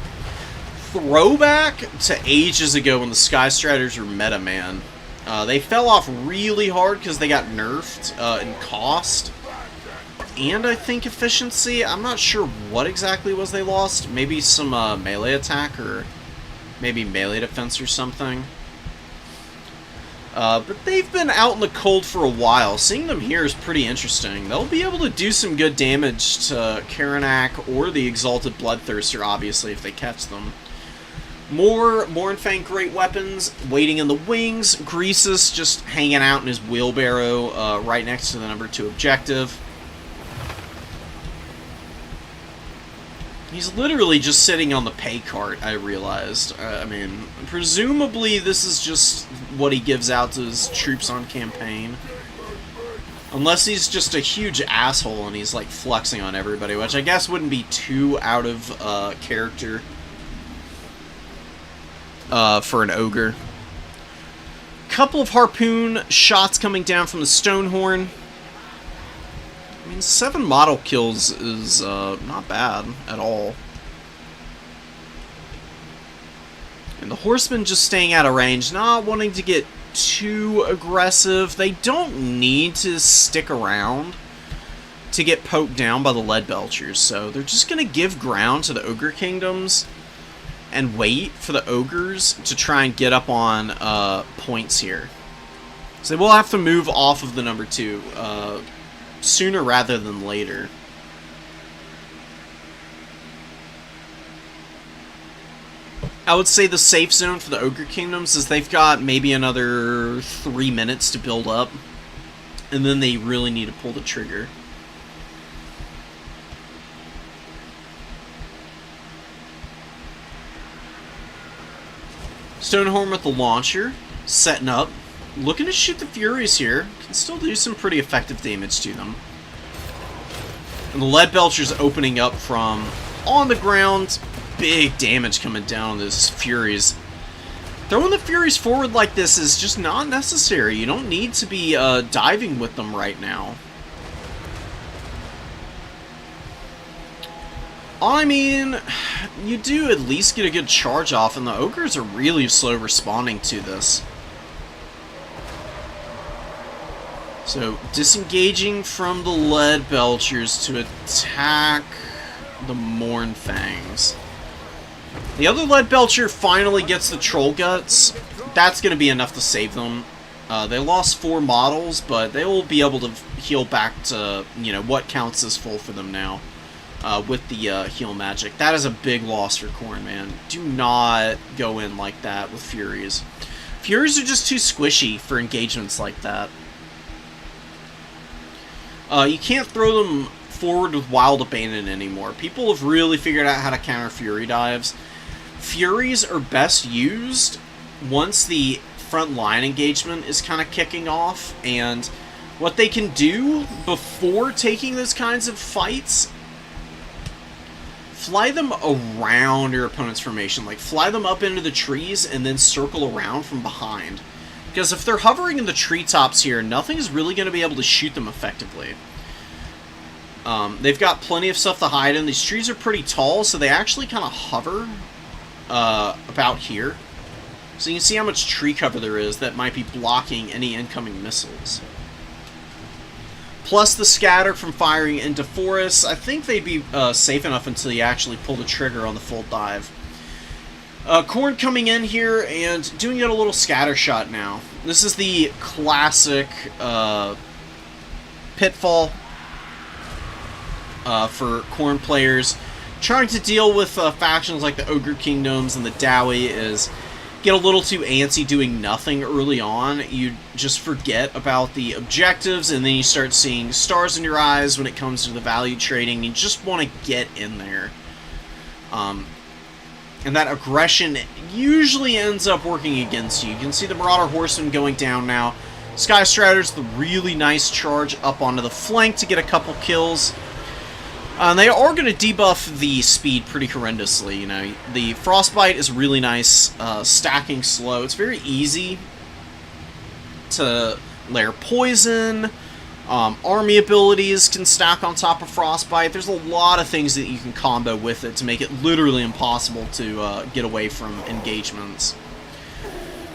Throwback to ages ago when the Sky Striders were meta, man. They fell off really hard because they got nerfed in cost. And I think efficiency. I'm not sure what exactly was they lost. Maybe some melee attack or maybe melee defense or something. But they've been out in the cold for a while. Seeing them here is pretty interesting. They'll be able to do some good damage to Karanak or the Exalted Bloodthirster, obviously, if they catch them. More Mournfang great weapons waiting in the wings. Greasus just hanging out in his wheelbarrow right next to the number 2 objective. He's literally just sitting on the pay cart, I realized. I mean, presumably this is just what he gives out to his troops on campaign. Unless he's just a huge asshole and he's, like, flexing on everybody, which I guess wouldn't be too out of character for an ogre. Couple of harpoon shots coming down from the Stonehorn. I mean, 7 model kills is not bad at all. And the Horsemen just staying out of range, not wanting to get too aggressive. They don't need to stick around to get poked down by the Leadbelchers, so they're just going to give ground to the Ogre Kingdoms and wait for the Ogres to try and get up on points here. So they will have to move off of the number 2 sooner rather than later. I would say the safe zone for the Ogre Kingdoms is they've got maybe another 3 minutes to build up, and then they really need to pull the trigger. Stonehorn with the launcher, setting up. Looking to shoot the Furies here. Can still do some pretty effective damage to them. And the Leadbelcher's opening up from on the ground. Big damage coming down on those Furies. Throwing the Furies forward like this is just not necessary. You don't need to be diving with them right now. I mean, you do at least get a good charge off, and the Ogres are really slow responding to this. So, disengaging from the Leadbelchers to attack the Mournfangs. The other Leadbelcher finally gets the Troll Guts. That's going to be enough to save them. They lost 4 models, but they will be able to heal back to, you know, what counts as full for them now. With the heal magic. That is a big loss for Khorne, man. Do not go in like that with Furies. Furies are just too squishy for engagements like that. You can't throw them forward with Wild Abandon anymore. People have really figured out how to counter Fury dives. Furies are best used once the front line engagement is kind of kicking off, and what they can do before taking those kinds of fights, fly them around your opponent's formation, like fly them up into the trees and then circle around from behind. Because if they're hovering in the treetops here, nothing is really going to be able to shoot them effectively. They've got plenty of stuff to hide in. These trees are pretty tall, so they actually kind of hover about here. So you can see how much tree cover there is that might be blocking any incoming missiles. Plus the scatter from firing into forests. I think they'd be safe enough until you actually pull the trigger on the full dive. Khorne coming in here and doing it a little scatter shot now. This is the classic pitfall for Khorne players. Trying to deal with factions like the Ogre Kingdoms and the Dowie is get a little too antsy doing nothing early on. You just forget about the objectives, and then you start seeing stars in your eyes when it comes to the value trading. You just want to get in there. And that aggression usually ends up working against you. You can see the Marauder Horsemen going down now. Sky Strider's the really nice charge up onto the flank to get a couple kills. They are going to debuff the speed pretty horrendously. You know, the Frostbite is really nice, stacking slow. It's very easy to layer poison. Army abilities can stack on top of Frostbite. There's a lot of things that you can combo with it to make it literally impossible to get away from engagements.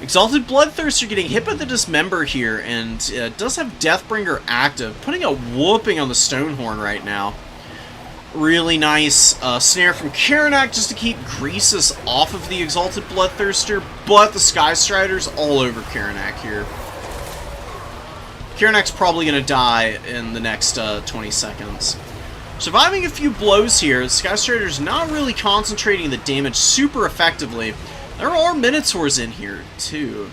Exalted Bloodthirster getting hit by the Dismember here, and does have Deathbringer active, putting a whooping on the Stonehorn right now. Really nice snare from Karanak just to keep Greasus off of the Exalted Bloodthirster, but the Sky Strider's all over Karanak here. Karanak's probably going to die in the next 20 seconds. Surviving a few blows here, the Sky Strider's not really concentrating the damage super effectively. There are Minotaurs in here, too.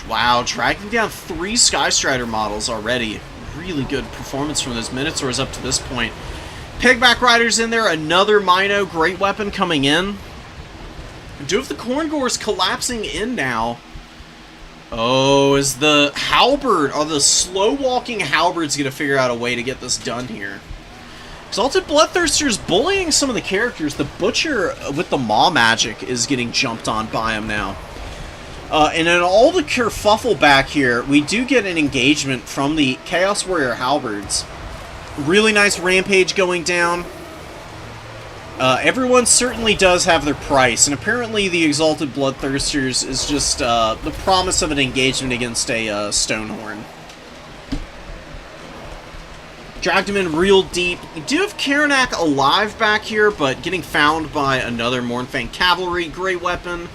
Wow, dragging down 3 Sky Strider models already. Really good performance from those Minotaurs up to this point. Pigback Rider's in there, another Mino Great Weapon coming in. Do have the Khorngors collapsing in now. Oh, is the Halberd, or the slow-walking Halberd's going to figure out a way to get this done here? Exalted Bloodthirster's bullying some of the characters. The Butcher with the Maw magic is getting jumped on by him now. And in all the kerfuffle back here, we do get an engagement from the Chaos Warrior Halberds. Really nice rampage going down. Everyone certainly does have their price, and apparently the Exalted Bloodthirsters is just the promise of an engagement against a Stonehorn. Dragged him in real deep. You do have Karanak alive back here, but getting found by another Mournfang Cavalry. Great weapon.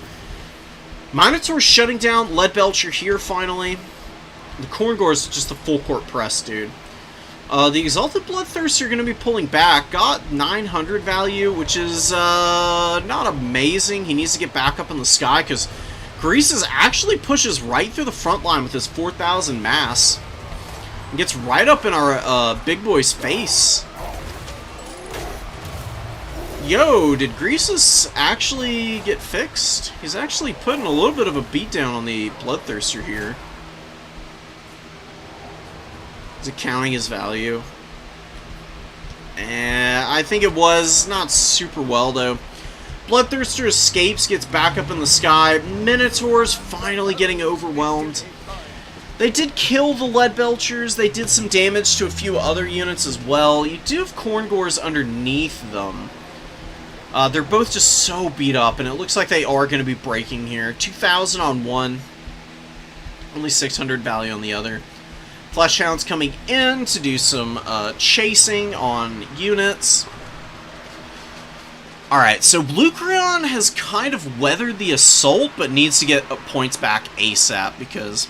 Minotaur shutting down Leadbelcher here, finally. The Khorngors just a full court press, dude. The Exalted Bloodthirster are going to be pulling back. Got 900 value, which is not amazing. He needs to get back up in the sky, because Greasus actually pushes right through the front line with his 4,000 mass. And gets right up in our big boy's face. Yo, did Greasus actually get fixed? He's actually putting a little bit of a beatdown on the Bloodthirster here. Is it counting his value? I think it was. Not super well, though. Bloodthirster escapes, gets back up in the sky. Minotaurs finally getting overwhelmed. They did kill the Leadbelchers. They did some damage to a few other units as well. You do have Khorngors underneath them. They're both just so beat up, and it looks like they are going to be breaking here. 2,000 on one. Only 600 value on the other. Fleshhounds coming in to do some chasing on units. Alright, so Blucreon has kind of weathered the assault, but needs to get points back ASAP, because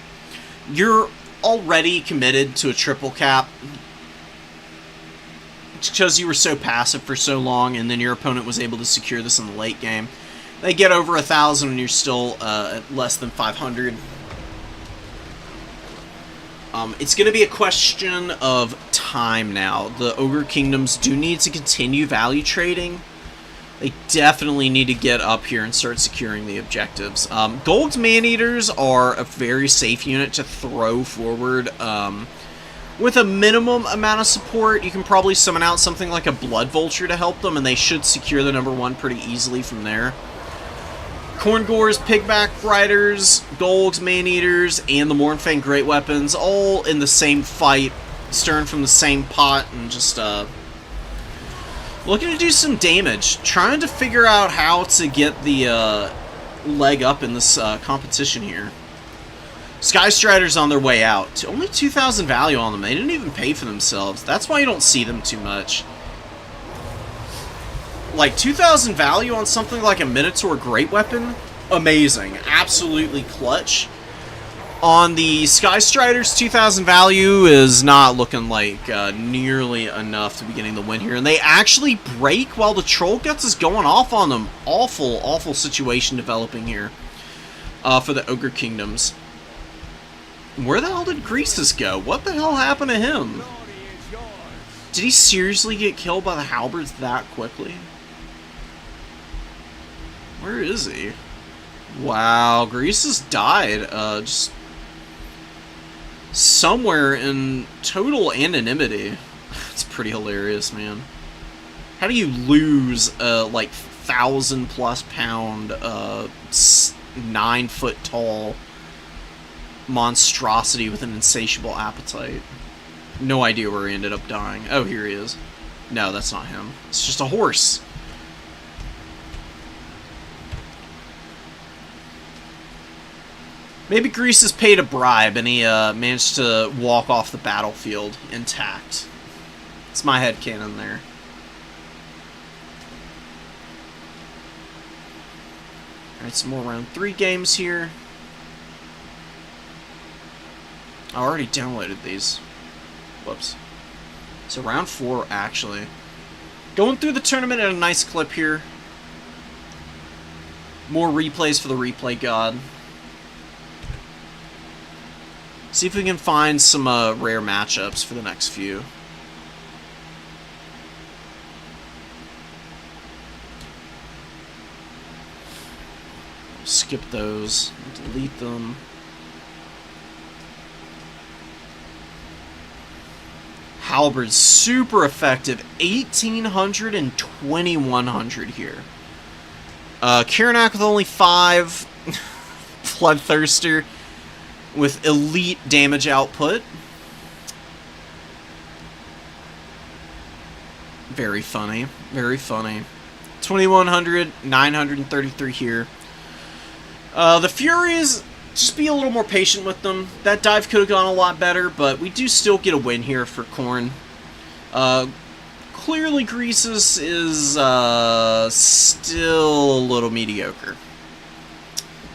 you're already committed to a triple cap. Because you were so passive for so long, and then your opponent was able to secure this in the late game. They get over 1,000 and you're still at less than 500. It's going to be a question of time now. The Ogre Kingdoms do need to continue value trading. They definitely need to get up here and start securing the objectives. Gold's Maneaters are a very safe unit to throw forward. With a minimum amount of support, you can probably summon out something like a Blood Vulture to help them, and they should secure the #1 pretty easily from there. Khorngors, Pigback Riders, Golgs, Maneaters, and the Mournfang Great Weapons, all in the same fight, stirring from the same pot, and just, looking to do some damage. Trying to figure out how to get the, leg up in this, competition here. Sky Striders on their way out. Only 2,000 value on them. They didn't even pay for themselves. That's why you don't see them too much. Like, 2,000 value on something like a Minotaur Great Weapon? Amazing. Absolutely clutch. On the Sky Striders, 2,000 value is not looking like nearly enough to be getting the win here. And they actually break while the Troll Guts is going off on them. Awful, awful situation developing here for the Ogre Kingdoms. Where the hell did Greasus go? What the hell happened to him? Did he seriously get killed by the Halberds that quickly? Where is he? Wow, Greasus died, just somewhere in total anonymity. It's pretty hilarious, man. How do you lose a, like, 1,000+ pound, 9-foot tall monstrosity with an insatiable appetite? No idea where he ended up dying. Oh, here he is. No, that's not him. It's just a horse. Maybe Greasus paid a bribe and he managed to walk off the battlefield intact. It's my headcanon there. Alright, some more round 3 games here. I already downloaded these. Whoops. So round 4, actually. Going through the tournament at a nice clip here. More replays for the replay god. See if we can find some rare matchups for the next few. Skip those. Delete them. Halberd's super effective. 1,800 and 2,100 here. Kiranak with only 5. Bloodthirster with elite damage output. Very funny. Very funny. 2,100, 933 here. The Furies, just be a little more patient with them. That dive could have gone a lot better, but we do still get a win here for Khorne. Clearly Greasus is still a little mediocre.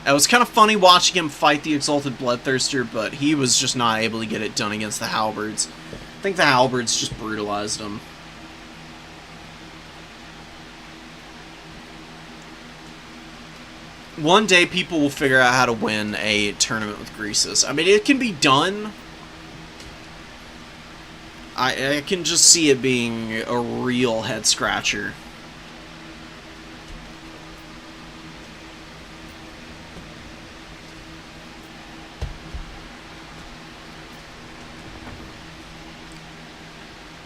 It was kind of funny watching him fight the Exalted Bloodthirster, but he was just not able to get it done against the Halberds. I think the Halberds just brutalized him. One day people will figure out how to win a tournament with Greasus. I mean, it can be done. I can just see it being a real head-scratcher.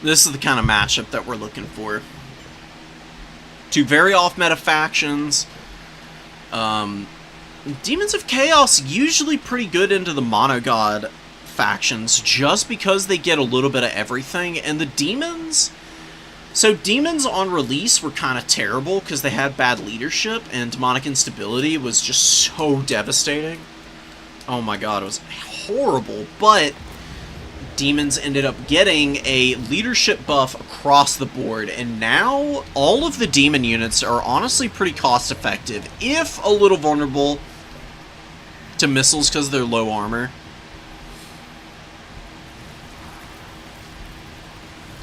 This is the kind of matchup that we're looking for. Two very off-meta factions. Demons of Chaos usually pretty good into the Monogod factions just because they get a little bit of everything. And the Demons... So Demons on release were kind of terrible because they had bad leadership and demonic instability was just so devastating. Oh my god, it was horrible. But Demons ended up getting a leadership buff across the board, and now all of the demon units are honestly pretty cost effective, if a little vulnerable to missiles because they're low armor.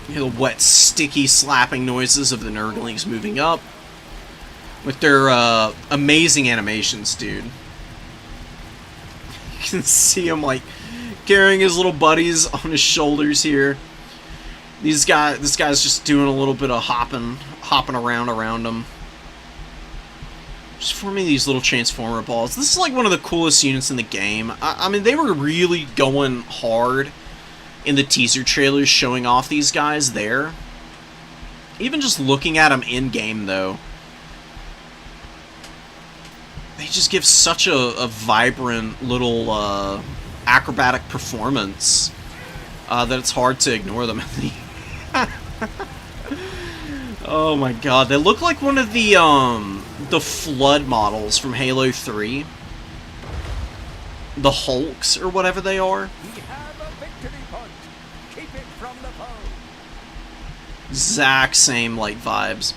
You hear the wet, sticky, slapping noises of the Nurglings moving up with their amazing animations, dude. You can see them like carrying his little buddies on his shoulders here. This guy's just doing a little bit of hopping around him. Just forming these little transformer balls. This is like one of the coolest units in the game. I mean, they were really going hard in the teaser trailers showing off these guys there. Even just looking at them in-game, though, they just give such a vibrant little acrobatic performance that it's hard to ignore them. Oh my god, they look like one of the Flood models from Halo 3. The Hulks, or whatever they are. We have a victory point. Keep it from the foe. Exact same, like, vibes.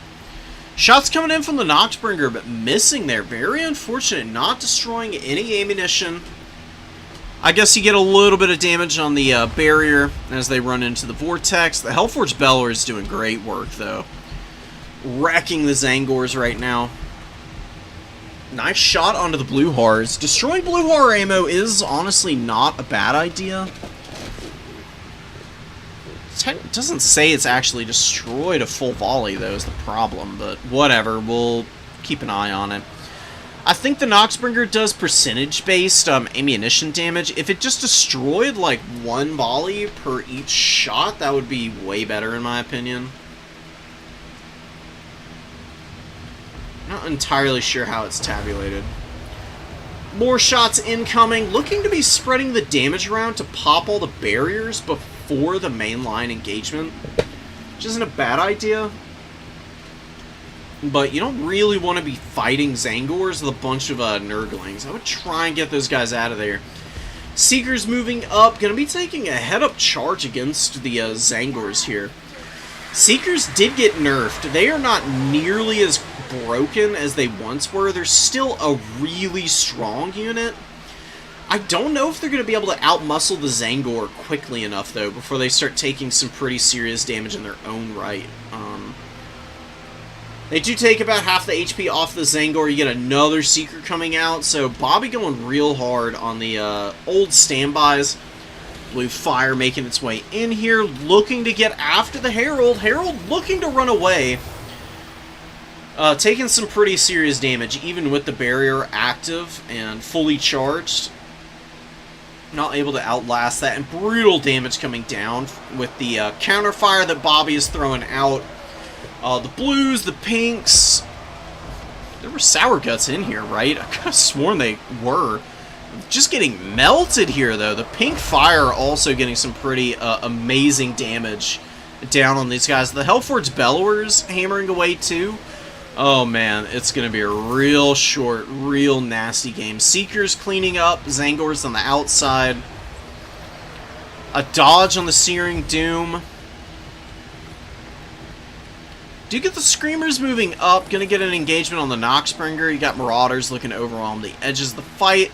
Shots coming in from the Noxbringer, but missing there. Very unfortunate, not destroying any ammunition. I guess you get a little bit of damage on the barrier as they run into the Vortex. The Hellforge Bellower is doing great work, though. Wrecking the Zangors right now. Nice shot onto the Blue Hars. Destroying Blue Har ammo is honestly not a bad idea. It doesn't say it's actually destroyed a full volley, though, is the problem. But whatever, we'll keep an eye on it. I think the Noxbringer does percentage-based ammunition damage. If it just destroyed, like, one volley per each shot, that would be way better, in my opinion. Not entirely sure how it's tabulated. More shots incoming, looking to be spreading the damage around to pop all the barriers before the mainline engagement, which isn't a bad idea. But you don't really want to be fighting Zangors with a bunch of Nurglings. I would try and get those guys out of there. Seekers moving up, going to be taking a head-up charge against the Zangors here. Seekers did get nerfed. They are not nearly as broken as they once were. They're still a really strong unit. I don't know if they're going to be able to outmuscle the Zangor quickly enough, though, before they start taking some pretty serious damage in their own right. They do take about half the HP off the Zangor. You get another Seeker coming out, so Bobby going real hard on the old standbys. Blue Fire making its way in here, looking to get after the Herald. Herald looking to run away. Taking some pretty serious damage, even with the barrier active and fully charged. Not able to outlast that, and brutal damage coming down with the counterfire that Bobby is throwing out. The blues, the pinks. There were Sour Guts in here, right? I could have sworn they were. Just getting melted here, though. The pink fire also getting some pretty amazing damage down on these guys. The Hellforge Bellowers hammering away, too. Oh, man. It's going to be a real short, real nasty game. Seekers cleaning up. Zangors on the outside. A dodge on the Searing Doom. Do get the Screamers moving up. Gonna get an engagement on the Noxbringer. You got Marauders looking to overwhelm the edges of the fight.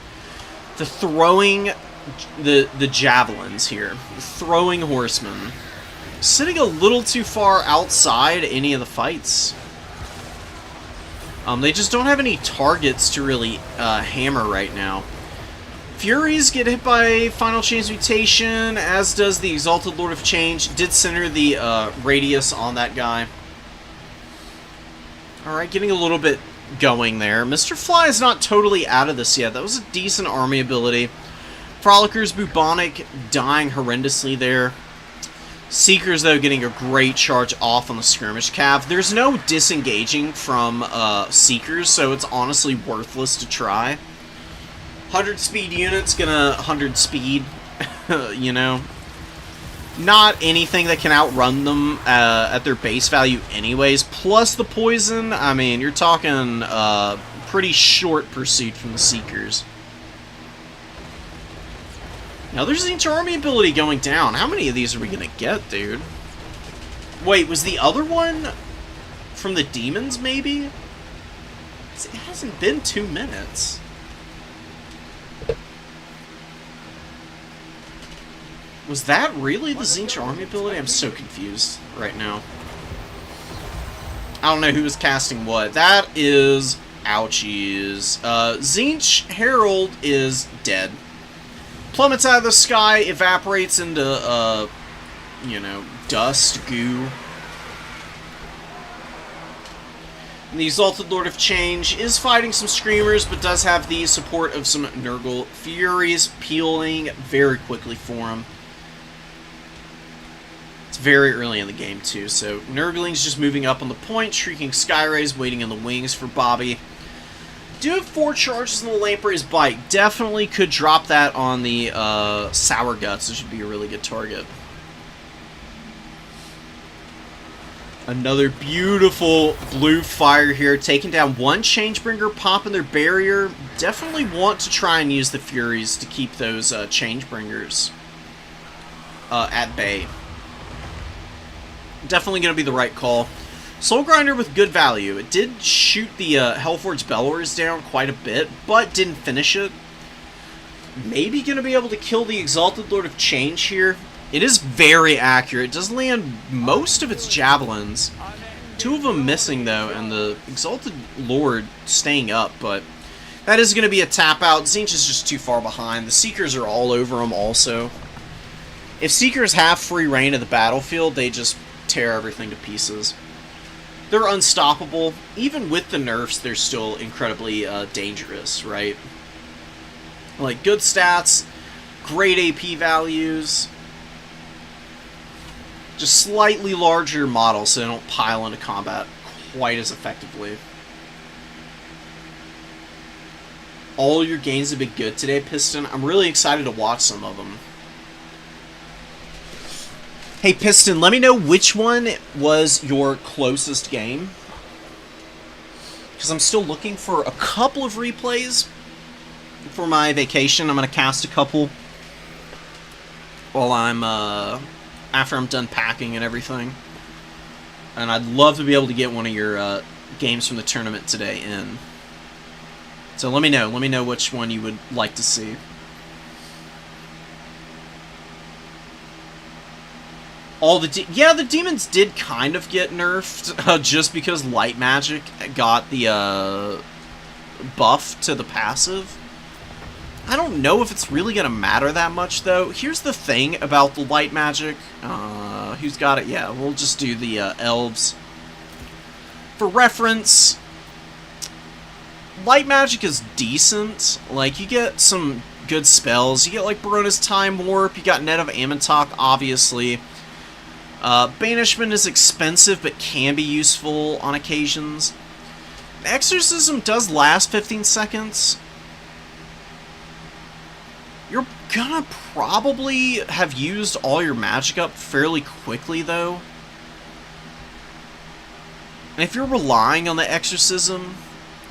The throwing the javelins here. The throwing horsemen. Sitting a little too far outside any of the fights. They just don't have any targets to really hammer right now. Furies get hit by Final Change Mutation, as does the Exalted Lord of Change. Did center the radius on that guy. Alright, getting a little bit going there. Mr. Fly is not totally out of this yet. That was a decent army ability. Frolickers, Bubonic dying horrendously there. Seekers, though, getting a great charge off on the Skirmish Cav. There's no disengaging from Seekers, so it's honestly worthless to try. 100 speed units, gonna 100 speed, you know. Not anything that can outrun them at their base value anyways. Plus the poison, I mean, you're talking pretty short pursuit from the Seekers. Now there's the army ability going down. How many of these are we going to get, dude? Wait, was the other one from the demons, maybe? It hasn't been 2 minutes. Was that really the Tzeentch army ability? I'm so confused right now. I don't know who was casting what. That is... ouchies. Tzeentch Herald is dead. Plummets out of the sky, evaporates into, you know, dust, goo. And the Exalted Lord of Change is fighting some Screamers, but does have the support of some Nurgle Furies peeling very quickly for him. It's very early in the game, too, so Nurgling's just moving up on the point, shrieking Skyrays, waiting in the wings for Bobby. Do have 4 charges on the Lamprey's Bite. Definitely could drop that on the Sour Guts, which would be a really good target. Another beautiful blue fire here, taking down one Changebringer, popping their barrier. Definitely want to try and use the Furies to keep those Changebringers at bay. Definitely going to be the right call. Soul Grinder with good value. It did shoot the Hellforge Bellowers down quite a bit, but didn't finish it. Maybe going to be able to kill the Exalted Lord of Change here. It is very accurate. It does land most of its Javelins. 2 of them missing, though, and the Exalted Lord staying up, but that is going to be a tap out. Tzeentch is just too far behind. The Seekers are all over him also. If Seekers have free reign of the battlefield, they just tear everything to pieces. They're unstoppable. Even with the nerfs, they're still incredibly dangerous, right? Like, good stats, great AP values, just slightly larger models so they don't pile into combat quite as effectively. All your games have been good today, Piston. I'm really excited to watch some of them. Hey, Piston, let me know which one was your closest game. Because I'm still looking for a couple of replays for my vacation. I'm going to cast a couple while I'm, after I'm done packing and everything. And I'd love to be able to get one of your games from the tournament today in. So let me know. Let me know which one you would like to see. The demons did kind of get nerfed, just because light magic got the buff to the passive. I don't know if it's really going to matter that much, though. Here's the thing about the light magic. Who's got it? Yeah, we'll just do the elves. For reference, light magic is decent. Like, you get some good spells. You get, like, Barona's Time Warp. You got Net of Amantok, obviously. Banishment is expensive, but can be useful on occasions. Exorcism does last 15 seconds. You're gonna probably have used all your magic up fairly quickly, though. And if you're relying on the Exorcism,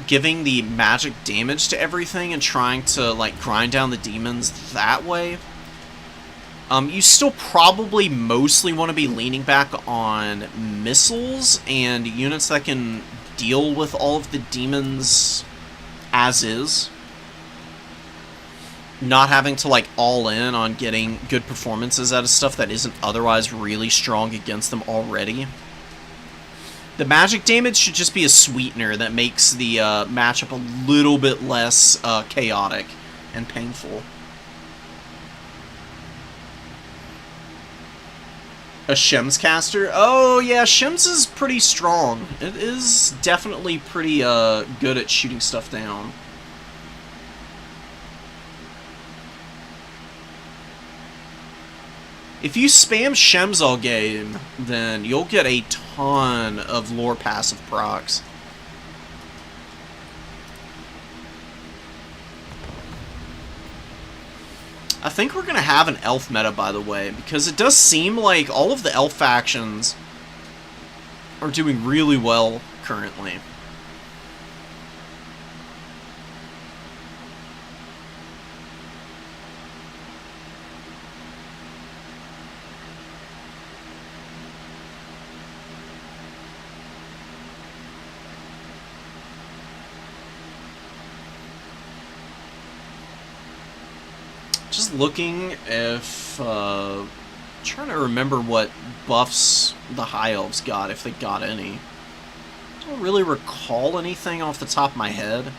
giving the magic damage to everything and trying to, like, grind down the demons that way, you still probably mostly want to be leaning back on missiles and units that can deal with all of the demons as is. Not having to, like, all in on getting good performances out of stuff that isn't otherwise really strong against them already. The magic damage should just be a sweetener that makes the matchup a little bit less chaotic and painful. A Shems caster? Oh, yeah, Shems is pretty strong. It is definitely pretty good at shooting stuff down. If you spam Shems all game, then you'll get a ton of lore passive procs. I think we're going to have an elf meta, by the way, because it does seem like all of the elf factions are doing really well currently. Just looking if, trying to remember what buffs the High Elves got, if they got any. I don't really recall anything off the top of my head.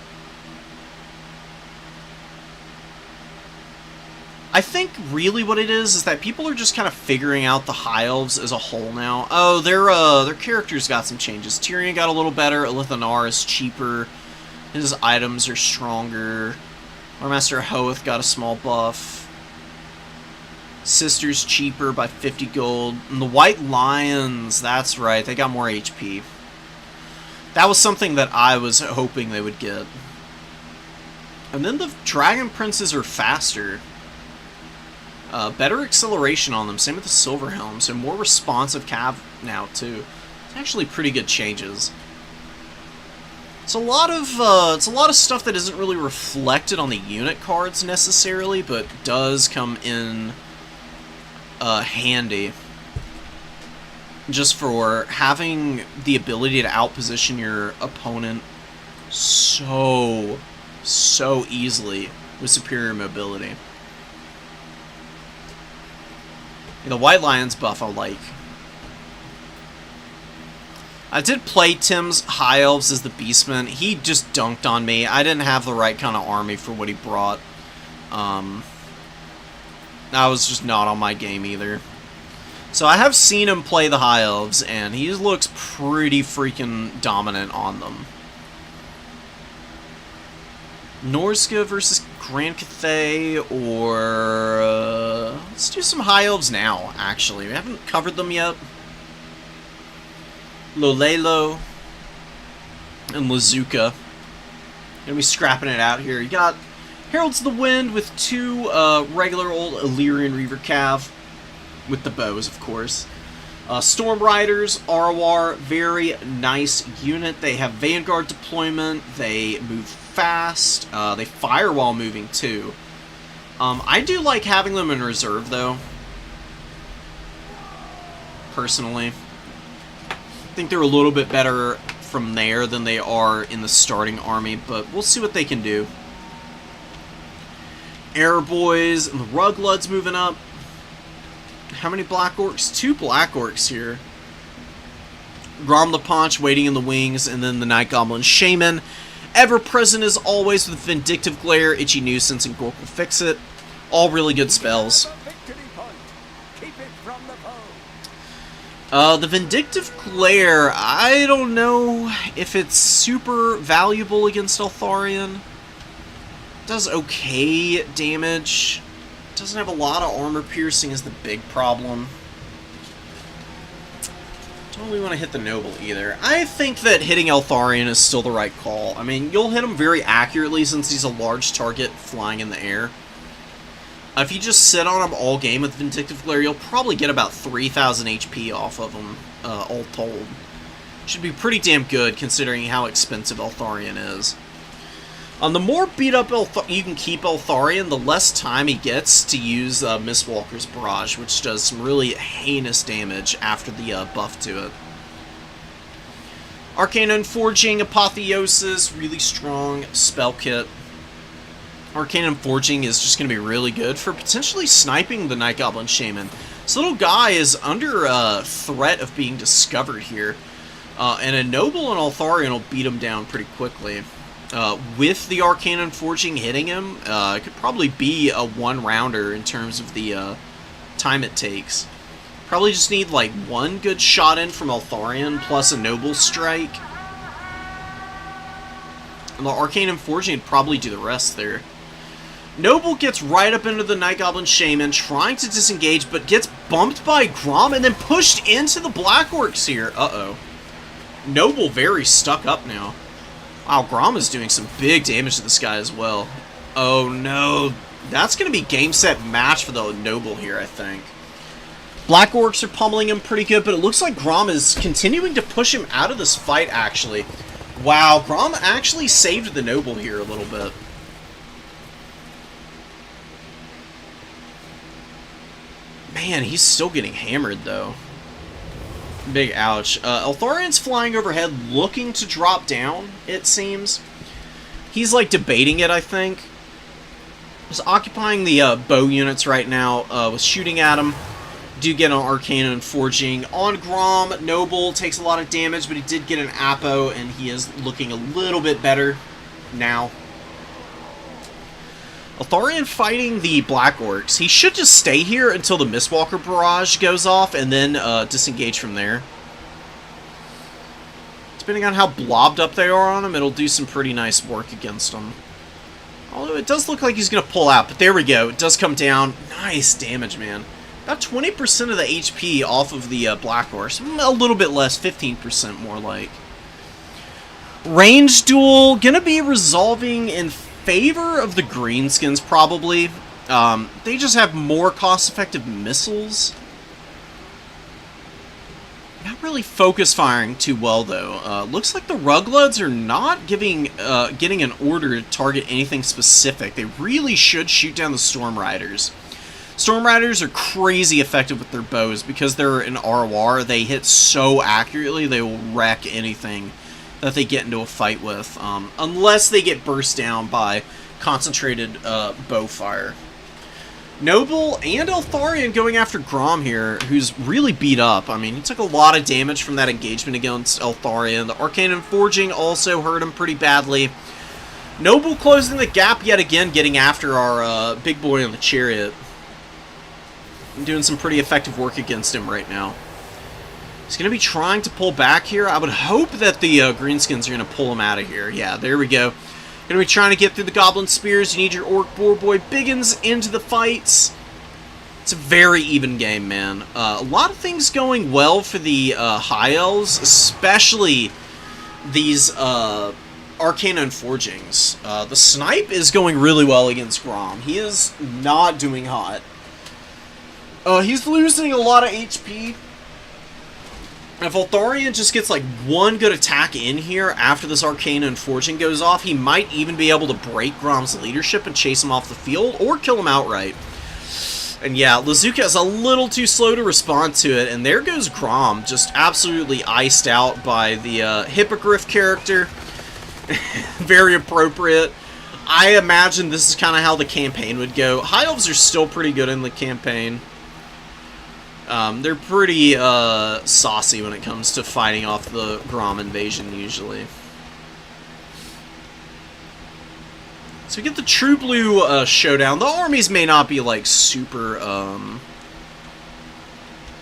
I think really what it is that people are just kind of figuring out the High Elves as a whole now. Oh, their characters got some changes. Tyrion got a little better. Elithanar is cheaper. His items are stronger. Our Master Hoeth got a small buff. Sister's cheaper by 50 gold. And the White Lions, that's right, they got more HP. That was something that I was hoping they would get. And then the Dragon Princes are faster. Better acceleration on them, same with the Silver Helms, and more responsive cav now too. It's actually pretty good changes. It's a lot of stuff that isn't really reflected on the unit cards necessarily, but does come in handy. Just for having the ability to outposition your opponent so easily with superior mobility. The White Lions buff I like. I did play Tim's High Elves as the Beastman. He just dunked on me. I didn't have the right kind of army for what he brought. I was just not on my game either. So I have seen him play the High Elves, and he looks pretty freaking dominant on them. Norsca versus Grand Cathay, or let's do some High Elves now, actually. We haven't covered them yet. Lolelo and Lazuka. Gonna be scrapping it out here. You got Heralds of the Wind with two regular old Illyrian Reaver Cav, with the bows, of course. Storm Riders, Arwar, very nice unit. They have Vanguard deployment, they move fast, they fire while moving too. I do like having them in reserve though, personally. I think they're a little bit better from there than they are in the starting army, but we'll see what they can do. Airboys and the Rugloods moving up. How many Black Orcs? 2 Black Orcs here. Grom the Paunch waiting in the wings, and then the Night Goblin Shaman. Ever present as always with Vindictive Glare, Itchy Nuisance, and Gork will fix it. All really good spells. The Vindictive Glare, I don't know if it's super valuable against Eltharion. Does okay damage. Doesn't have a lot of armor piercing is the big problem. Don't really want to hit the Noble either. I think that hitting Eltharion is still the right call. I mean, you'll hit him very accurately since he's a large target flying in the air. If you just sit on him all game with Vindictive Glare, you'll probably get about 3,000 HP off of him, all told. Should be pretty damn good considering how expensive Eltharion is. The more beat up you can keep Eltharion, the less time he gets to use Mistwalker's Barrage, which does some really heinous damage after the buff to it. Arcana Forging, Apotheosis, really strong spell kit. Arcana Forging is just going to be really good for potentially sniping the Night Goblin Shaman. This little guy is under threat of being discovered here, and a Noble and Eltharion will beat him down pretty quickly. With the Arcana Forging hitting him, it could probably be a one-rounder in terms of the time it takes. Probably just need like one good shot in from Eltharion plus a Noble strike. And the Arcana Forging would probably do the rest there. Noble gets right up into the Night Goblin Shaman, trying to disengage, but gets bumped by Grom and then pushed into the Black Orcs here. Uh-oh. Noble very stuck up now. Wow, Grom is doing some big damage to this guy as well. Oh no. That's going to be game, set, match for the Noble here, I think. Black Orcs are pummeling him pretty good, but it looks like Grom is continuing to push him out of this fight, actually. Wow, Grom actually saved the Noble here a little bit. Man, he's still getting hammered, though. Big ouch. Eltharion's flying overhead, looking to drop down, it seems. He's, like, debating it, I think. He's occupying the bow units right now, with shooting at him. Do get an Arcana Forging on Grom. Noble takes a lot of damage, but he did get an Apo, and he is looking a little bit better now. Eltharion fighting the Black Orcs. He should just stay here until the Mistwalker barrage goes off and then disengage from there. Depending on how blobbed up they are on him, it'll do some pretty nice work against him. Although it does look like he's going to pull out, but there we go. It does come down. Nice damage, man. About 20% of the HP off of the Black Horse. A little bit less, 15% more like. Range duel, going to be resolving in favor of the Greenskins, probably. They just have more cost-effective missiles. Not really focus firing too well, though. Looks like the Rugloods are not getting an order to target anything specific. They really should shoot down the Storm Riders. Storm Riders are crazy effective with their bows because they're an ROR. They hit so accurately, they will wreck anything that they get into a fight with, unless they get burst down by concentrated bow fire. Noble and Eltharion going after Grom here, who's really beat up. I mean, he took a lot of damage from that engagement against Eltharion. The Arcane and Forging also hurt him pretty badly. Noble closing the gap yet again, getting after our big boy on the chariot. And doing some pretty effective work against him right now. He's going to be trying to pull back here. I would hope that the Greenskins are going to pull him out of here. Yeah, there we go. Going to be trying to get through the Goblin Spears. You need your Orc Boar Boy Biggins into the fights. It's a very even game, man. A lot of things going well for the High Elves, especially these Arcana and Forgings. The Snipe is going really well against Grom. He is not doing hot. He's losing a lot of HP. If Eltharion just gets like one good attack in here after this Arcana and Forging goes off, he might even be able to break Grom's leadership and chase him off the field, or kill him outright. And yeah, Lazuka is a little too slow to respond to it, and there goes Grom, just absolutely iced out by the Hippogriff character. Very appropriate. I imagine this is kind of how the campaign would go. High Elves are still pretty good in the campaign. They're pretty saucy when it comes to fighting off the Grom invasion, usually. So we get the True Blue showdown. The armies may not be like super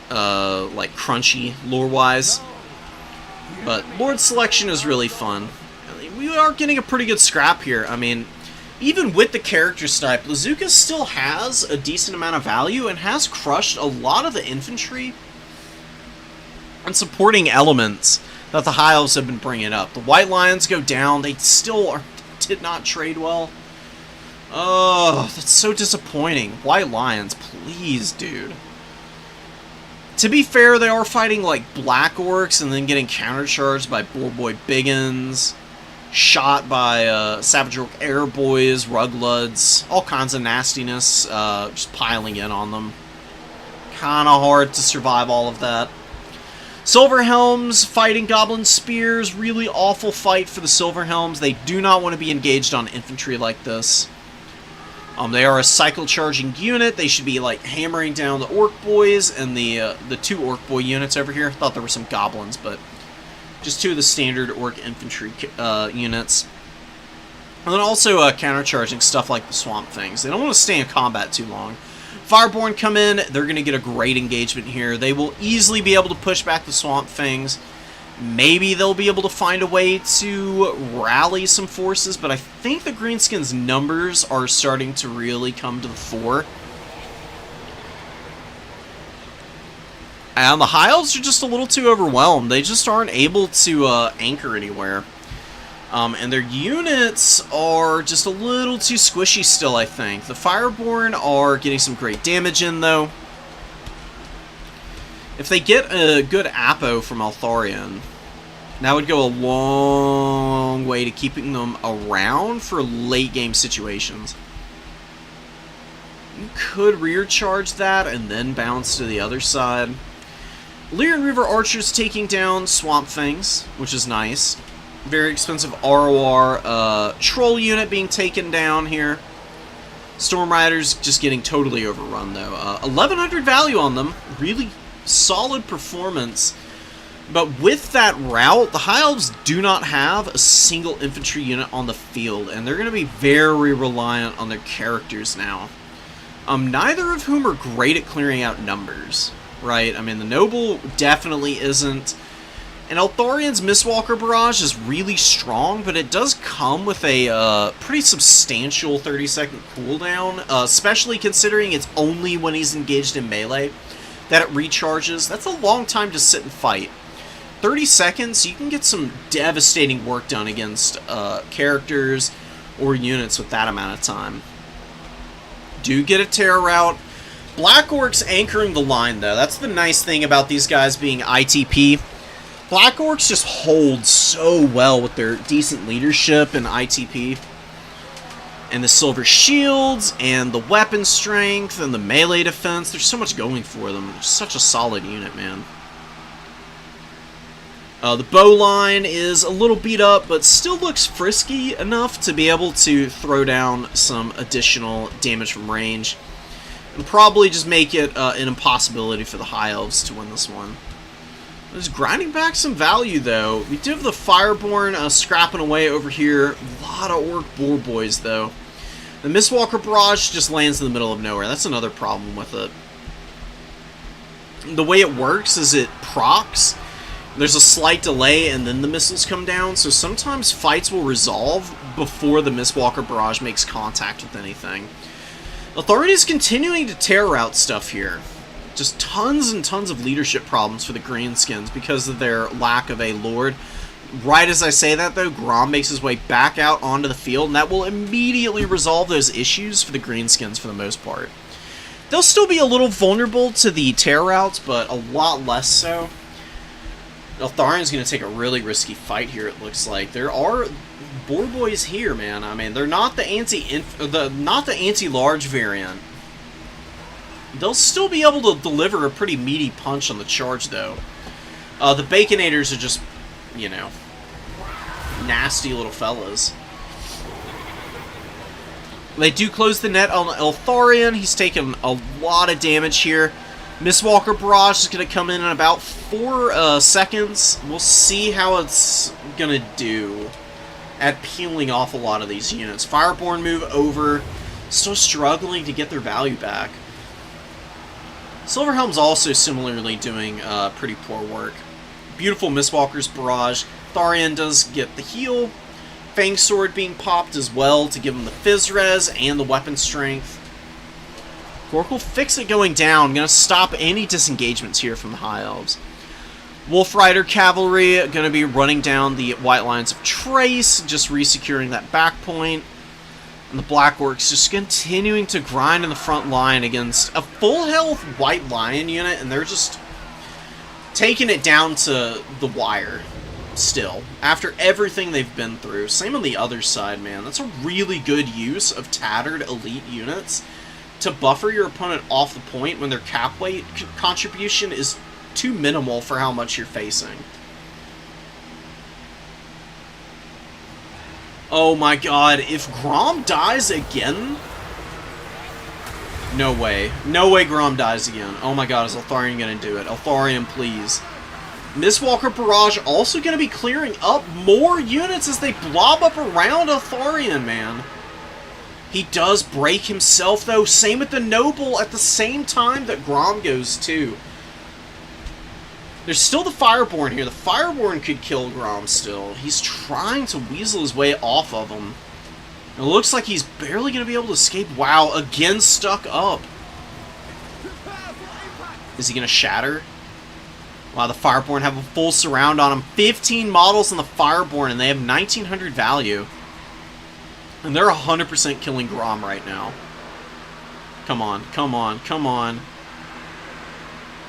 like crunchy lore-wise, but Lord Selection is really fun. We are getting a pretty good scrap here. I mean, even with the character snipe, Lazuka still has a decent amount of value and has crushed a lot of the infantry and supporting elements that the High Elves have been bringing up. The White Lions go down. They still did not trade well. Oh, that's so disappointing. White Lions, please, dude. To be fair, they are fighting like Black Orcs and then getting countercharged by Boar Boy Biggins. Shot by Savage Orc Air Boys, Rugloods, all kinds of nastiness, just piling in on them. Kinda hard to survive all of that. Silverhelms fighting Goblin Spears, really awful fight for the Silverhelms. They do not want to be engaged on infantry like this. They are a cycle charging unit. They should be like hammering down the Orc Boys and the two Orc Boy units over here. I thought there were some Goblins, but just two of the standard Orc infantry units. And then also countercharging stuff like the Swamp Things. They don't want to stay in combat too long. Fireborn come in. They're going to get a great engagement here. They will easily be able to push back the Swamp Things. Maybe they'll be able to find a way to rally some forces, but I think the Greenskins' numbers are starting to really come to the fore. And the High Elves are just a little too overwhelmed. They just aren't able to anchor anywhere. And their units are just a little too squishy still, I think. The Fireborn are getting some great damage in, though. If they get a good Apo from Eltharion, that would go a long way to keeping them around for late game situations. You could rear charge that and then bounce to the other side. Lyran River Archers taking down Swamp Things, which is nice. Very expensive ROR troll unit being taken down here. Storm Riders just getting totally overrun, though. 1100 value on them. Really solid performance But with that route, the High Elves do not have a single infantry unit on the field, and they're going to be very reliant on their characters now. Neither of whom are great at clearing out numbers, right? I mean, the Noble definitely isn't. And Eltharion's Mistwalker Barrage is really strong, but it does come with a pretty substantial 30-second cooldown, especially considering it's only when he's engaged in melee that it recharges. That's a long time to sit and fight. 30 seconds, you can get some devastating work done against characters or units with that amount of time. Do get a terror route. Black Orcs anchoring the line, though. That's the nice thing about these guys being ITP. Black Orcs just hold so well with their decent leadership and ITP. And the silver shields, and the weapon strength, and the melee defense. There's so much going for them. They're such a solid unit, man. The bow line is a little beat up, but still looks frisky enough to be able to throw down some additional damage from range. And probably just make it an impossibility for the High Elves to win this one. Just grinding back some value, though. We do have the Fireborn scrapping away over here. A lot of Orc Boar Boys, though. The Mistwalker Barrage just lands in the middle of nowhere. That's another problem with it. The way it works is it procs. There's a slight delay, and then the missiles come down, so sometimes fights will resolve before the Mistwalker Barrage makes contact with anything. Authority is continuing to tear out stuff here. Just tons and tons of leadership problems for the Greenskins because of their lack of a Lord. Right as I say that, though, Grom makes his way back out onto the field, and that will immediately resolve those issues for the Greenskins for the most part. They'll still be a little vulnerable to the tear routes, but a lot less so. Eltharion's going to take a really risky fight here, it looks like. There are Boar Boys here, man. I mean, they're not the anti-large variant. They'll still be able to deliver a pretty meaty punch on the charge, though. The Baconators are just, you know, nasty little fellas. They do close the net on Eltharion. He's taken a lot of damage here. Mistwalker Barrage is going to come in about 4 seconds. We'll see how it's going to do at peeling off a lot of these units. Fireborn move over. Still struggling to get their value back. Silverhelm's also similarly doing pretty poor work. Beautiful Mistwalker's Barrage. Tharion does get the heal. Fang Sword being popped as well to give him the Fizz Res and the weapon strength. Gork will fix it going down. Going to stop any disengagements here from the High Elves. Wolf Rider Cavalry going to be running down the White Lions of Trace, just re-securing that back point. And the Black Orcs just continuing to grind in the front line against a full health White Lion unit, and they're just taking it down to the wire still, after everything they've been through. Same on the other side, man. That's a really good use of tattered elite units to buffer your opponent off the point when their cap weight contribution is too minimal for how much you're facing. Oh my god, if Grom dies again? No way. No way Grom dies again. Oh my god, is Eltharion gonna do it? Eltharion, please. Mistwalker Barrage also gonna be clearing up more units as they blob up around Eltharion, man. He does break himself, though. Same with the Noble at the same time that Grom goes, too. There's still the Fireborn here. The Fireborn could kill Grom still. He's trying to weasel his way off of him. It looks like he's barely going to be able to escape. Wow, again stuck up. Is he going to shatter? Wow, the Fireborn have a full surround on him. 15 models on the Fireborn, and they have 1900 value. And they're 100% killing Grom right now. Come on, come on, come on.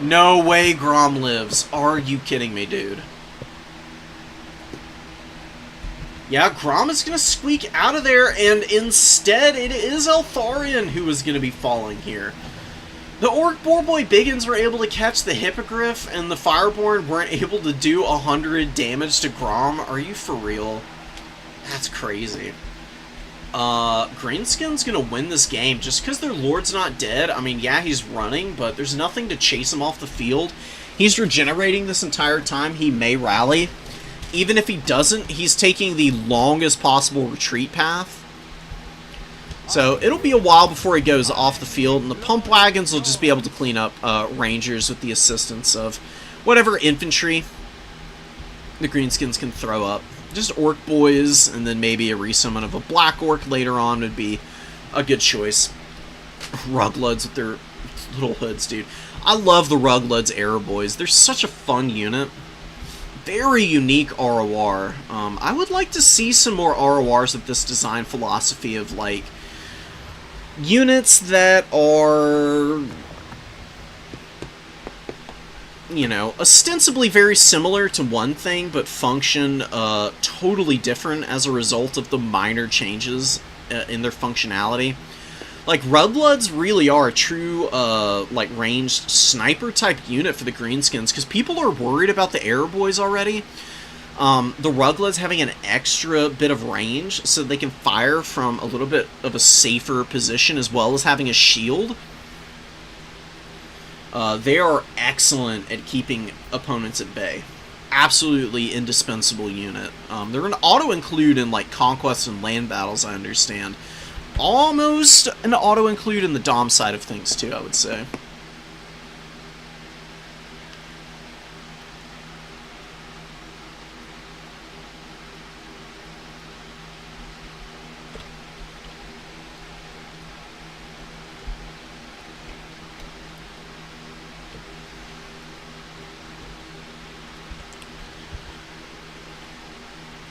No way Grom lives. Are you kidding me, dude? Yeah, Grom is going to squeak out of there, and instead it is Eltharion who is going to be falling here. The Orc Boar Boy Biggins were able to catch the Hippogriff, and the Fireborn weren't able to do 100 damage to Grom. Are you for real? That's crazy. Greenskin's gonna win this game just because their Lord's not dead. I mean, yeah, he's running, but there's nothing to chase him off the field. He's regenerating this entire time. He may rally. Even if he doesn't, he's taking the longest possible retreat path. So it'll be a while before he goes off the field, and the pump wagons will just be able to clean up Rangers with the assistance of whatever infantry the Greenskins can throw up. Just Orc boys, and then maybe a resummon of a Black Orc later on would be a good choice. Rugloods with their little hoods, dude. I love the Rugloods Arrow Boys. They're such a fun unit. Very unique ROR. I would like to see some more RORs with this design philosophy of, like, units that are, you know, ostensibly very similar to one thing, but function totally different as a result of the minor changes in their functionality. Like, Rugloods really are a true, like, ranged sniper-type unit for the Greenskins, because people are worried about the Arrow Boys already. The Rugloods having an extra bit of range, so they can fire from a little bit of a safer position, as well as having a shield. They are excellent at keeping opponents at bay. Absolutely indispensable unit. They're an auto-include in, like, conquests and land battles, I understand. Almost an auto-include in the Dom side of things, too, I would say.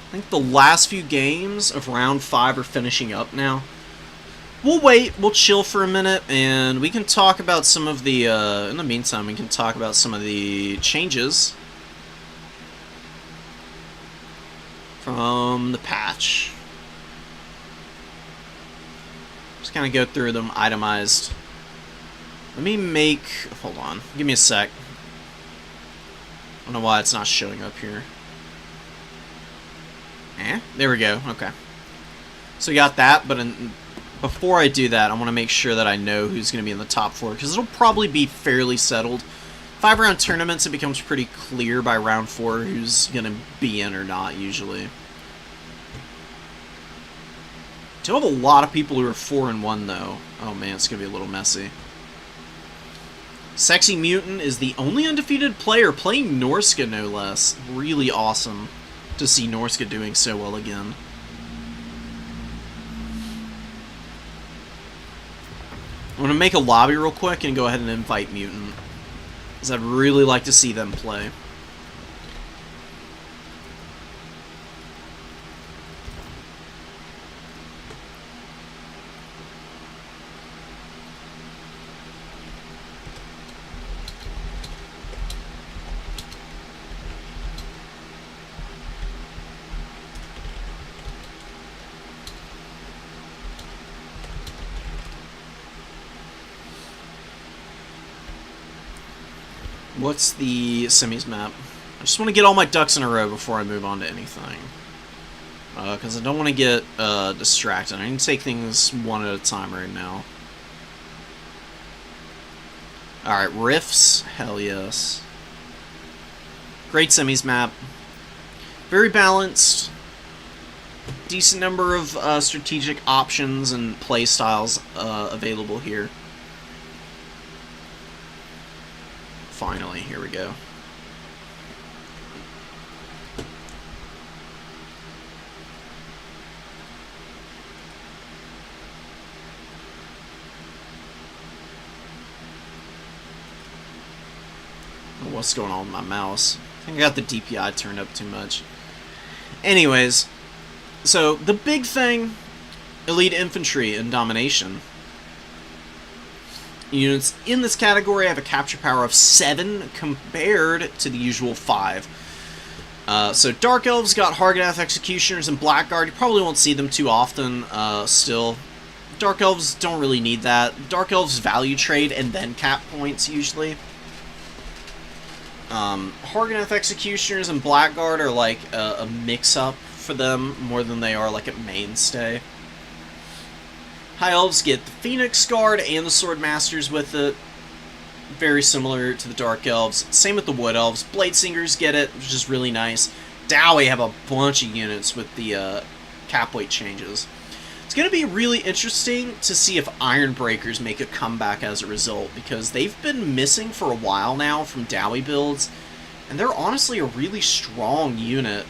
I think the last few games of round 5 are finishing up now. We'll wait, we'll chill for a minute, and we can talk about some of the, in the meantime, we can talk about some of the changes from the patch. Just kind of go through them itemized. Let me make, hold on, give me a sec. I don't know why it's not showing up here. There we go, okay. So we got that, but before I do that, I want to make sure that I know who's going to be in the top 4, because it'll probably be fairly settled. 5-round tournaments, it becomes pretty clear by round 4 who's going to be in or not, usually. Do have a lot of people who are 4-1, though. Oh man, it's going to be a little messy. Sexy Mutant is the only undefeated player playing Norsca, no less. Really awesome to see Norsca doing so well again. I'm going to make a lobby real quick and go ahead and invite Mutant, because I'd really like to see them play. What's the semis map? I just want to get all my ducks in a row before I move on to anything. Because I don't want to get distracted. I need to take things one at a time right now. Alright, Rifts. Hell yes. Great semis map. Very balanced. Decent number of strategic options and play styles available here. Finally, here we go. What's going on with my mouse? I think I got the DPI turned up too much. Anyways, so the big thing, elite infantry and domination. Units in this category have a capture power of 7 compared to the usual 5. So Dark Elves got Hargath Executioners and Blackguard. You probably won't see them too often still. Dark Elves don't really need that. Dark Elves value trade and then cap points usually. Hargath Executioners and Blackguard are like a mix-up for them more than they are like a mainstay. High Elves get the Phoenix Guard and the Sword Masters with it. Very similar to the Dark Elves. Same with the Wood Elves. Bladesingers get it, which is really nice. Dowie have a bunch of units with the cap weight changes. It's going to be really interesting to see if Ironbreakers make a comeback as a result, because they've been missing for a while now from Dowie builds, and they're honestly a really strong unit.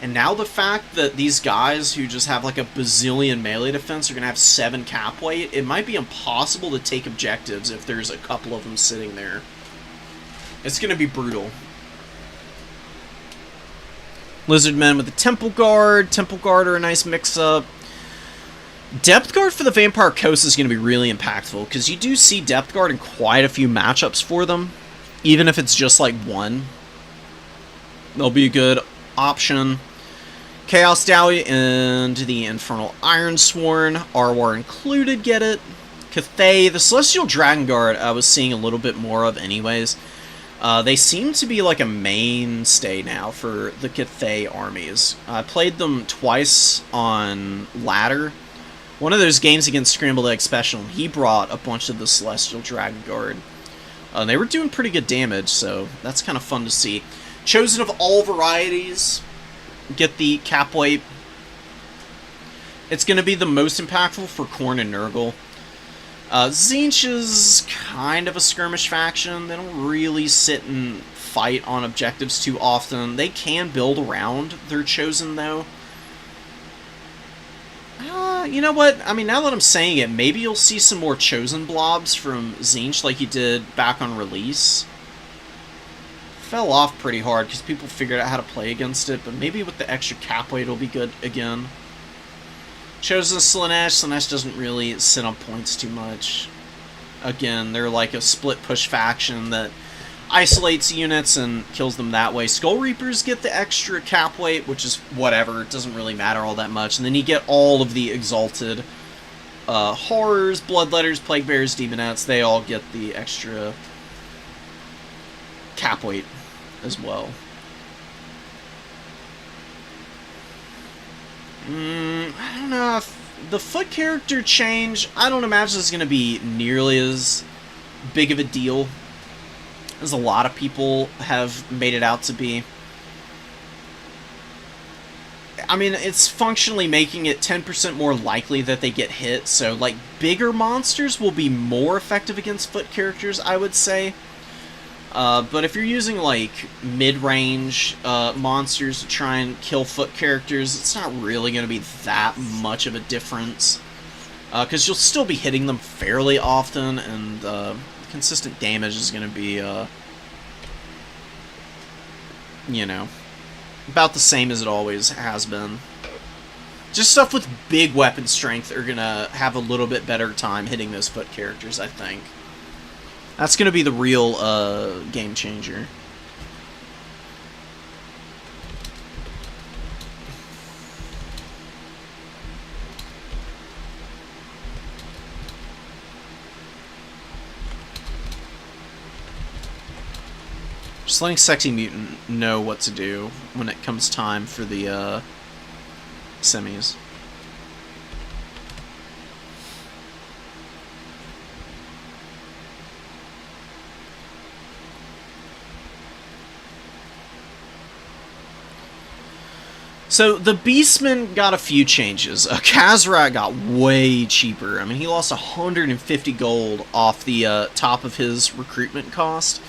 And now the fact that these guys who just have like a bazillion melee defense are going to have 7 cap weight, it might be impossible to take objectives if there's a couple of them sitting there. It's going to be brutal. Lizardmen with the Temple Guard. Temple Guard are a nice mix-up. Depth Guard for the Vampire Coast is going to be really impactful, because you do see Depth Guard in quite a few matchups for them. Even if it's just like one, they'll be a good option. Chaos Dowie and the Infernal Ironsworn, Arwar included, get it. Cathay, the Celestial Dragon Guard I was seeing a little bit more of anyways. They seem to be like a mainstay now for the Cathay armies. I played them twice on ladder. One of those games against Scrambled Egg Special, he brought a bunch of the Celestial Dragon Guard. They were doing pretty good damage, so that's kind of fun to see. Chosen of all varieties get the cap weight. It's going to be the most impactful for Khorne and Nurgle. Tzeentch is kind of a skirmish faction. They don't really sit and fight on objectives too often. They can build around their Chosen, though. You know what? I mean, now that I'm saying it, maybe you'll see some more Chosen blobs from Tzeentch like you did back on release. Fell off pretty hard because people figured out how to play against it, but maybe with the extra cap weight it'll be good again. Chosen Slaanesh. Slaanesh doesn't really sit on points too much. Again, they're like a split push faction that isolates units and kills them that way. Skull Reapers get the extra cap weight, which is whatever. It doesn't really matter all that much. And then you get all of the Exalted Horrors, Bloodletters, Plague Bearers, Demonettes. They all get the extra cap weight as well. I don't know if the foot character change, I don't imagine it's going to be nearly as big of a deal as a lot of people have made it out to be. I mean, it's functionally making it 10% more likely that they get hit, so like bigger monsters will be more effective against foot characters, I would say. But if you're using, like, mid-range monsters to try and kill foot characters, it's not really going to be that much of a difference. Because you'll still be hitting them fairly often, and consistent damage is going to be, you know, about the same as it always has been. Just stuff with big weapon strength are going to have a little bit better time hitting those foot characters, I think. That's going to be the real game changer. Just letting Sexy Mutant know what to do when it comes time for the semis. So, the Beastman got a few changes. Khazrak got way cheaper. I mean, he lost 150 gold off the top of his recruitment cost.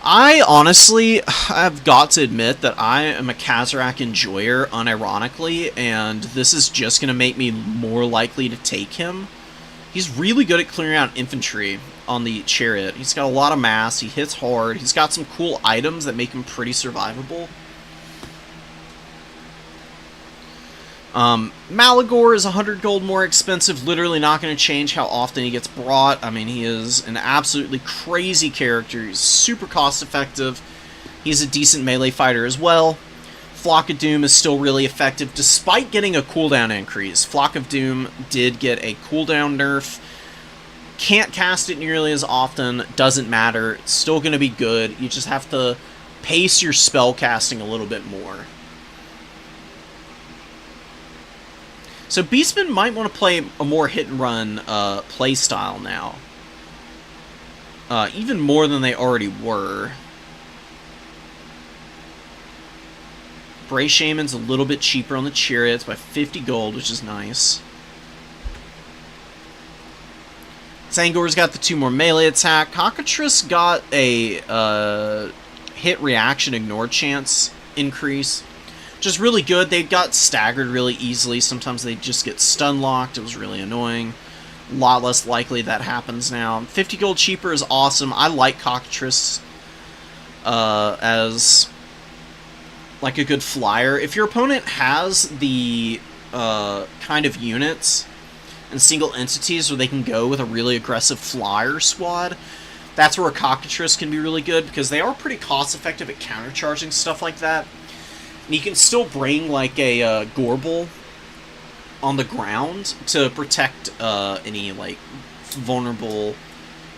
I honestly have got to admit that I am a Khazrak enjoyer, unironically, and this is just going to make me more likely to take him. He's really good at clearing out infantry on the Chariot. He's got a lot of mass, he hits hard, he's got some cool items that make him pretty survivable. Malagor is 100 gold more expensive, literally not going to change how often he gets brought. I mean, he is an absolutely crazy character. He's super cost effective. He's a decent melee fighter as well. Flock of Doom is still really effective, despite getting a cooldown increase. Flock of Doom did get a cooldown nerf. Can't cast it nearly as often, doesn't matter. It's still going to be good. You just have to pace your spell casting a little bit more. So Beastmen might want to play a more hit-and-run play style now. Even more than they already were. Bray Shaman's a little bit cheaper on the Chariots by 50 gold, which is nice. Zangor's got the 2 more melee attack. Cockatrice got a hit reaction ignore chance increase, which is really good. They got staggered really easily. Sometimes they just get stun locked. It was really annoying. A lot less likely that happens now. 50 gold cheaper is awesome. I like Cockatrice as like a good flyer. If your opponent has the kind of units and single entities where they can go with a really aggressive flyer squad, that's where a Cockatrice can be really good, because they are pretty cost-effective at countercharging stuff like that. And you can still bring, like, a Gorbel on the ground to protect any, like, vulnerable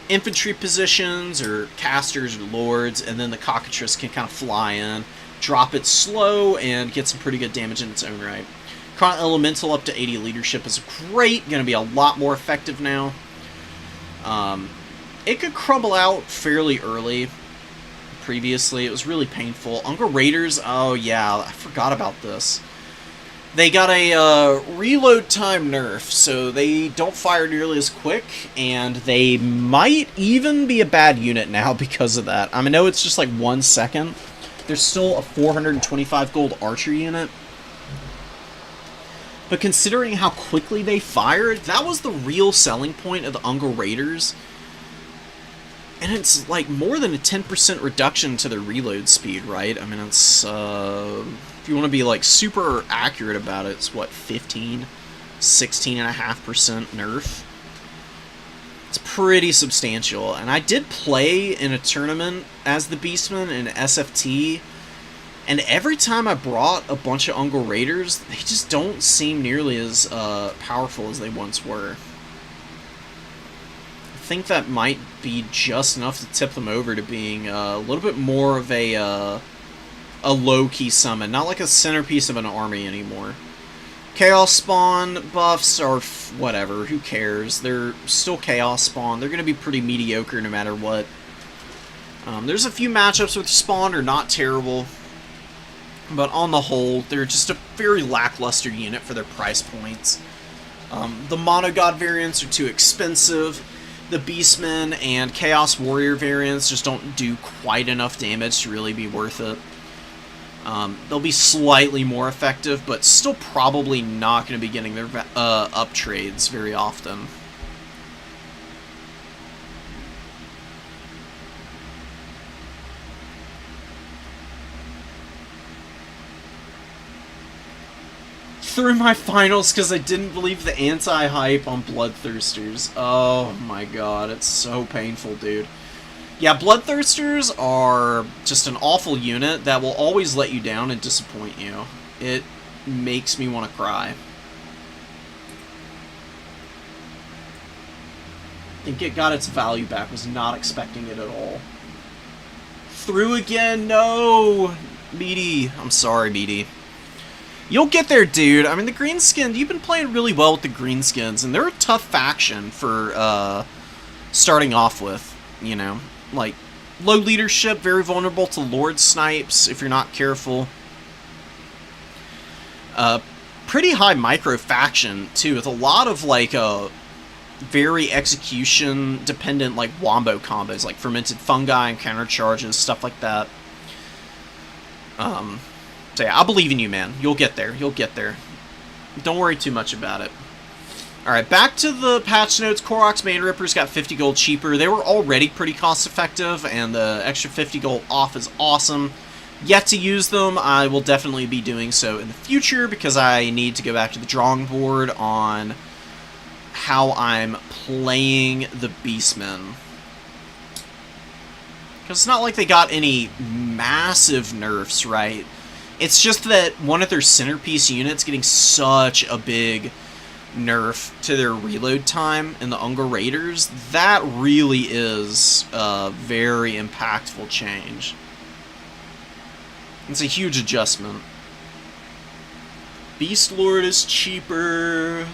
infantry positions or casters or lords, and then the Cockatrice can kind of fly in, drop it slow, and get some pretty good damage in its own right. Chron Elemental up to 80 leadership is great, going to be a lot more effective now. It could crumble out fairly early. Previously, it was really painful. Unger Raiders, oh yeah, I forgot about this. They got a reload time nerf, so they don't fire nearly as quick, and they might even be a bad unit now because of that. I mean, I know it's just like 1 second. There's still a 425 gold archer unit. But considering how quickly they fired, that was the real selling point of the Unger Raiders. And it's like more than a 10% reduction to their reload speed, right? I mean, it's, if you want to be like super accurate about it, it's what, 16.5% nerf? It's pretty substantial. And I did play in a tournament as the Beastman in SFT, and every time I brought a bunch of Unger Raiders, they just don't seem nearly as powerful as they once were. I think that might be just enough to tip them over to being a little bit more of a low-key summon, not like a centerpiece of an army anymore. Chaos Spawn buffs are whatever, who cares? They're still Chaos Spawn. They're going to be pretty mediocre no matter what. There's a few matchups with Spawn are not terrible, but on the whole, they're just a very lackluster unit for their price points. The Mono God variants are too expensive. The Beastmen and Chaos Warrior variants just don't do quite enough damage to really be worth it. They'll be slightly more effective, but still probably not going to be getting their up trades very often. Through my finals because I didn't believe the anti-hype on Bloodthirsters. Oh my god, it's so painful, dude. Yeah, Bloodthirsters are just an awful unit that will always let you down and disappoint you. It makes me want to cry. I think it got its value back. Was not expecting it at all. Through again, no! Meaty. I'm sorry, Meaty. You'll get there, dude. I mean, the Greenskins, you've been playing really well with the Greenskins, and they're a tough faction for starting off with, you know. Like, low leadership, very vulnerable to Lord Snipes if you're not careful. Pretty high micro faction, too, with a lot of, like, very execution-dependent, like, wombo combos, like Fermented Fungi and counter charges, stuff like that. So yeah, I believe in you, man. You'll get there. You'll get there. Don't worry too much about it. Alright, back to the patch notes. Koroks Mane Rippers got 50 gold cheaper. They were already pretty cost-effective, and the extra 50 gold off is awesome. Yet to use them. I will definitely be doing so in the future, because I need to go back to the drawing board on how I'm playing the Beastmen. Because it's not like they got any massive nerfs, right? It's just that one of their centerpiece units getting such a big nerf to their reload time in the Unger Raiders. That really is a very impactful change. It's a huge adjustment. Beast Lord is cheaper.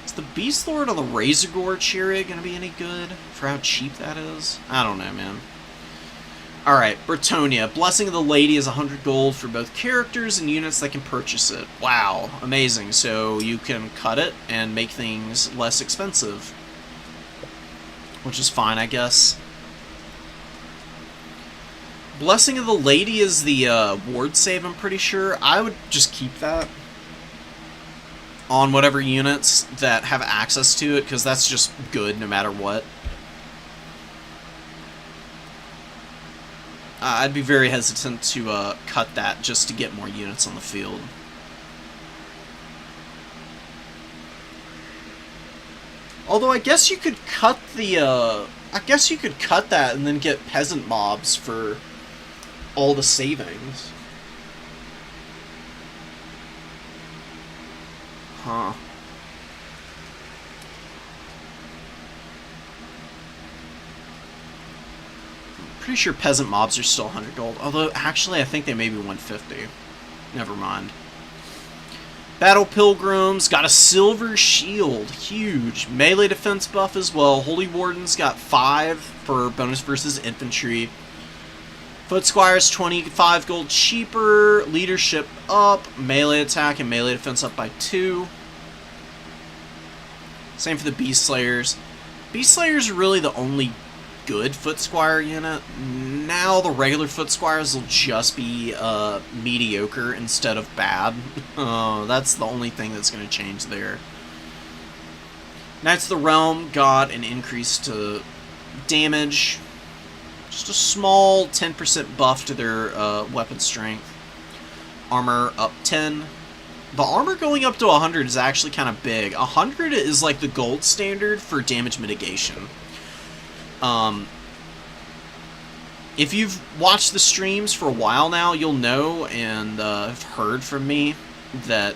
Is the Beast Lord on the Razorgore chariot gonna be any good for how cheap that is? I don't know, man. Alright, Bretonia. Blessing of the Lady is 100 gold for both characters and units that can purchase it. Wow, amazing. So you can cut it and make things less expensive. Which is fine, I guess. Blessing of the Lady is the ward save, I'm pretty sure. I would just keep that on whatever units that have access to it, because that's just good no matter what. I'd be very hesitant to cut that just to get more units on the field. Although I guess you could cut the I guess you could cut that and then get peasant mobs for all the savings. Huh. Pretty sure peasant mobs are still 100 gold. Although, actually, I think they may be 150. Never mind. Battle Pilgrims got a silver shield. Huge. Melee defense buff as well. Holy Wardens got 5 for bonus versus infantry. Foot Squires 25 gold cheaper. Leadership up. Melee attack and melee defense up by 2. Same for the Beast Slayers. Beast Slayers are really the only good Foot Squire unit. Now the regular Foot Squires will just be mediocre instead of bad. That's the only thing that's going to change there. Knights of the Realm got an increase to damage. Just a small 10% buff to their weapon strength. Armor up 10. The armor going up to 100 is actually kind of big. 100 is like the gold standard for damage mitigation. If you've watched the streams for a while now, you'll know and have heard from me that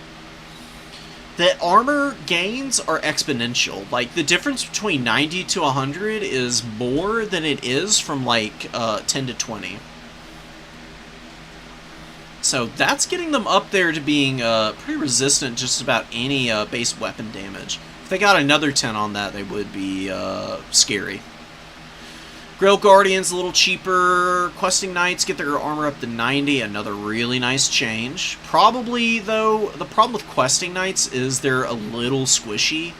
armor gains are exponential. Like, the difference between 90 to 100 is more than it is from, like, 10 to 20. So that's getting them up there to being pretty resistant just about any base weapon damage. If they got another 10 on that, they would be scary. Grail Guardians a little cheaper. Questing Knights get their armor up to 90. Another really nice change. Probably, though, the problem with Questing Knights is they're a little squishy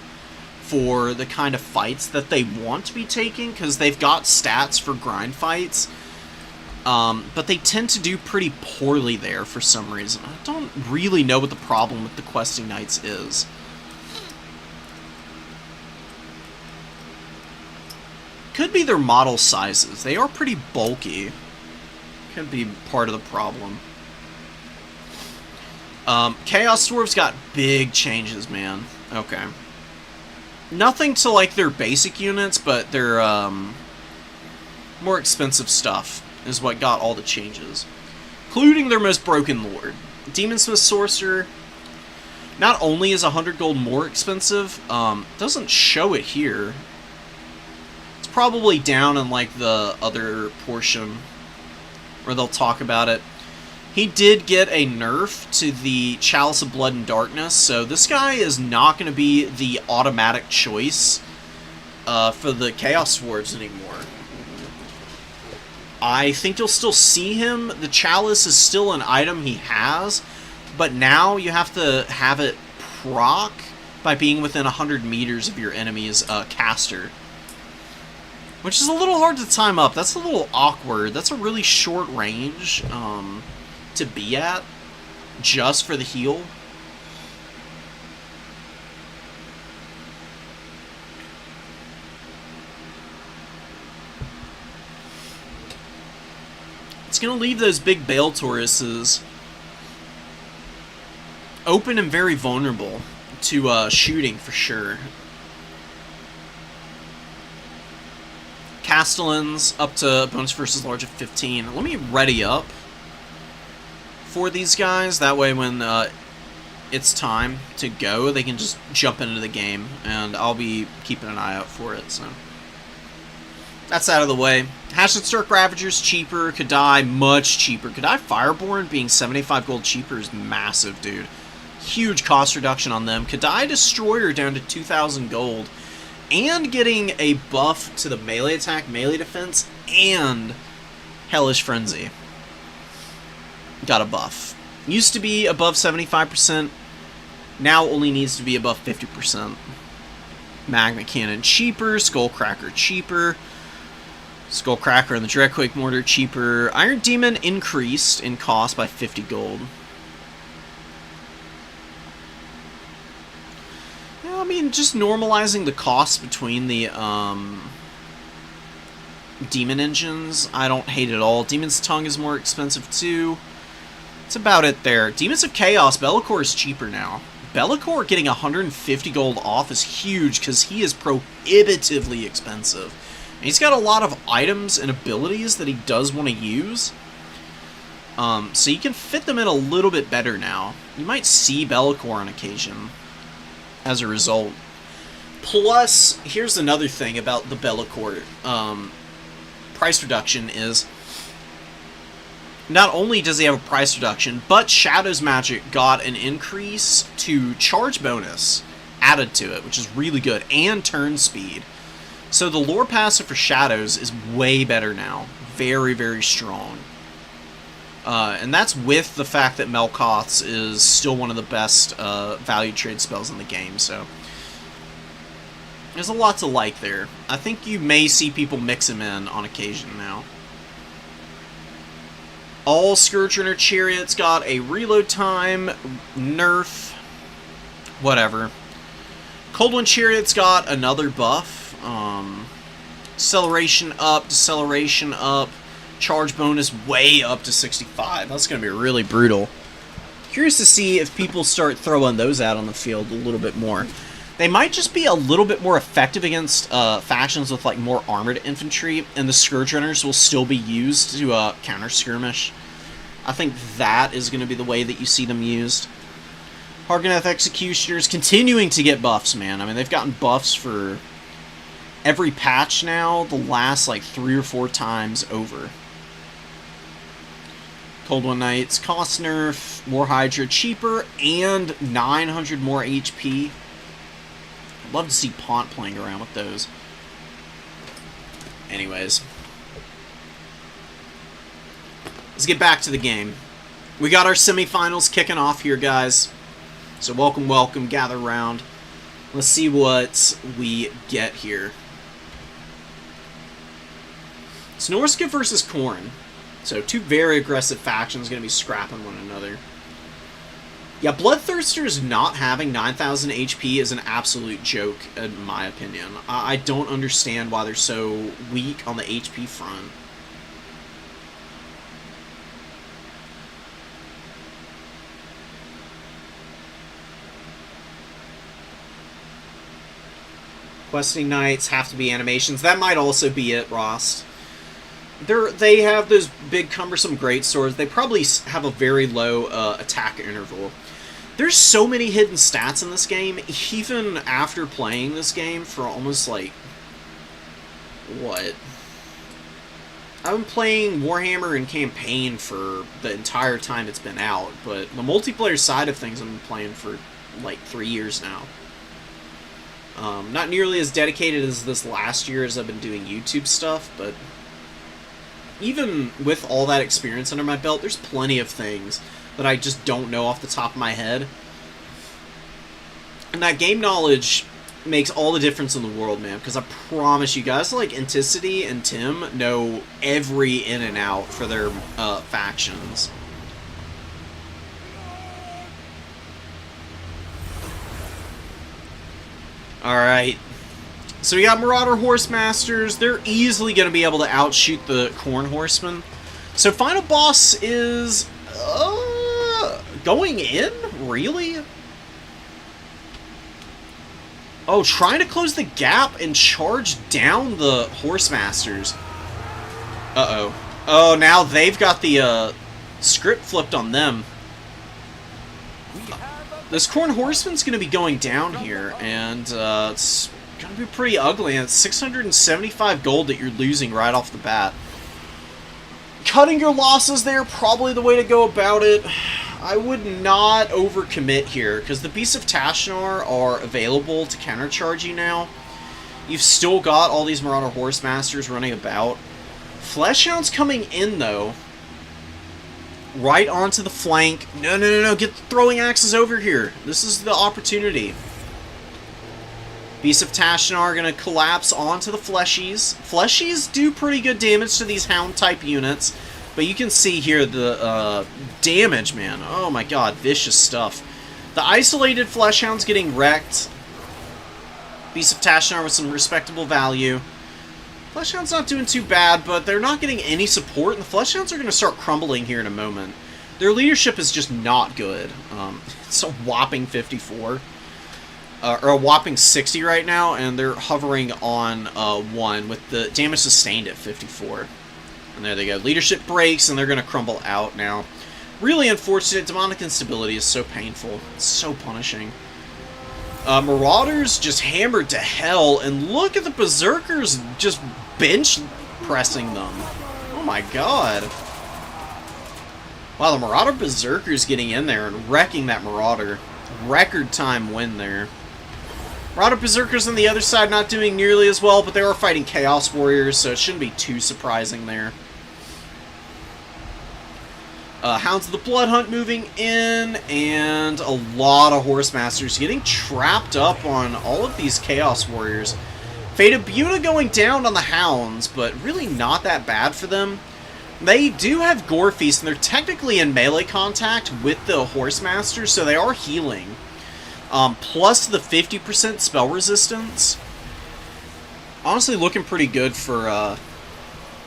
for the kind of fights that they want to be taking, because they've got stats for grind fights. But they tend to do pretty poorly there for some reason. I don't really know what the problem with the Questing Knights is. Could be their model sizes. They are pretty bulky. Could be part of the problem. Chaos Dwarves got big changes, man. Okay. Nothing to like their basic units, but their more expensive stuff is what got all the changes. Including their most broken lord. Demon Smith Sorcerer not only is 100 gold more expensive, doesn't show it here. Probably down in like the other portion where they'll talk about it. He did get a nerf to the Chalice of Blood and Darkness, so this guy is not going to be the automatic choice for the Chaos Dwarves anymore. I think you'll still see him. The Chalice is still an item he has, but now you have to have it proc by being within 100 meters of your enemy's caster. Which is a little hard to time up. That's a little awkward. That's a really short range to be at, just for the heal. It's going to leave those big Bale Tauruses open and very vulnerable to shooting, for sure. Castellans up to bonus versus large of 15. Let me ready up for these guys. That way when it's time to go, they can just jump into the game, and I'll be keeping an eye out for it. So That's out of the way. Hatchet Stark Ravagers cheaper. Kadai much cheaper. Kadai Fireborn being 75 gold cheaper is massive, dude. Huge cost reduction on them. Kadai Destroyer down to 2,000 gold. And getting a buff to the melee attack, melee defense, and Hellish Frenzy. Got a buff. Used to be above 75%. Now only needs to be above 50%. Magma Cannon cheaper. Skullcracker cheaper. Skullcracker and the Dreadquake Mortar cheaper. Iron Demon increased in cost by 50 gold. Yeah, I mean, just normalizing the costs between the demon engines, I don't hate it at all. Demon's Tongue is more expensive too. That's about it there. Demons of Chaos, Be'lakor is cheaper now. Be'lakor getting 150 gold off is huge because he is prohibitively expensive. And he's got a lot of items and abilities that he does want to use. So you can fit them in a little bit better now. You might see Be'lakor on occasion as a result. Plus, here's another thing about the Be'lakor price reduction is not only does he have a price reduction, but Shadow's Magic got an increase to charge bonus added to it, which is really good, and turn speed. So the lore passive for Shadows is way better now. Very, very strong. And that's with the fact that Melkoth's is still one of the best value trade spells in the game, so there's a lot to like there. I think you may see people mix him in on occasion now. All Scourge-Runner Chariots got a reload time, nerf, whatever. Cold Wind Chariots got another buff. Acceleration up, deceleration up, charge bonus way up to 65. That's going to be really brutal. Curious to see if people start throwing those out on the field a little bit more. They might just be a little bit more effective against factions with like more armored infantry, and the Scourge Runners will still be used to counter skirmish. I think that is going to be the way that you see them used. Harganeth Executioners continuing to get buffs, man. I mean, they've gotten buffs for every patch now, the last like 3 or 4 times over. Cold One Knights, cost nerf, more Hydra cheaper, and 900 more HP. I'd love to see Pont playing around with those. Anyways. Let's get back to the game. We got our semifinals kicking off here, guys. So welcome, welcome, gather round. Let's see what we get here. It's Norsca versus Khorne. So two very aggressive factions going to be scrapping one another. Yeah, Bloodthirsters not having 9,000 HP is an absolute joke, in my opinion. I don't understand why they're so weak on the HP front. Questing Knights have to be animations. That might also be it, Ross. They have those big, cumbersome greatswords. They probably have a very low attack interval. There's so many hidden stats in this game, even after playing this game for almost, like, what? I've been playing Warhammer in campaign for the entire time it's been out, but the multiplayer side of things I've been playing for, like, 3 years now. Not nearly as dedicated as this last year as I've been doing YouTube stuff, but even with all that experience under my belt, there's plenty of things that I just don't know off the top of my head. And that game knowledge makes all the difference in the world, man, because I promise you guys like Anticity and Tim know every in and out for their factions. Alright, so we got Marauder Horsemasters. They're easily going to be able to outshoot the Khorne Horsemen. So final boss is going in? Really? Oh, trying to close the gap and charge down the Horsemasters. Uh-oh. Oh, now they've got the script flipped on them. This Khorne Horseman's going to be going down here, and it's gonna be pretty ugly, and it's 675 gold that you're losing right off the bat. Cutting your losses there, probably the way to go about it. I would not overcommit here, because the Beasts of Tashnar are available to countercharge you now. You've still got all these Marauder Horsemasters running about. Fleshhound's coming in, though. Right onto the flank. No, no, no, no, get the throwing axes over here. This is the opportunity. Beasts of Tashnar are going to collapse onto the Fleshies. Fleshies do pretty good damage to these Hound-type units, but you can see here the damage, man. Oh my god, vicious stuff. The isolated Fleshhound's getting wrecked. Beasts of Tashnar with some respectable value. Fleshhound's not doing too bad, but they're not getting any support, and the Fleshhounds are going to start crumbling here in a moment. Their leadership is just not good. It's a whopping 54. Or a whopping 60 right now, and they're hovering on 1 with the damage sustained at 54. And there they go. Leadership breaks, and they're going to crumble out now. Really unfortunate. Demonic instability is so painful. It's so punishing. Marauders just hammered to hell, and look at the Berserkers just bench pressing them. Oh my god. Wow, the Marauder Berserkers getting in there and wrecking that Marauder. Record time win there. Marauder Berserkers on the other side not doing nearly as well, but they are fighting Chaos Warriors, so it shouldn't be too surprising there. Hounds of the Blood Hunt moving in, and a lot of Horsemasters getting trapped up on all of these Chaos Warriors. Fate of Buda going down on the Hounds, but really not that bad for them. They do have Gore Feast, and they're technically in melee contact with the Horsemasters, so they are healing. Plus the 50% spell resistance. Honestly looking pretty good for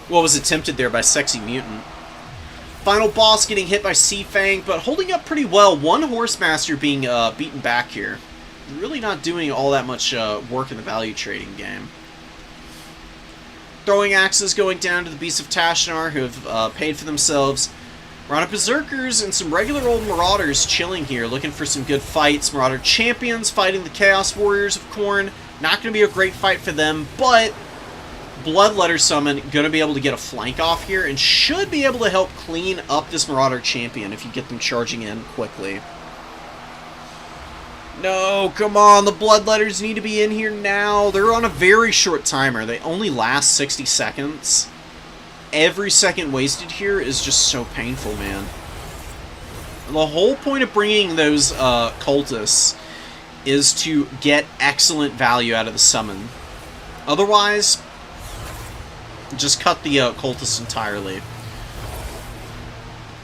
what was attempted there by Sexy Mutant. Final boss getting hit by Sea Fang, but holding up pretty well. One Horsemaster being beaten back here. Really not doing all that much work in the value trading game. Throwing axes going down to the Beasts of Tashnar, who have paid for themselves. Marauder Berserkers and some regular old Marauders chilling here, looking for some good fights. Marauder Champions fighting the Chaos Warriors of Khorne. Not going to be a great fight for them, but Bloodletter Summon going to be able to get a flank off here and should be able to help clean up this Marauder Champion if you get them charging in quickly. No, come on, the Bloodletters need to be in here now. They're on a very short timer. They only last 60 seconds. Every second wasted here is just so painful, man. The whole point of bringing those cultists is to get excellent value out of the summon. Otherwise, just cut the cultists entirely.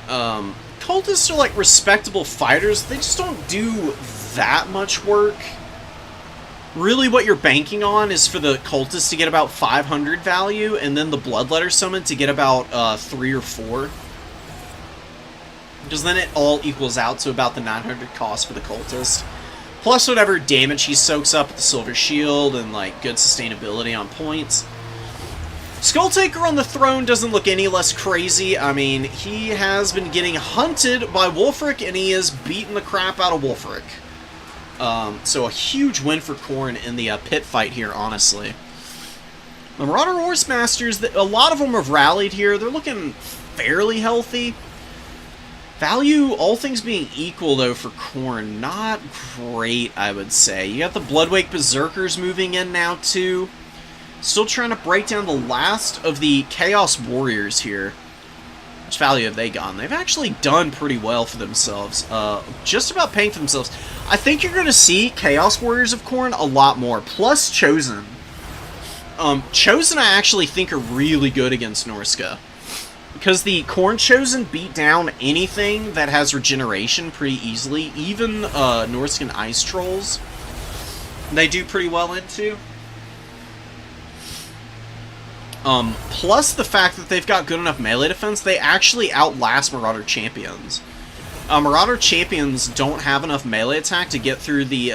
Cultists are like respectable fighters. They just don't do that much work. Really what you're banking on is for the cultists to get about 500 value, and then the Bloodletter Summon to get about 3 or 4. Because then it all equals out to about the 900 cost for the cultist. Plus whatever damage he soaks up with the Silver Shield, and like good sustainability on points. Skulltaker on the throne doesn't look any less crazy. I mean, he has been getting hunted by Wulfric, and he has beaten the crap out of Wulfric. So a huge win for Khorne in the pit fight here, honestly. The Marauder Horsemasters, a lot of them have rallied here. They're looking fairly healthy. Value, all things being equal, though, for Khorne, not great, I would say. You got the Bloodwake Berserkers moving in now, too. Still trying to break down the last of the Chaos Warriors here. Which value have they gotten? They've actually done pretty well for themselves. Just about paying for themselves. I think you're going to see Chaos Warriors of Khorne a lot more. Plus Chosen. Chosen I actually think are really good against Norska. Because the Khorne Chosen beat down anything that has regeneration pretty easily. Even Norscan Ice Trolls. They do pretty well into. Plus the fact that they've got good enough melee defense, they actually outlast Marauder Champions. Marauder Champions don't have enough melee attack to get through the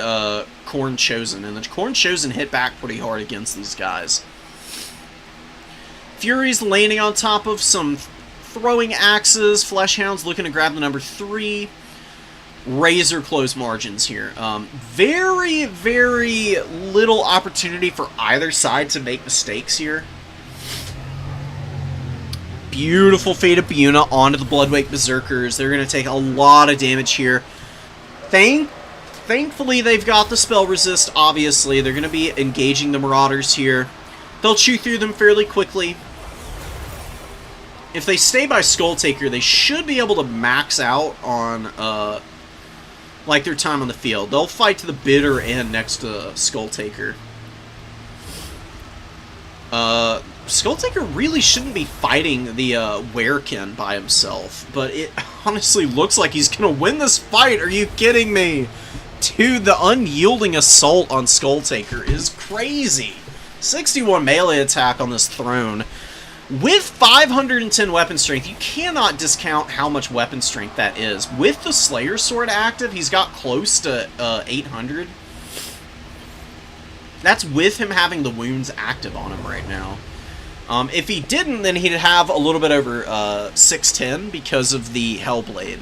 Khorne Chosen, and the Khorne Chosen hit back pretty hard against these guys. Fury's landing on top of some throwing axes. Fleshhound's looking to grab the number 3. razor close margins here. Very, very little opportunity for either side to make mistakes here. Beautiful Fate of Biuna onto the Bloodwake Berserkers. They're going to take a lot of damage here. Thankfully, they've got the spell resist, obviously. They're going to be engaging the Marauders here. They'll chew through them fairly quickly. If they stay by Skull Taker, they should be able to max out on like their time on the field. They'll fight to the bitter end next to Skull Taker. Skull Taker really shouldn't be fighting the Werekin by himself, but it honestly looks like he's gonna win this fight. Are you kidding me? Dude, the unyielding assault on Skull Taker is crazy. 61 melee attack on this throne. With 510 weapon strength, you cannot discount how much weapon strength that is. With the Slayer Sword active, he's got close to 800. That's with him having the wounds active on him right now. If he didn't, then he'd have a little bit over 610 because of the Hellblade.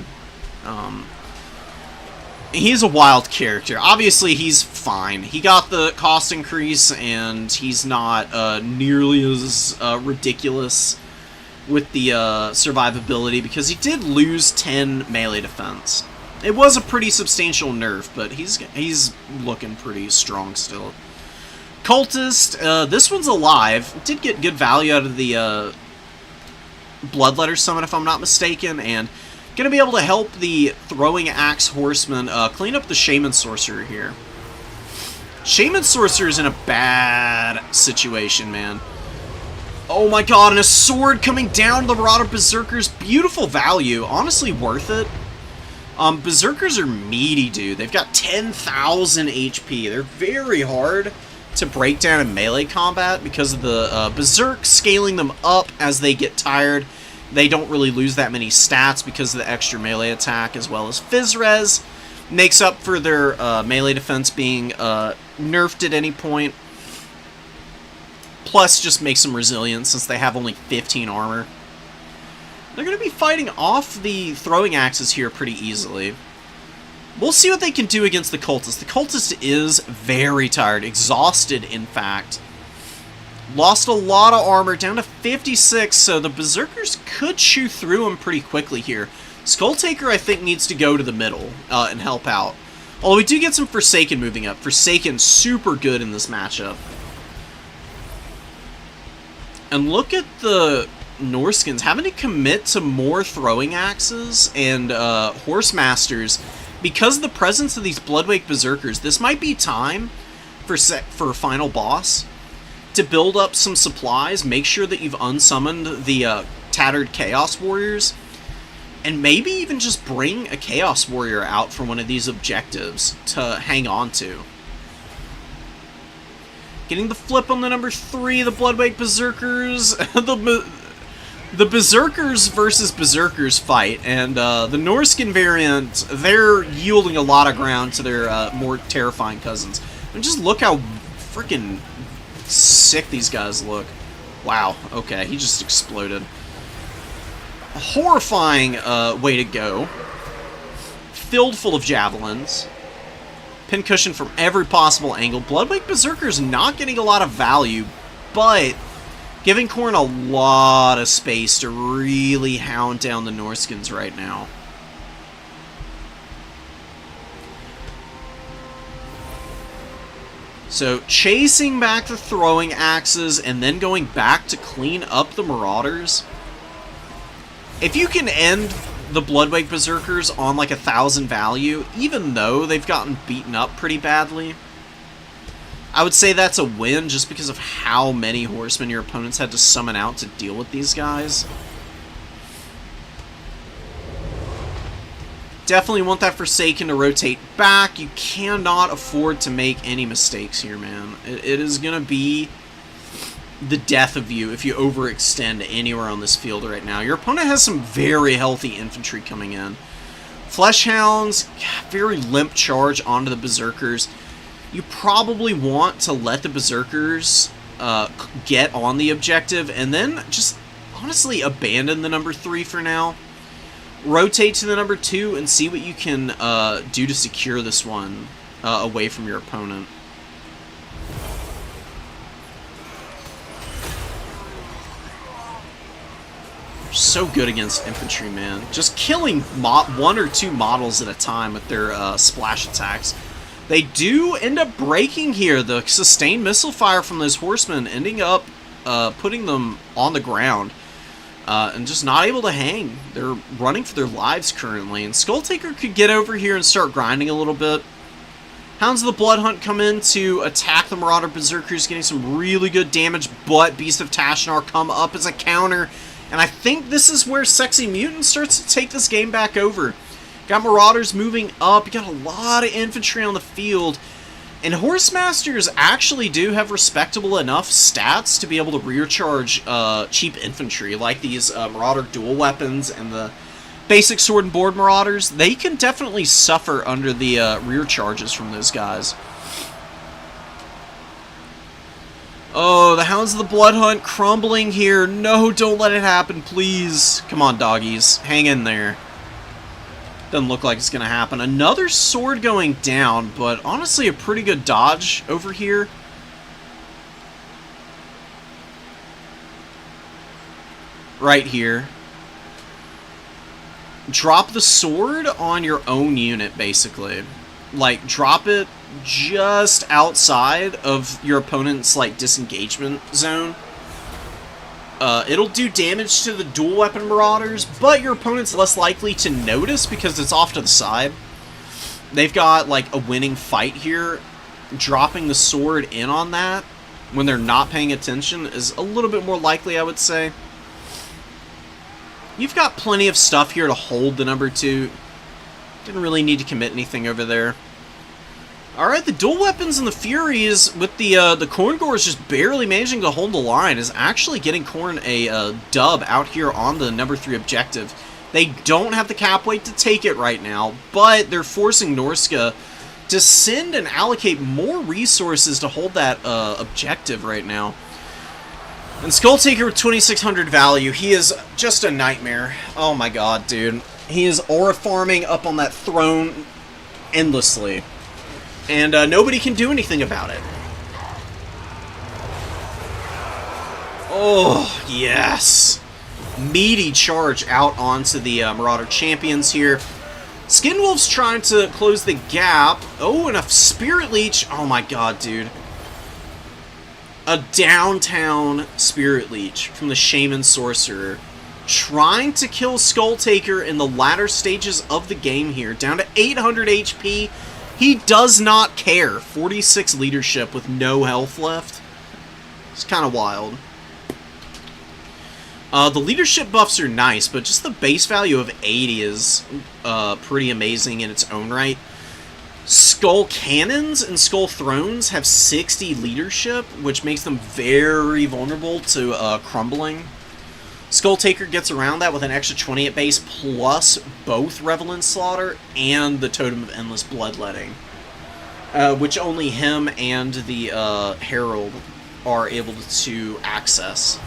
He's a wild character. Obviously, he's fine. He got the cost increase, and he's not nearly as ridiculous with the survivability, because he did lose 10 melee defense. It was a pretty substantial nerf, but he's looking pretty strong still. Cultist, this one's alive. Did get good value out of the Bloodletter Summon, if I'm not mistaken, and going to be able to help the Throwing Axe Horseman clean up the Shaman Sorcerer here. Shaman Sorcerer is in a bad situation, man. Oh my god, and a sword coming down to the Marauder Berserkers. Beautiful value. Honestly worth it. Berserkers are meaty, dude. They've got 10,000 HP. They're very hard to break down in melee combat because of the Berserk scaling them up as they get tired. They don't really lose that many stats because of the extra melee attack, as well as Phys-Res makes up for their melee defense being nerfed at any point. Plus, just makes them resilient since they have only 15 armor. They're going to be fighting off the throwing axes here pretty easily. We'll see what they can do against the Cultist. The Cultist is very tired, exhausted, in fact. Lost a lot of armor, down to 56, so the Berserkers could chew through him pretty quickly here. Skull Taker, I think, needs to go to the middle and help out. Although we do get some Forsaken moving up. Forsaken, super good in this matchup. And look at the Norskins having to commit to more throwing axes and Horse Masters. Because of the presence of these Bloodwake Berserkers, this might be time for a final boss to build up some supplies, make sure that you've unsummoned the Tattered Chaos Warriors, and maybe even just bring a Chaos Warrior out for one of these objectives to hang on to. Getting the flip on the number 3, the Bloodwake Berserkers. The Berserkers versus Berserkers fight, and the Norskin variant, they're yielding a lot of ground to their more terrifying cousins. And just look how freaking sick these guys look. Wow, okay, he just exploded. A horrifying way to go. Filled full of javelins. Pincushion from every possible angle. Bloodwake Berserker's not getting a lot of value, but giving Khorne a lot of space to really hound down the Norskins right now. So, chasing back the throwing axes and then going back to clean up the Marauders. If you can end the Bloodwake Berserkers on like 1,000 value, even though they've gotten beaten up pretty badly, I would say that's a win just because of how many horsemen your opponents had to summon out to deal with these guys. Definitely want that Forsaken to rotate back. You cannot afford to make any mistakes here, man. It is going to be the death of you if you overextend anywhere on this field right now. Your opponent has some very healthy infantry coming in. Fleshhounds, very limp charge onto the Berserkers. You probably want to let the Berserkers get on the objective and then just honestly abandon the number 3 for now. rotate to the number 2 and see what you can do to secure this one away from your opponent. They're so good against infantry, man. Just killing 1 or 2 models at a time with their splash attacks. They do end up breaking here. The sustained missile fire from those horsemen ending up putting them on the ground. And just not able to hang. They're running for their lives currently. And Skulltaker could get over here and start grinding a little bit. Hounds of the Blood Hunt come in to attack the Marauder Berserkers, getting some really good damage, but Beast of Tashnar come up as a counter. And I think this is where Sexy Mutant starts to take this game back over. Got Marauders moving up. You got a lot of infantry on the field. And Horsemasters actually do have respectable enough stats to be able to rear charge cheap infantry, like these Marauder dual weapons and the basic sword and board Marauders. They can definitely suffer under the rear charges from those guys. Oh, the Hounds of the Blood Hunt crumbling here. No, don't let it happen, please. Come on, doggies. Hang in there. Doesn't look like it's going to happen. Another sword going down, but honestly a pretty good dodge over here. Right here. Drop the sword on your own unit, basically. Like, drop it just outside of your opponent's, like, disengagement zone. It'll do damage to the dual weapon Marauders, but your opponent's less likely to notice because it's off to the side. They've got, like, a winning fight here. Dropping the sword in on that when they're not paying attention is a little bit more likely, I would say. You've got plenty of stuff here to hold the number 2. Didn't really need to commit anything over there. Alright, the dual weapons and the Furies, with the Khorngors just barely managing to hold the line, is actually getting Khorne a dub out here on the number 3 objective. They don't have the cap weight to take it right now, but they're forcing Norska to send and allocate more resources to hold that objective right now. And Skulltaker with 2600 value, he is just a nightmare. Oh my god, dude. He is aura farming up on that throne endlessly. And nobody can do anything about it. Oh, yes. Meaty charge out onto the Marauder Champions here. Skinwolf's trying to close the gap. Oh, and a Spirit Leech. Oh my god, dude. A downtown Spirit Leech from the Shaman Sorcerer. Trying to kill Skulltaker in the latter stages of the game here. Down to 800 HP. He does not care. 46 leadership with no health left. It's kind of wild. The leadership buffs are nice, but just the base value of 80 is pretty amazing in its own right. Skull Cannons and Skull Thrones have 60 leadership, which makes them very vulnerable to crumbling. Skulltaker gets around that with an extra 20 at base, plus both Revel in Slaughter and the Totem of Endless Bloodletting, which only him and the Herald are able to access.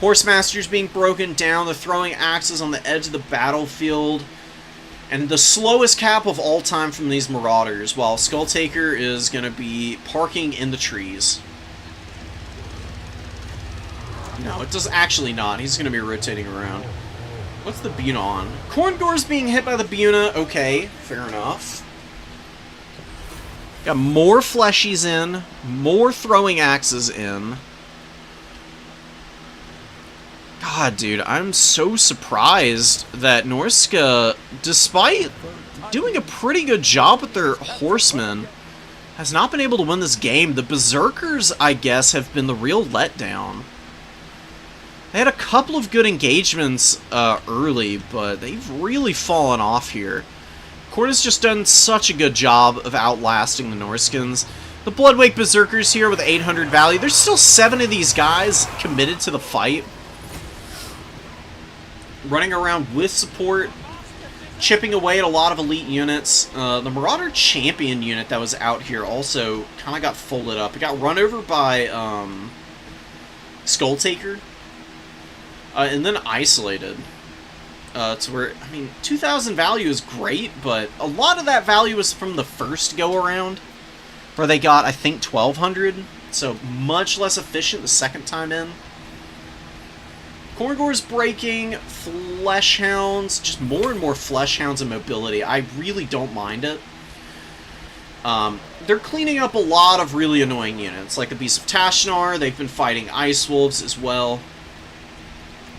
Horsemasters being broken down, they're throwing axes on the edge of the battlefield, and the slowest cap of all time from these Marauders, while Skulltaker is going to be parking in the trees. No, it does actually not. He's going to be rotating around. What's the Buna on? Khorngor's being hit by the Buna. Okay, fair enough. Got more fleshies in. More throwing axes in. God, dude, I'm so surprised that Norska, despite doing a pretty good job with their horsemen, has not been able to win this game. The Berserkers, I guess, have been the real letdown. They had a couple of good engagements early, but they've really fallen off here. Khorne has just done such a good job of outlasting the Norskins. The Bloodwake Berserkers here with 800 value. There's still 7 of these guys committed to the fight. Running around with support, chipping away at a lot of elite units. The Marauder Champion unit that was out here also kind of got folded up. It got run over by Skulltaker. And then isolated. To where, I mean, 2,000 value is great, but a lot of that value is from the first go-around, where they got, I think, 1,200, so much less efficient the second time in. Korngor's breaking, Fleshhounds, just more and more Fleshhounds and mobility. I really don't mind it. They're cleaning up a lot of really annoying units, like the Beast of Tashnar. They've been fighting Ice Wolves as well.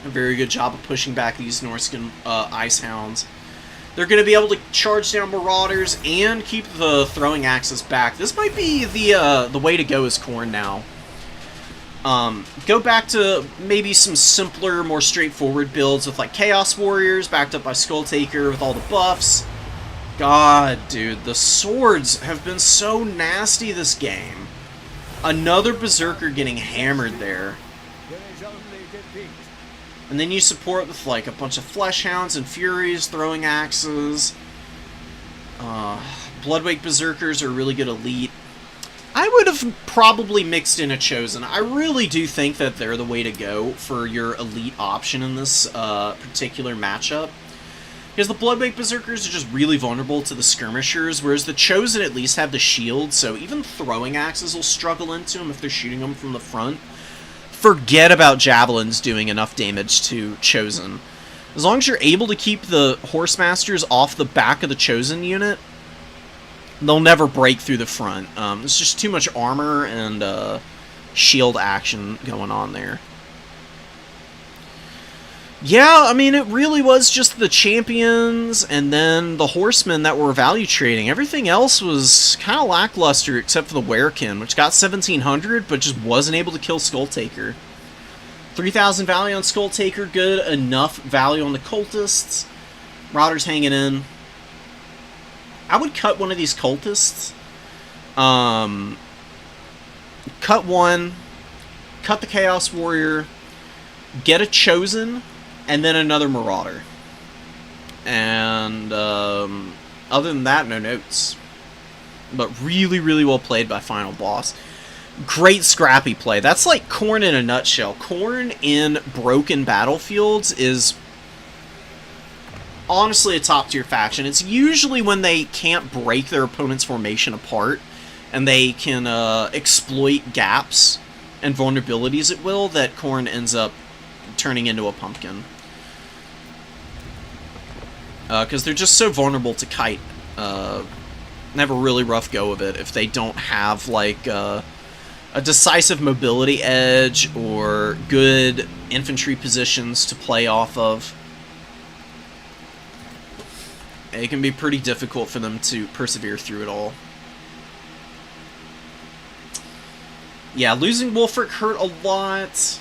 A very good job of pushing back these Norscan Ice Hounds. They're going to be able to charge down Marauders and keep the throwing axes back. This might be the way to go as Khorne now. Go back to maybe some simpler, more straightforward builds with like Chaos Warriors, backed up by Skulltaker with all the buffs. God, dude, the swords have been so nasty this game. Another Berserker getting hammered there. There is only defeat. And then you support with like a bunch of Fleshhounds and Furies, throwing axes. Bloodwake Berserkers are really good elite. I would have probably mixed in a Chosen. I really do think that they're the way to go for your elite option in this particular matchup. Because the Bloodwake Berserkers are just really vulnerable to the Skirmishers, whereas the Chosen at least have the shield, so even throwing axes will struggle into them if they're shooting them from the front. Forget about Javelins doing enough damage to Chosen. As long as you're able to keep the Horsemasters off the back of the Chosen unit, they'll never break through the front. It's just too much armor and shield action going on there. Yeah, I mean, it really was just the champions and then the horsemen that were value trading. Everything else was kind of lackluster except for the Werekin, which got 1,700, but just wasn't able to kill Skulltaker. 3,000 value on Skulltaker, good enough value on the Cultists. Marauders hanging in. I would cut one of these Cultists. Cut one. Cut the Chaos Warrior. Get a Chosen. And then another Marauder. And other than that, no notes. But really, really well played by Final Boss. Great scrappy play. That's like Khorne in a nutshell. Khorne in broken battlefields is honestly a top-tier faction. It's usually when they can't break their opponent's formation apart and they can exploit gaps and vulnerabilities at will that Khorne ends up turning into a pumpkin. Because they're just so vulnerable to kite. They have a really rough go of it if they don't have, like, a decisive mobility edge or good infantry positions to play off of. It can be pretty difficult for them to persevere through it all. Yeah, losing Wulfric hurt a lot.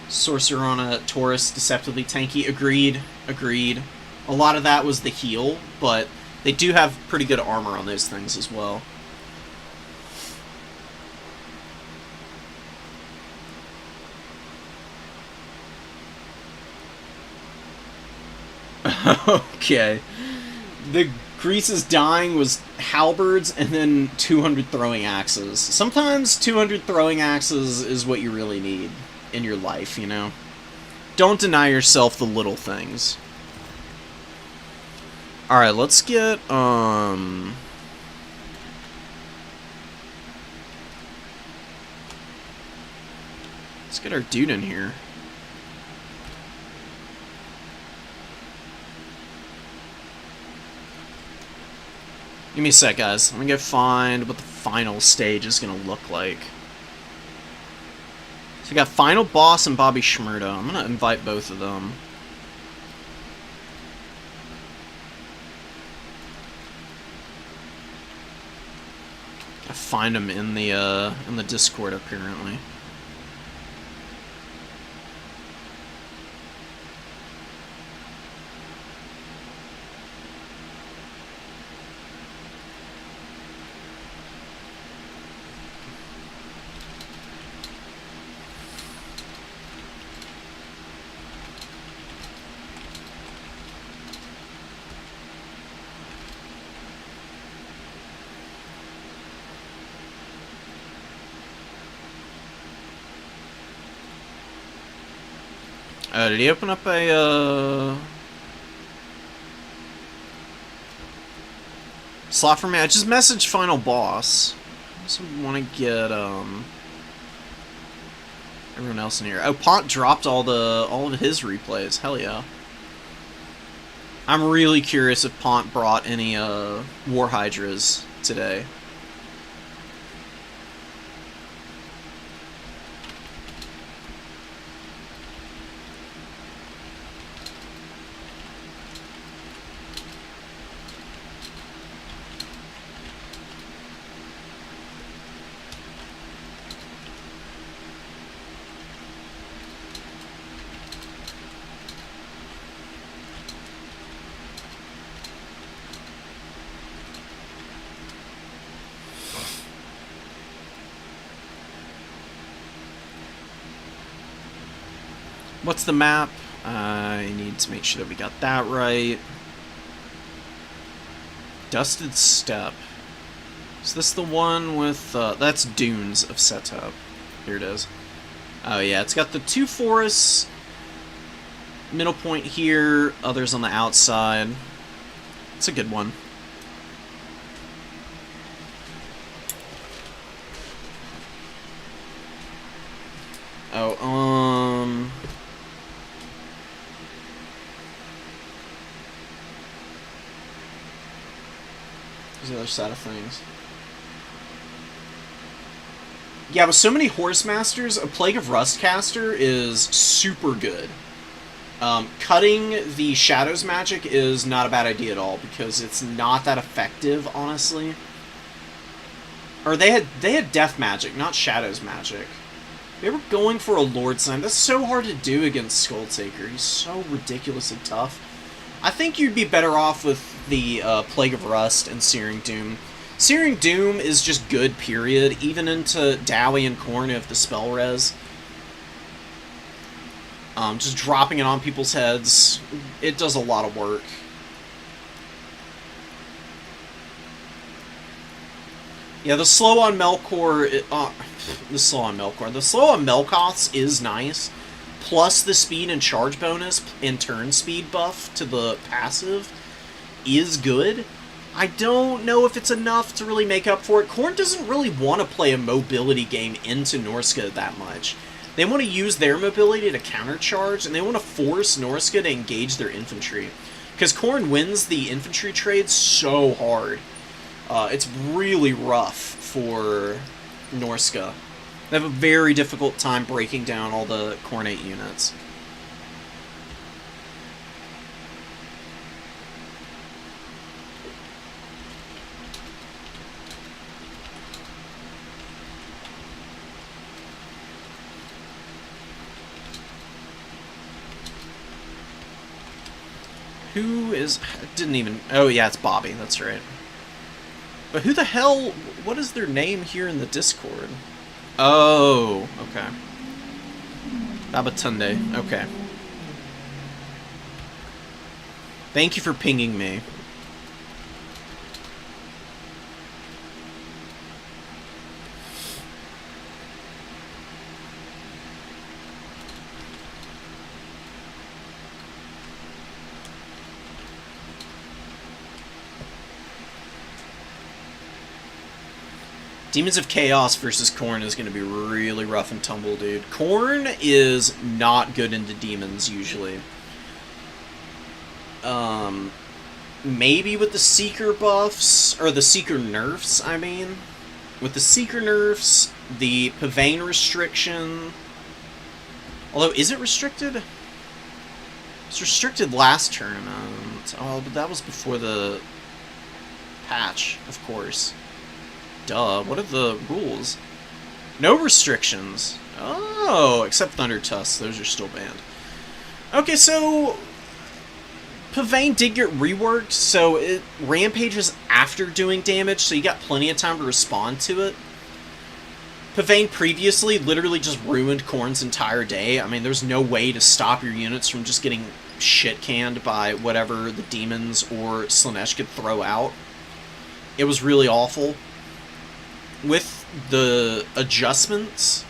Sorcerer on a Taurus, deceptively tanky. Agreed. Agreed. A lot of that was the heal, but they do have pretty good armor on those things as well. Okay. The Grease's dying was halberds and then 200 throwing axes. Sometimes 200 throwing axes is what you really need in your life, you know? Don't deny yourself the little things. Alright, let's get, let's get our dude in here. Give me a sec, guys. Let me go find what the final stage is going to look like. So we got Final Boss and Bobby Shmurda. I'm going to invite both of them. I find them in the Discord, apparently. Oh, did he open up a, slot for me? I just messaged Final Boss. I just want to get, everyone else in here. Oh, Pont dropped all of his replays. Hell yeah. I'm really curious if Pont brought any, War Hydras today. What's the map? I need to make sure that we got that right. Dusted Steppe. Is this the one with, that's Dunes of Setup. Here it is. Oh yeah, it's got the 2 forests, middle point here, others on the outside. It's a good one. Oh, there's the other side of things. Yeah, with so many Horse Masters, a Plague of Rustcaster is super good. Cutting the Shadows magic is not a bad idea at all, because it's not that effective, honestly. Or they had Death magic, not Shadows magic. They were going for a Lord Sign. That's so hard to do against Skulltaker. He's so ridiculously tough. I think you'd be better off with the Plague of Rust and Searing Doom. Searing Doom is just good, period. Even into Dowie and Khorne if the spell res. Just dropping it on people's heads. It does a lot of work. Yeah, the slow on Melkor... the slow on Melkoths is nice. Plus the speed and charge bonus and turn speed buff to the passive is good. I don't know if it's enough to really make up for it. Khorne doesn't really want to play a mobility game into Norsca that much. They want to use their mobility to countercharge, and they want to force Norsca to engage their infantry. Because Khorne wins the infantry trade so hard. It's really rough for Norsca. They have a very difficult time breaking down all the Khornate units. Who is... didn't even... oh yeah, it's Bobby, that's right. But who the hell... what is their name here in the Discord? Oh, okay. Babatunde, okay. Thank you for pinging me. Demons of Chaos versus Khorne is going to be really rough and tumble, dude. Khorne is not good into demons, usually. Maybe with the Seeker buffs, or the Seeker nerfs, I mean. With the Seeker nerfs, the Pavane restriction... although, is it restricted? It was restricted last tournament. Oh, but that was before the patch, of course. Duh, what are the rules? No restrictions. Oh, except Thunder Tusks. Those are still banned. Okay, so... Pavane did get reworked, so it rampages after doing damage, so you got plenty of time to respond to it. Pavane previously literally just ruined Khorne's entire day. I mean, there's no way to stop your units from just getting shit-canned by whatever the demons or Slaanesh could throw out. It was really awful. With the adjustments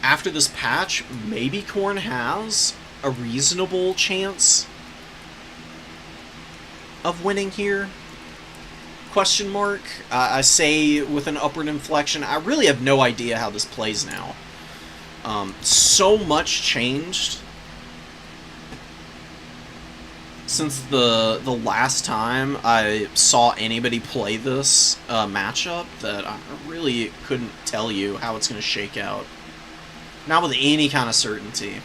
after this patch, maybe Khorne has a reasonable chance of winning here. Question mark. I say with an upward inflection. I really have no idea how this plays now. So much changed since the last time I saw anybody play this matchup that I really couldn't tell you how it's going to shake out. Not with any kind of certainty.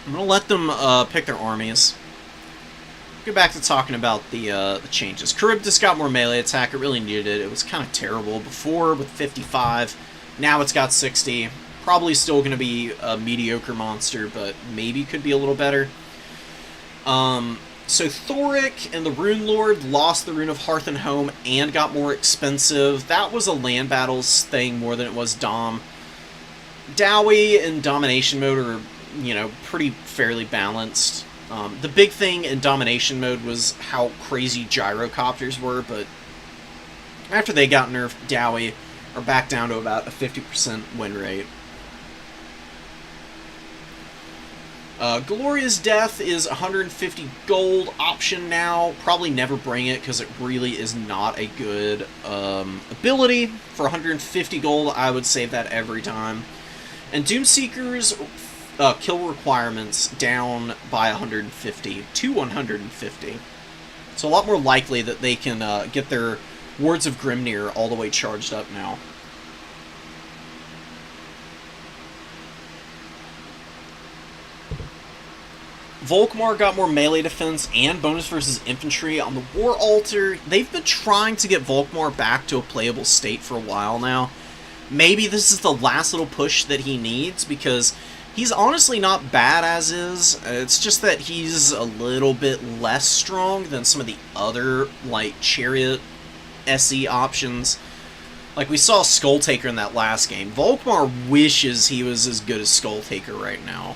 I'm going to let them pick their armies. Get back to talking about the changes. Charybdis got more melee attack. It really needed it. It was kind of terrible before with 55. Now it's got 60. Probably still going to be a mediocre monster, but maybe could be a little better. So Thoric and the Rune Lord lost the Rune of Hearth and Home and got more expensive. That was a land battles thing more than it was Dom. Dowie and Domination mode are, you know, pretty fairly balanced. The big thing in Domination mode was how crazy gyrocopters were, but after they got nerfed, Dowie are back down to about a 50% win rate. Gloria's Death is 150 gold option now. Probably never bring it because it really is not a good ability. For 150 gold, I would save that every time. And Doomseeker's kill requirements down by 150 to 150. So a lot more likely that they can get their Words of Grimnir all the way charged up now. Volkmar got more melee defense and bonus versus infantry on the War Altar. They've been trying to get Volkmar back to a playable state for a while now. Maybe this is the last little push that he needs, because he's honestly not bad as is. It's just that he's a little bit less strong than some of the other, like, Chariot SE options. Like, we saw Skulltaker in that last game. Volkmar wishes he was as good as Skulltaker right now.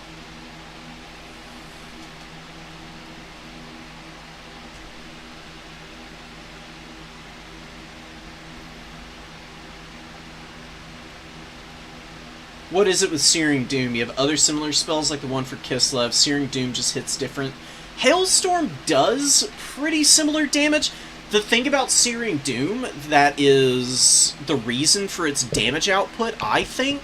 What is it with Searing Doom? You have other similar spells like the one for Kislev. Searing Doom just hits different. Hailstorm does pretty similar damage. The thing about Searing Doom that is the reason for its damage output, I think,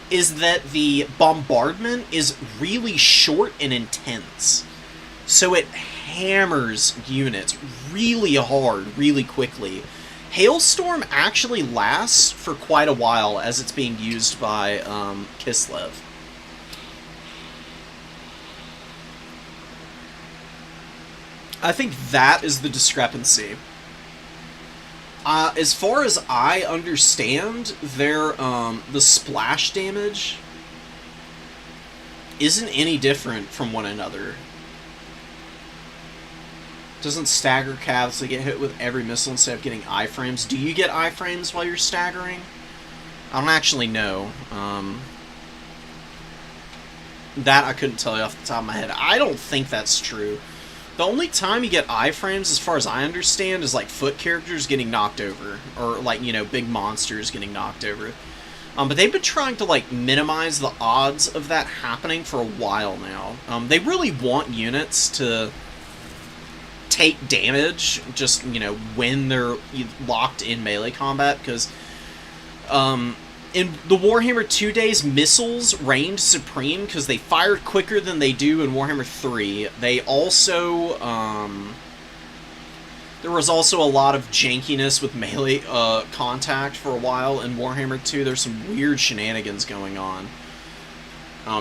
is that the bombardment is really short and intense. So it hammers units really hard, really quickly. Hailstorm actually lasts for quite a while as it's being used by Kislev. I think that is the discrepancy. As far as I understand, the splash damage isn't any different from one another. Doesn't stagger calves, they get hit with every missile instead of getting iframes. Do you get iframes while you're staggering? I don't actually know. That I couldn't tell you off the top of my head. I don't think that's true. The only time you get iframes, as far as I understand, is like foot characters getting knocked over. Or like, you know, big monsters getting knocked over. But they've been trying to, like, minimize the odds of that happening for a while now. They really want units to take damage, just, you know, when they're locked in melee combat, because in the Warhammer 2 days, missiles reigned supreme because they fired quicker than they do in Warhammer 3. They also, there was also a lot of jankiness with melee contact for a while in Warhammer 2. There's some weird shenanigans going on.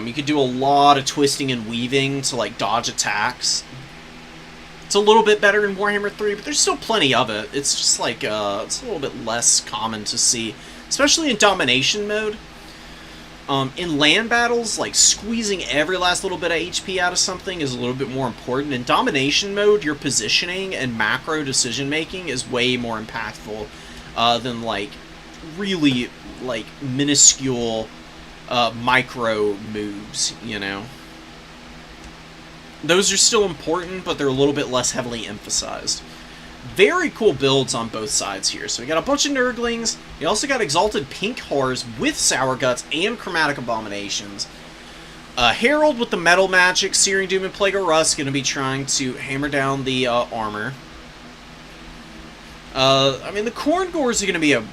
You could do a lot of twisting and weaving to, like, dodge attacks. It's a little bit better in Warhammer 3, but there's still plenty of it. It's just like, it's a little bit less common to see, especially in Domination mode. In land battles, like, squeezing every last little bit of HP out of something is a little bit more important. In Domination mode, your positioning and macro decision-making is way more impactful than, like, really, like, minuscule micro moves, you know? Those are still important, but they're a little bit less heavily emphasized. Very cool builds on both sides here. So we got a bunch of Nurglings. We also got Exalted Pink Horrors with Sour Guts and Chromatic Abominations. Herald with the Metal Magic, Searing Doom and Plague of Rust going to be trying to hammer down the armor. I mean, the Khorne Gors are going to be a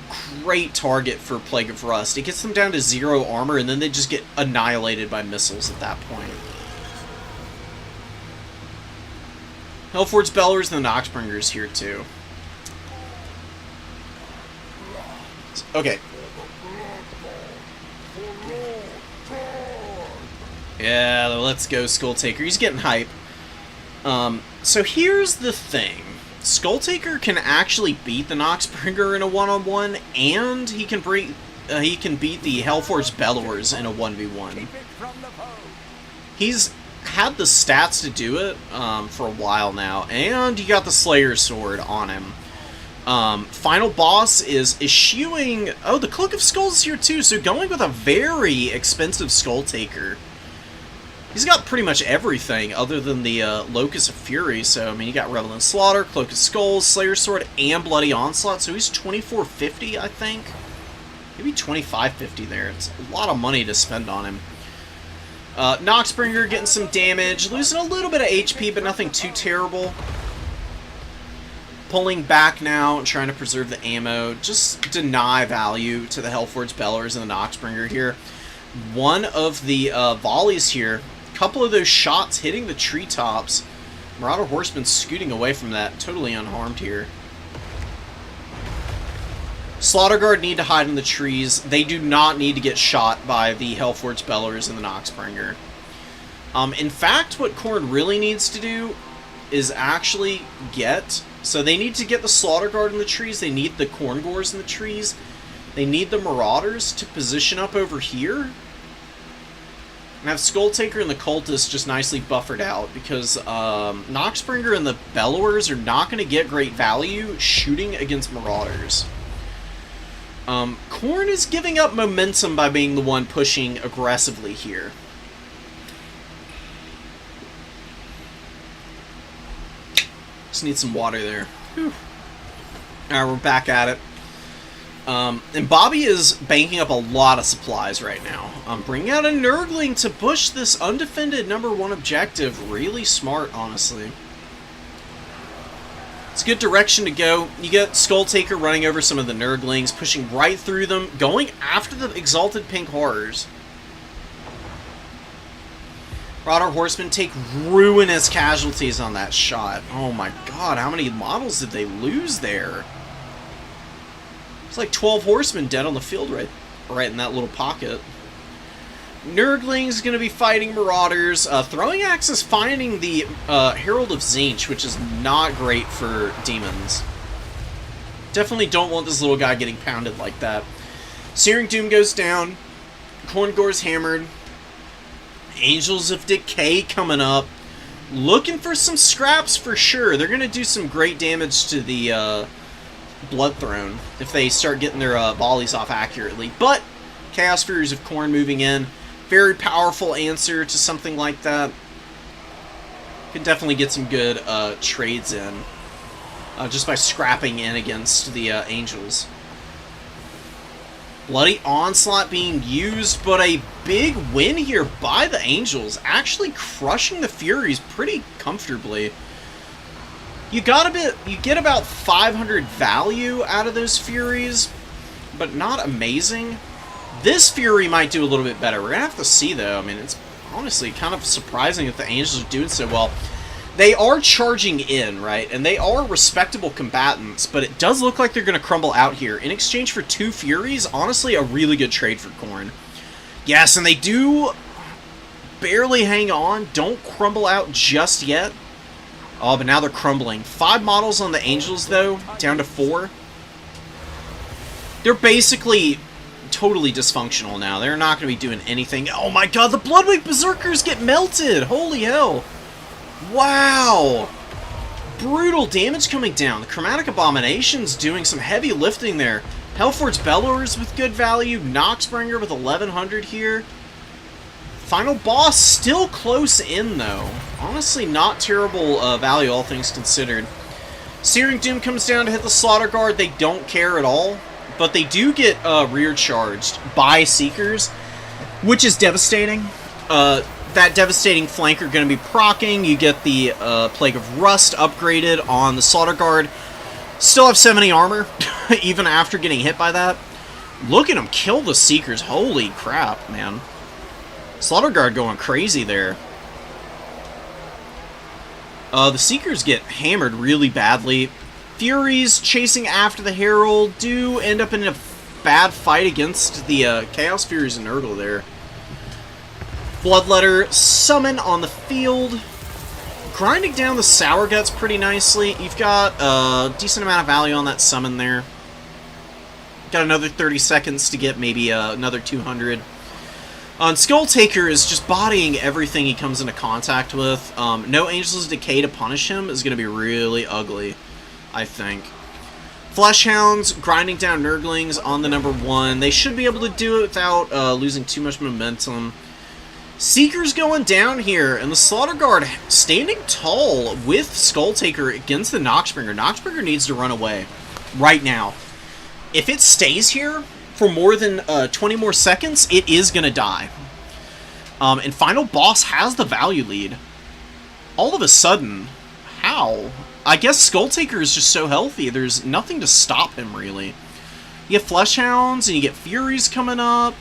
great target for Plague of Rust. It gets them down to 0 armor, and then they just get annihilated by missiles at that point. Hellforge Bellers and the Noxbringers here, too. Okay. Yeah, let's go, Skulltaker. He's getting hype. So here's the thing. Skulltaker can actually beat the Noxbringer in a 1-on-1, and he can beat the Hellforge Bellowers in a 1v1. He's had the stats to do it for a while now, and you got the Slayer Sword on him. Final boss is eschewing... Oh, the Cloak of Skulls is here too, so going with a very expensive Skulltaker. He's got pretty much everything other than the Locus of Fury, so, I mean, you got Revelant Slaughter, Cloak of Skulls, Slayer Sword, and Bloody Onslaught, so he's 2450, I think. Maybe 2550 there. It's a lot of money to spend on him. Noxbringer getting some damage, losing a little bit of HP, but nothing too terrible. Pulling back now and trying to preserve the ammo. Just deny value to the Hellforge Bellers and the Noxbringer here. One of the volleys here, a couple of those shots hitting the treetops. Marauder Horseman scooting away from that, totally unharmed here. Slaughter Guard need to hide in the trees. They do not need to get shot by the Hellforge Bellers and the Noxbringer. In fact, what Khorne really needs to do is actually get... So they need to get the Slaughter Guard in the trees. They need the Khorne Gors in the trees. They need the Marauders to position up over here. And have Skulltaker and the Cultists just nicely buffered out, because Noxbringer and the Bellowers are not going to get great value shooting against Marauders. Khorne is giving up momentum by being the one pushing aggressively here. Just need some water there. Alright, we're back at it. And Bobby is banking up a lot of supplies right now. Bringing out a Nurgling to push this undefended #1 objective. Really smart, honestly. It's a good direction to go. You get Skulltaker running over some of the Nurglings, pushing right through them, going after the Exalted Pink Horrors. Marauder Horsemen take ruinous casualties on that shot. Oh my god, how many models did they lose there? It's like 12 horsemen dead on the field right in that little pocket. Nurgling's going to be fighting Marauders. Throwing Axe is finding the Herald of Tzeentch, which is not great for demons. Definitely don't want this little guy getting pounded like that. Searing Doom goes down. Khorne Gor's hammered. Angels of Decay coming up. Looking for some scraps for sure. They're going to do some great damage to the Blood Throne if they start getting their volleys off accurately. But Chaos Furies of Khorne moving in. Very powerful answer to something like that. Can definitely get some good trades in just by scrapping in against the Angels. Bloody Onslaught being used, but a big win here by the Angels, actually crushing the Furies pretty comfortably. You get about 500 value out of those Furies, but not amazing. This Fury might do a little bit better. We're gonna have to see, though. I mean, it's honestly kind of surprising that the Angels are doing so well. They are charging in, right? And they are respectable combatants, but it does look like they're going to crumble out here. In exchange for 2 Furies, honestly, a really good trade for Khorne. Yes, and they do barely hang on. Don't crumble out just yet. Oh, but now they're crumbling. 5 models on the Angels, though, down to 4. They're basically totally dysfunctional now. They're not going to be doing anything. Oh my god, the Bloodwing Berserkers get melted! Holy hell! Wow! Brutal damage coming down. The Chromatic Abomination's doing some heavy lifting there. Hellforge Bellowers with good value. Noxbringer with 1100 here. Final boss still close in, though. Honestly, not terrible value, all things considered. Searing Doom comes down to hit the Slaughter Guard. They don't care at all, but they do get rear charged by Seekers, which is devastating. That devastating flanker going to be proccing. You get the Plague of Rust upgraded on the Slaughter Guard. Still have 70 armor, even after getting hit by that. Look at him kill the Seekers. Holy crap, man. Slaughter Guard going crazy there. The Seekers get hammered really badly. Furies chasing after the Herald do end up in a bad fight against the Chaos Furies and Nurgle there. Bloodletter summon on the field. Grinding down the Sour Guts pretty nicely. You've got a decent amount of value on that summon there. Got another 30 seconds to get maybe another 200. Skull Taker is just bodying everything he comes into contact with. No Angels of Decay to punish him is going to be really ugly, I think. Fleshhounds grinding down Nurglings on the number 1. They should be able to do it without losing too much momentum. Seekers going down here, and the Slaughter Guard standing tall with Skull Taker against the Noxbringer. Noxbringer needs to run away right now. If it stays here for more than 20 more seconds, it is going to die. And Final Boss has the value lead. All of a sudden, how? I guess Skull Taker is just so healthy, there's nothing to stop him, really. You get Fleshhounds, and you get Furies coming up.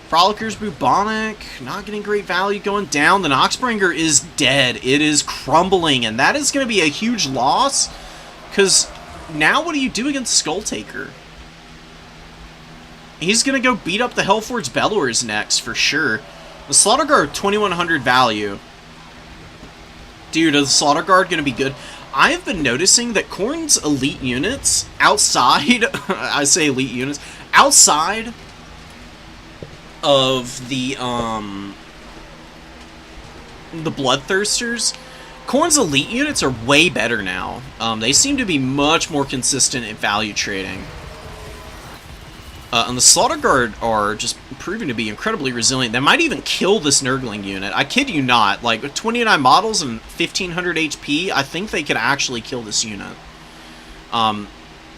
Frolickers, Bubonic, not getting great value going down. The Noxbringer is dead. It is crumbling, and that is going to be a huge loss, because now what do you do against Skull Taker? He's going to go beat up the Hellforge Bellowers next, for sure. The Slaughter Guard, 2100 value. Dude, is the Slaughter Guard going to be good? I have been noticing that Khorne's elite units outside, I say elite units, outside of the Bloodthirsters, Khorne's elite units are way better now. They seem to be much more consistent at value trading. And the Slaughter Guard are just proving to be incredibly resilient. They might even kill this Nurgling unit. I kid you not. Like, with 29 models and 1500 HP, I think they could actually kill this unit.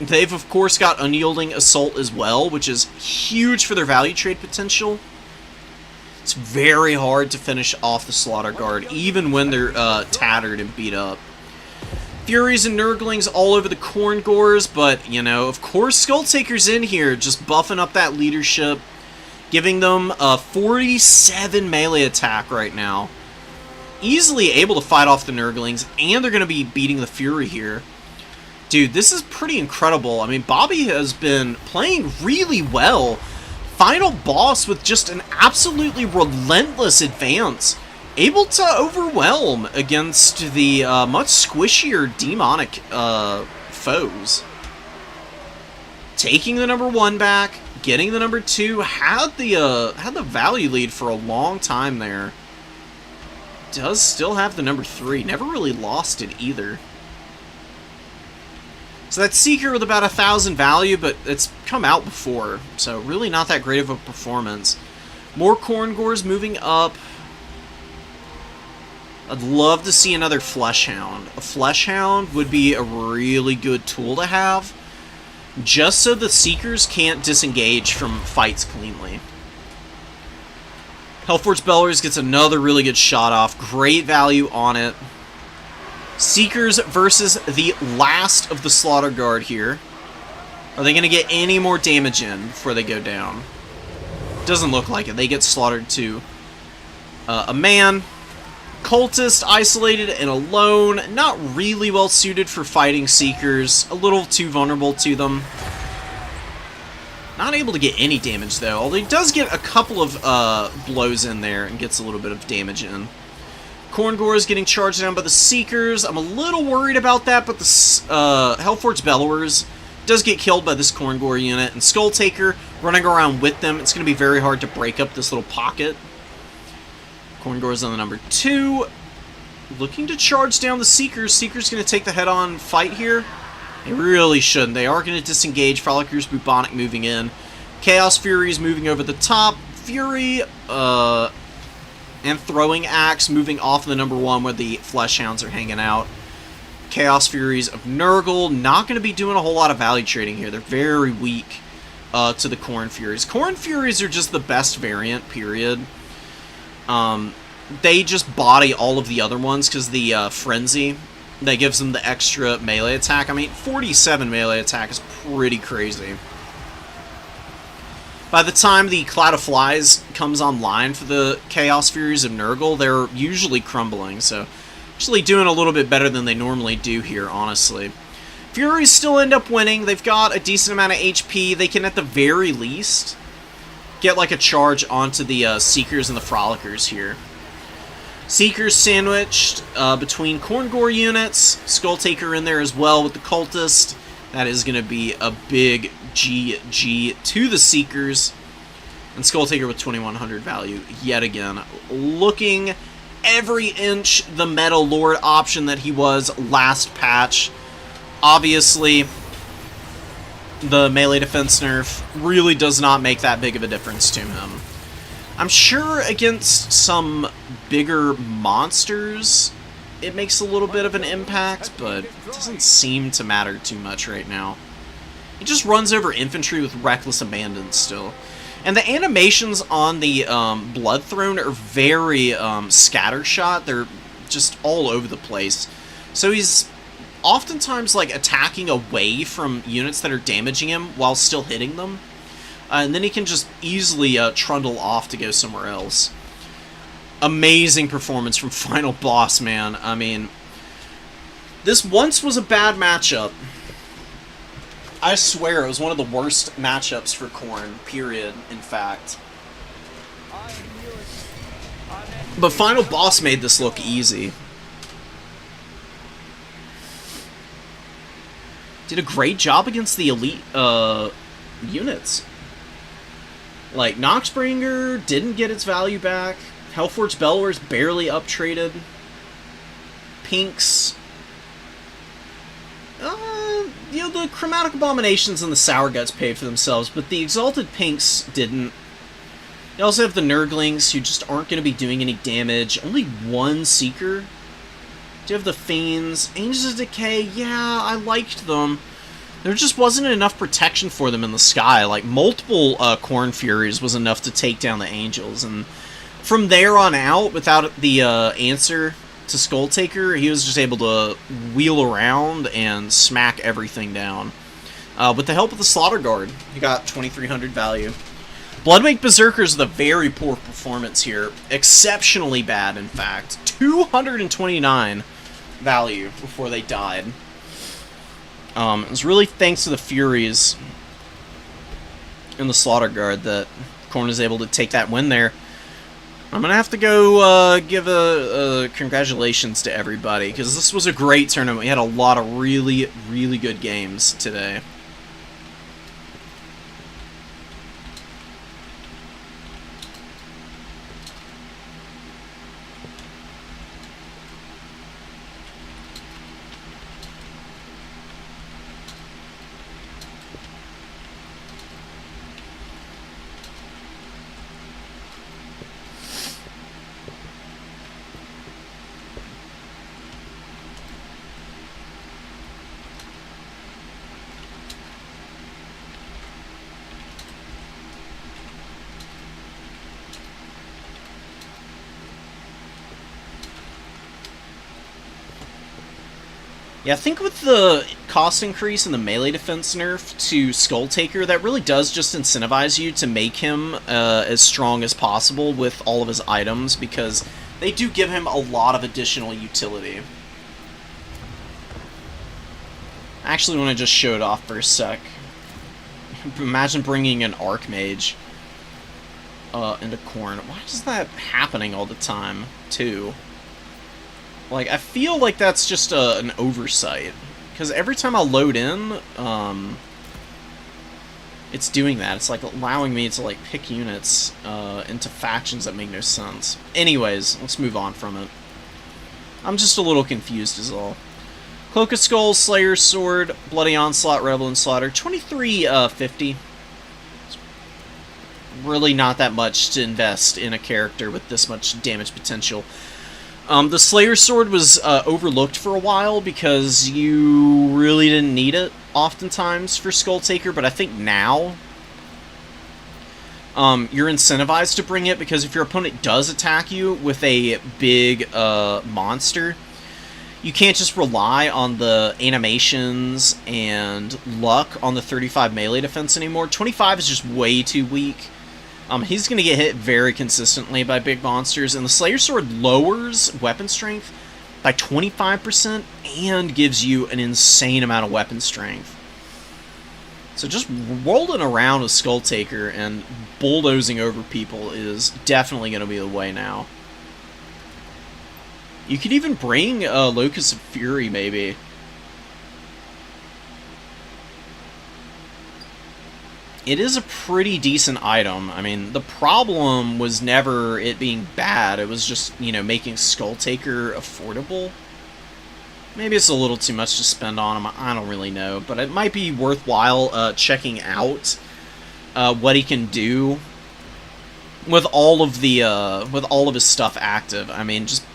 They've, of course, got Unyielding Assault as well, which is huge for their value trade potential. It's very hard to finish off the Slaughter Guard, even when they're tattered and beat up. Furies and Nurglings all over the Khorne Gores, but, you know, of course, Skull Taker's in here, just buffing up that leadership, giving them a 47 melee attack right now. Easily able to fight off the Nurglings, and they're going to be beating the Fury here. Dude, this is pretty incredible. I mean, Bobby has been playing really well. Final Boss with just an absolutely relentless advance. Able to overwhelm against the much squishier demonic foes. Taking the number 1 back, getting the number 2, had the value lead for a long time there. Does still have the number 3. Never really lost it either. So that's Seeker with about 1,000 value, but it's come out before, so really not that great of a performance. More Khorne Gores moving up. I'd love to see another Fleshhound. A Fleshhound would be a really good tool to have, just so the Seekers can't disengage from fights cleanly. Hellforge Bellowers gets another really good shot off. Great value on it. Seekers versus the last of the Slaughter Guard here. Are they going to get any more damage in before they go down? Doesn't look like it. They get slaughtered too. A man. Cultist, isolated and alone. Not really well suited for fighting Seekers. A little too vulnerable to them. Not able to get any damage though. Although he does get a couple of blows in there and gets a little bit of damage in. Khorne Gore is getting charged down by the Seekers. I'm a little worried about that, but the Hellforge Bellowers does get killed by this Khorne Gore unit. And Skull Taker running around with them. It's going to be very hard to break up this little pocket. Khorne Gore is on the number 2. Looking to charge down the Seekers. Seekers going to take the head-on fight here. They really shouldn't. They are going to disengage. Frolickers, Bubonic moving in. Chaos Furies moving over the top. Fury, and Throwing Axe moving off the number 1 where the Fleshhounds are hanging out. Chaos Furies of Nurgle. Not going to be doing a whole lot of value trading here. They're very weak to the Khorne Furies. Khorne Furies are just the best variant, period. They just body all of the other ones because the Frenzy that gives them the extra melee attack. I mean, 47 melee attack is pretty crazy. By the time the Cloud of Flies comes online for the Chaos Furies of Nurgle, they're usually crumbling, so actually doing a little bit better than they normally do here, honestly. Furies still end up winning. They've got a decent amount of HP. They can, at the very least, get like a charge onto the Seekers and the Frolickers here. Seekers sandwiched between Khorngor units. Skulltaker in there as well with the Cultist. That is going to be a big GG to the Seekers. And Skulltaker with 2100 value yet again. Looking every inch the Meta Lord option that he was last patch. Obviously, the melee defense nerf really does not make that big of a difference to him. I'm sure against some bigger monsters it makes a little bit of an impact, but it doesn't seem to matter too much right now. He just runs over infantry with reckless abandon still. And the animations on the Blood Throne are very scattershot. They're just all over the place. So he's oftentimes like attacking away from units that are damaging him while still hitting them. And then he can just easily trundle off to go somewhere else. Amazing performance from Final Boss, man. I mean, this once was a bad matchup. I swear it was one of the worst matchups for Khorne, period, in fact. But Final Boss made this look easy. Did a great job against the elite units. Like, Noxbringer didn't get its value back. Hellforge Bellower's barely up-traded. Pinks. You know, the Chromatic Abominations and the Sour Guts paid for themselves, but the Exalted Pinks didn't. You also have the Nurglings, who just aren't going to be doing any damage. Only one Seeker. Do you have the Fiends? Angels of Decay, yeah, I liked them. There just wasn't enough protection for them in the sky. Like, multiple Khorne Furies was enough to take down the Angels, and from there on out, without the answer to Skulltaker, he was just able to wheel around and smack everything down. With the help of the Slaughter Guard, he got 2300 value. Bloodwake Berserkers with a very poor performance here. Exceptionally bad, in fact. 229 value before they died. It was really thanks to the Furies and the Slaughter Guard that Khorne was able to take that win there. I'm going to have to go give a congratulations to everybody, because this was a great tournament. We had a lot of really, really good games today. Yeah, I think with the cost increase and the melee defense nerf to Skulltaker, that really does just incentivize you to make him as strong as possible with all of his items, because they do give him a lot of additional utility. I actually want to just show it off for a sec. Imagine bringing an Archmage into Khorne. Why is that happening all the time, too? Like, I feel like that's just an oversight, because every time I load in, it's doing that. It's like allowing me to like pick units into factions that make no sense. Anyways, let's move on from it. I'm just a little confused is all. Cloak of Skulls, Slayer's Sword, Bloody Onslaught, Revel and Slaughter, 2350. Really not that much to invest in a character with this much damage potential. The Slayer Sword was overlooked for a while because you really didn't need it oftentimes for Skull Taker, but I think now you're incentivized to bring it because if your opponent does attack you with a big monster, you can't just rely on the animations and luck on the 35 melee defense anymore. 25 is just way too weak. He's going to get hit very consistently by big monsters, and the Slayer Sword lowers weapon strength by 25% and gives you an insane amount of weapon strength. So just rolling around with Skull Taker and bulldozing over people is definitely going to be the way now. You could even bring Locust of Fury, maybe. It is a pretty decent item. I mean, the problem was never it being bad. It was just, you know, making Skull Taker affordable. Maybe it's a little too much to spend on him. I don't really know. But it might be worthwhile checking out what he can do with all of his stuff active. I mean, just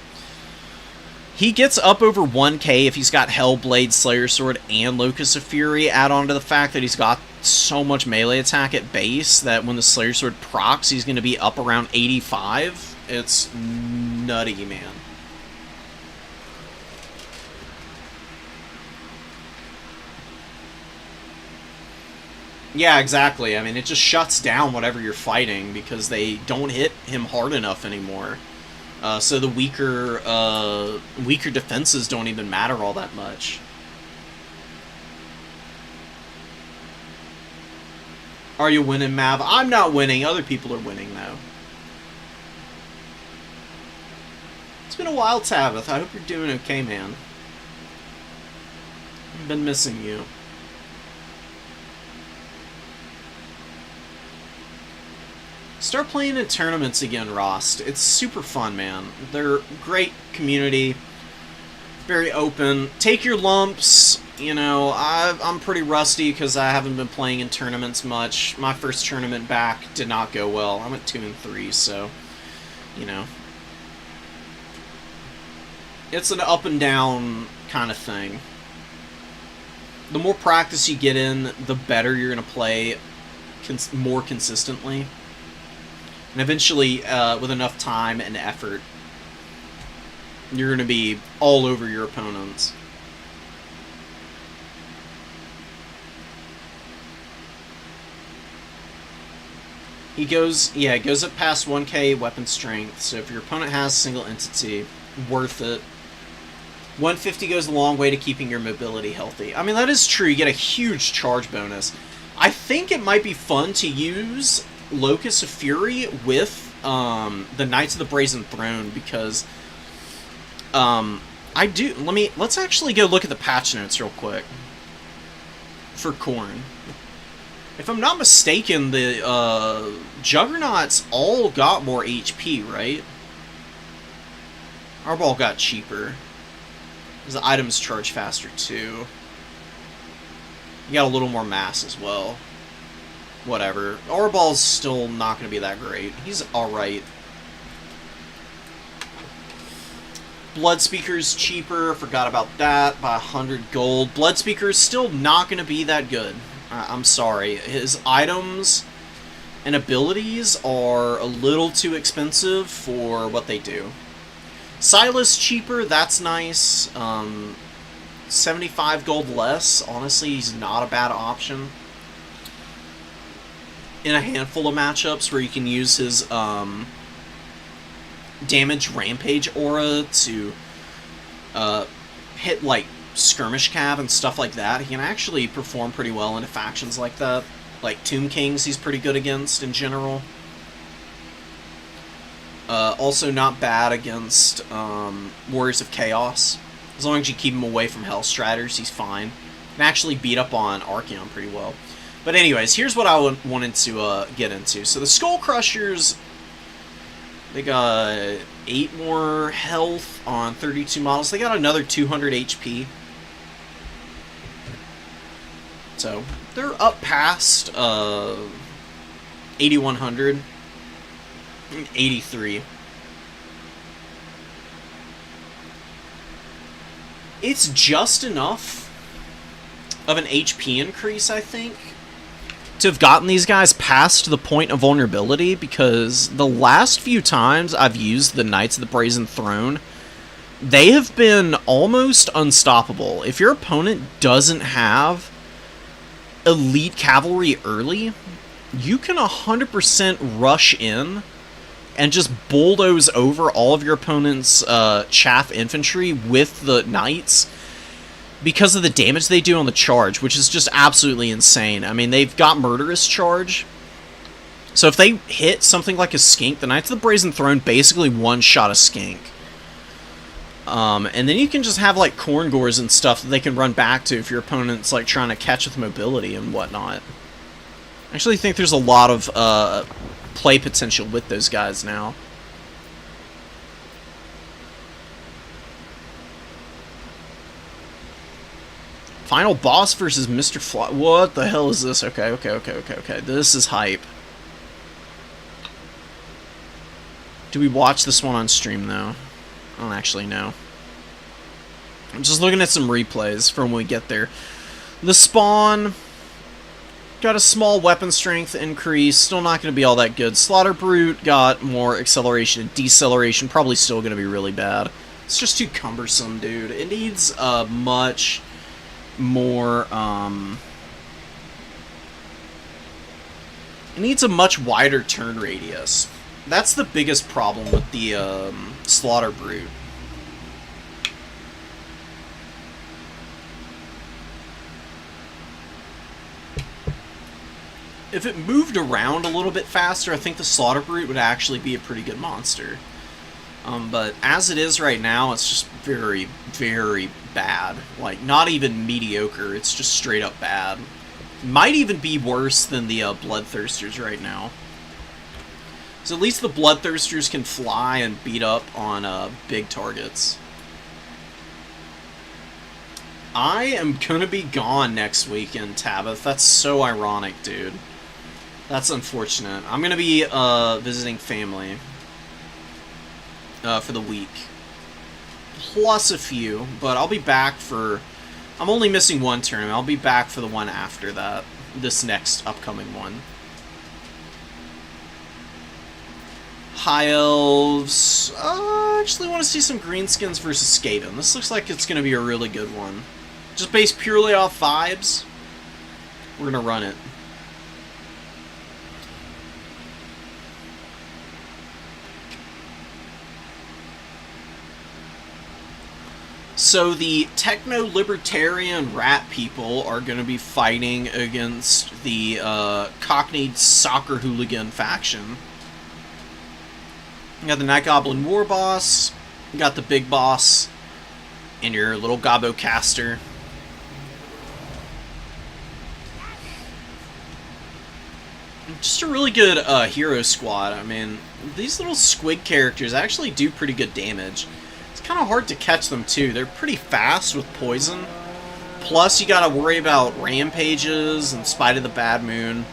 he gets up over 1k if he's got Hellblade, Slayer Sword, and Locust of Fury. Add on to the fact that he's got so much melee attack at base that when the Slayer Sword procs, he's going to be up around 85. It's nutty, man. Yeah, exactly. I mean, it just shuts down whatever you're fighting because they don't hit him hard enough anymore. So the weaker defenses don't even matter all that much. Are you winning, Mav? I'm not winning. Other people are winning, though. It's been a while, Tabith. I hope you're doing okay, man. I've been missing you. Start playing in tournaments again, Rost. It's super fun, man. They're great community. Very open. Take your lumps. You know, I'm pretty rusty because I haven't been playing in tournaments much. My first tournament back did not go well. I went 2-3, so, you know. It's an up and down kind of thing. The more practice you get in, the better you're going to play more consistently. And eventually, with enough time and effort, you're going to be all over your opponents. He goes, yeah, it goes up past 1k weapon strength, so if your opponent has single entity, worth it. 150 goes a long way to keeping your mobility healthy. I mean, that is true. You get a huge charge bonus. I think it might be fun to use Locust of Fury with the Knights of the Brazen Throne because let's actually go look at the patch notes real quick for Khorne. If I'm not mistaken, the Juggernauts all got more HP, right? Our ball got cheaper. The items charge faster too. You got a little more mass as well. Whatever. Orball's still not going to be that great. He's alright. Bloodspeaker's cheaper. Forgot about that by 100 gold. Bloodspeaker's still not going to be that good. I'm sorry. His items and abilities are a little too expensive for what they do. Silas cheaper. That's nice. 75 gold less. Honestly, he's not a bad option. In a handful of matchups where you can use his damage rampage aura to hit like skirmish cav and stuff like that, he can actually perform pretty well into factions like that. Like Tomb Kings he's pretty good against in general. Also not bad against Warriors of Chaos. As long as you keep him away from Hellstriders, he's fine. Can actually beat up on Archaon pretty well. But anyways, here's what I wanted to get into. So the Skull Crushers, they got 8 more health on 32 models. They got another 200 HP. So they're up past 8100, 83. It's just enough of an HP increase, I think, to have gotten these guys past the point of vulnerability, because the last few times I've used the Knights of the Brazen Throne, they have been almost unstoppable. If your opponent doesn't have elite cavalry early, you can 100% rush in and just bulldoze over all of your opponent's chaff infantry with the knights because of the damage they do on the charge, which is just absolutely insane. I mean, they've got murderous charge, so if they hit something like a skink, the Knights of the Brazen Throne basically one-shot a skink. And then you can just have like corn gores and stuff that they can run back to if your opponent's like trying to catch with mobility and whatnot. I actually think there's a lot of play potential with those guys now. Final boss versus Mr. Fly. What the hell is this? Okay. This is hype. Do we watch this one on stream, though? I don't actually know. I'm just looking at some replays from when we get there. The spawn got a small weapon strength increase. Still not going to be all that good. Slaughter Brute got more acceleration and deceleration. Probably still going to be really bad. It's just too cumbersome, dude. It needs much more, it needs a much wider turn radius. That's the biggest problem with the Slaughter Brute. If it moved around a little bit faster, I think the Slaughter Brute would actually be a pretty good monster. But as it is right now, it's just very, very bad. Like, not even mediocre, it's just straight up bad. Might even be worse than the Bloodthirsters right now. So at least the Bloodthirsters can fly and beat up on big targets. I am gonna be gone next weekend, Tabith. That's so ironic, dude. That's unfortunate. I'm gonna be visiting family for the week. Plus a few, but I'll be back for... I'm only missing one tournament. I'll be back for the one after that. This next upcoming one. High Elves. I actually want to see some Greenskins versus Skaven. This looks like it's going to be a really good one. Just based purely off vibes, we're going to run it. So the techno-libertarian rat people are going to be fighting against the Cockney soccer hooligan faction. You got the Night Goblin War Boss, you got the Big Boss, and your little Gobbo Caster. Just a really good hero squad. I mean, these little squig characters actually do pretty good damage. It's kind of hard to catch them, too. They're pretty fast with poison. Plus, you gotta worry about rampages and Spite of the Bad Moon.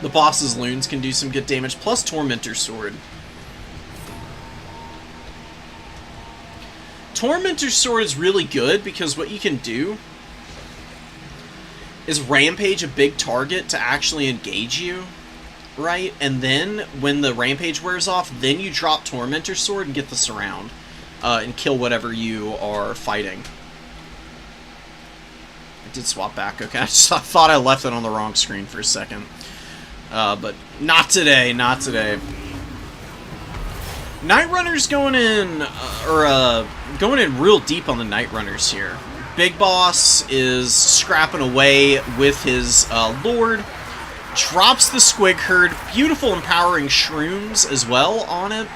The boss's loons can do some good damage, plus Tormentor Sword. Tormentor Sword is really good because what you can do is rampage a big target to actually engage you, right? And then, when the rampage wears off, then you drop Tormentor Sword and get the surround. And kill whatever you are fighting. I did swap back, okay. I thought I left it on the wrong screen for a second. But not today, not today. Night Runner's going in, going in real deep on the Night Runners here. Big Boss is scrapping away with his Lord. Drops the Squig Herd. Beautiful empowering shrooms as well on it.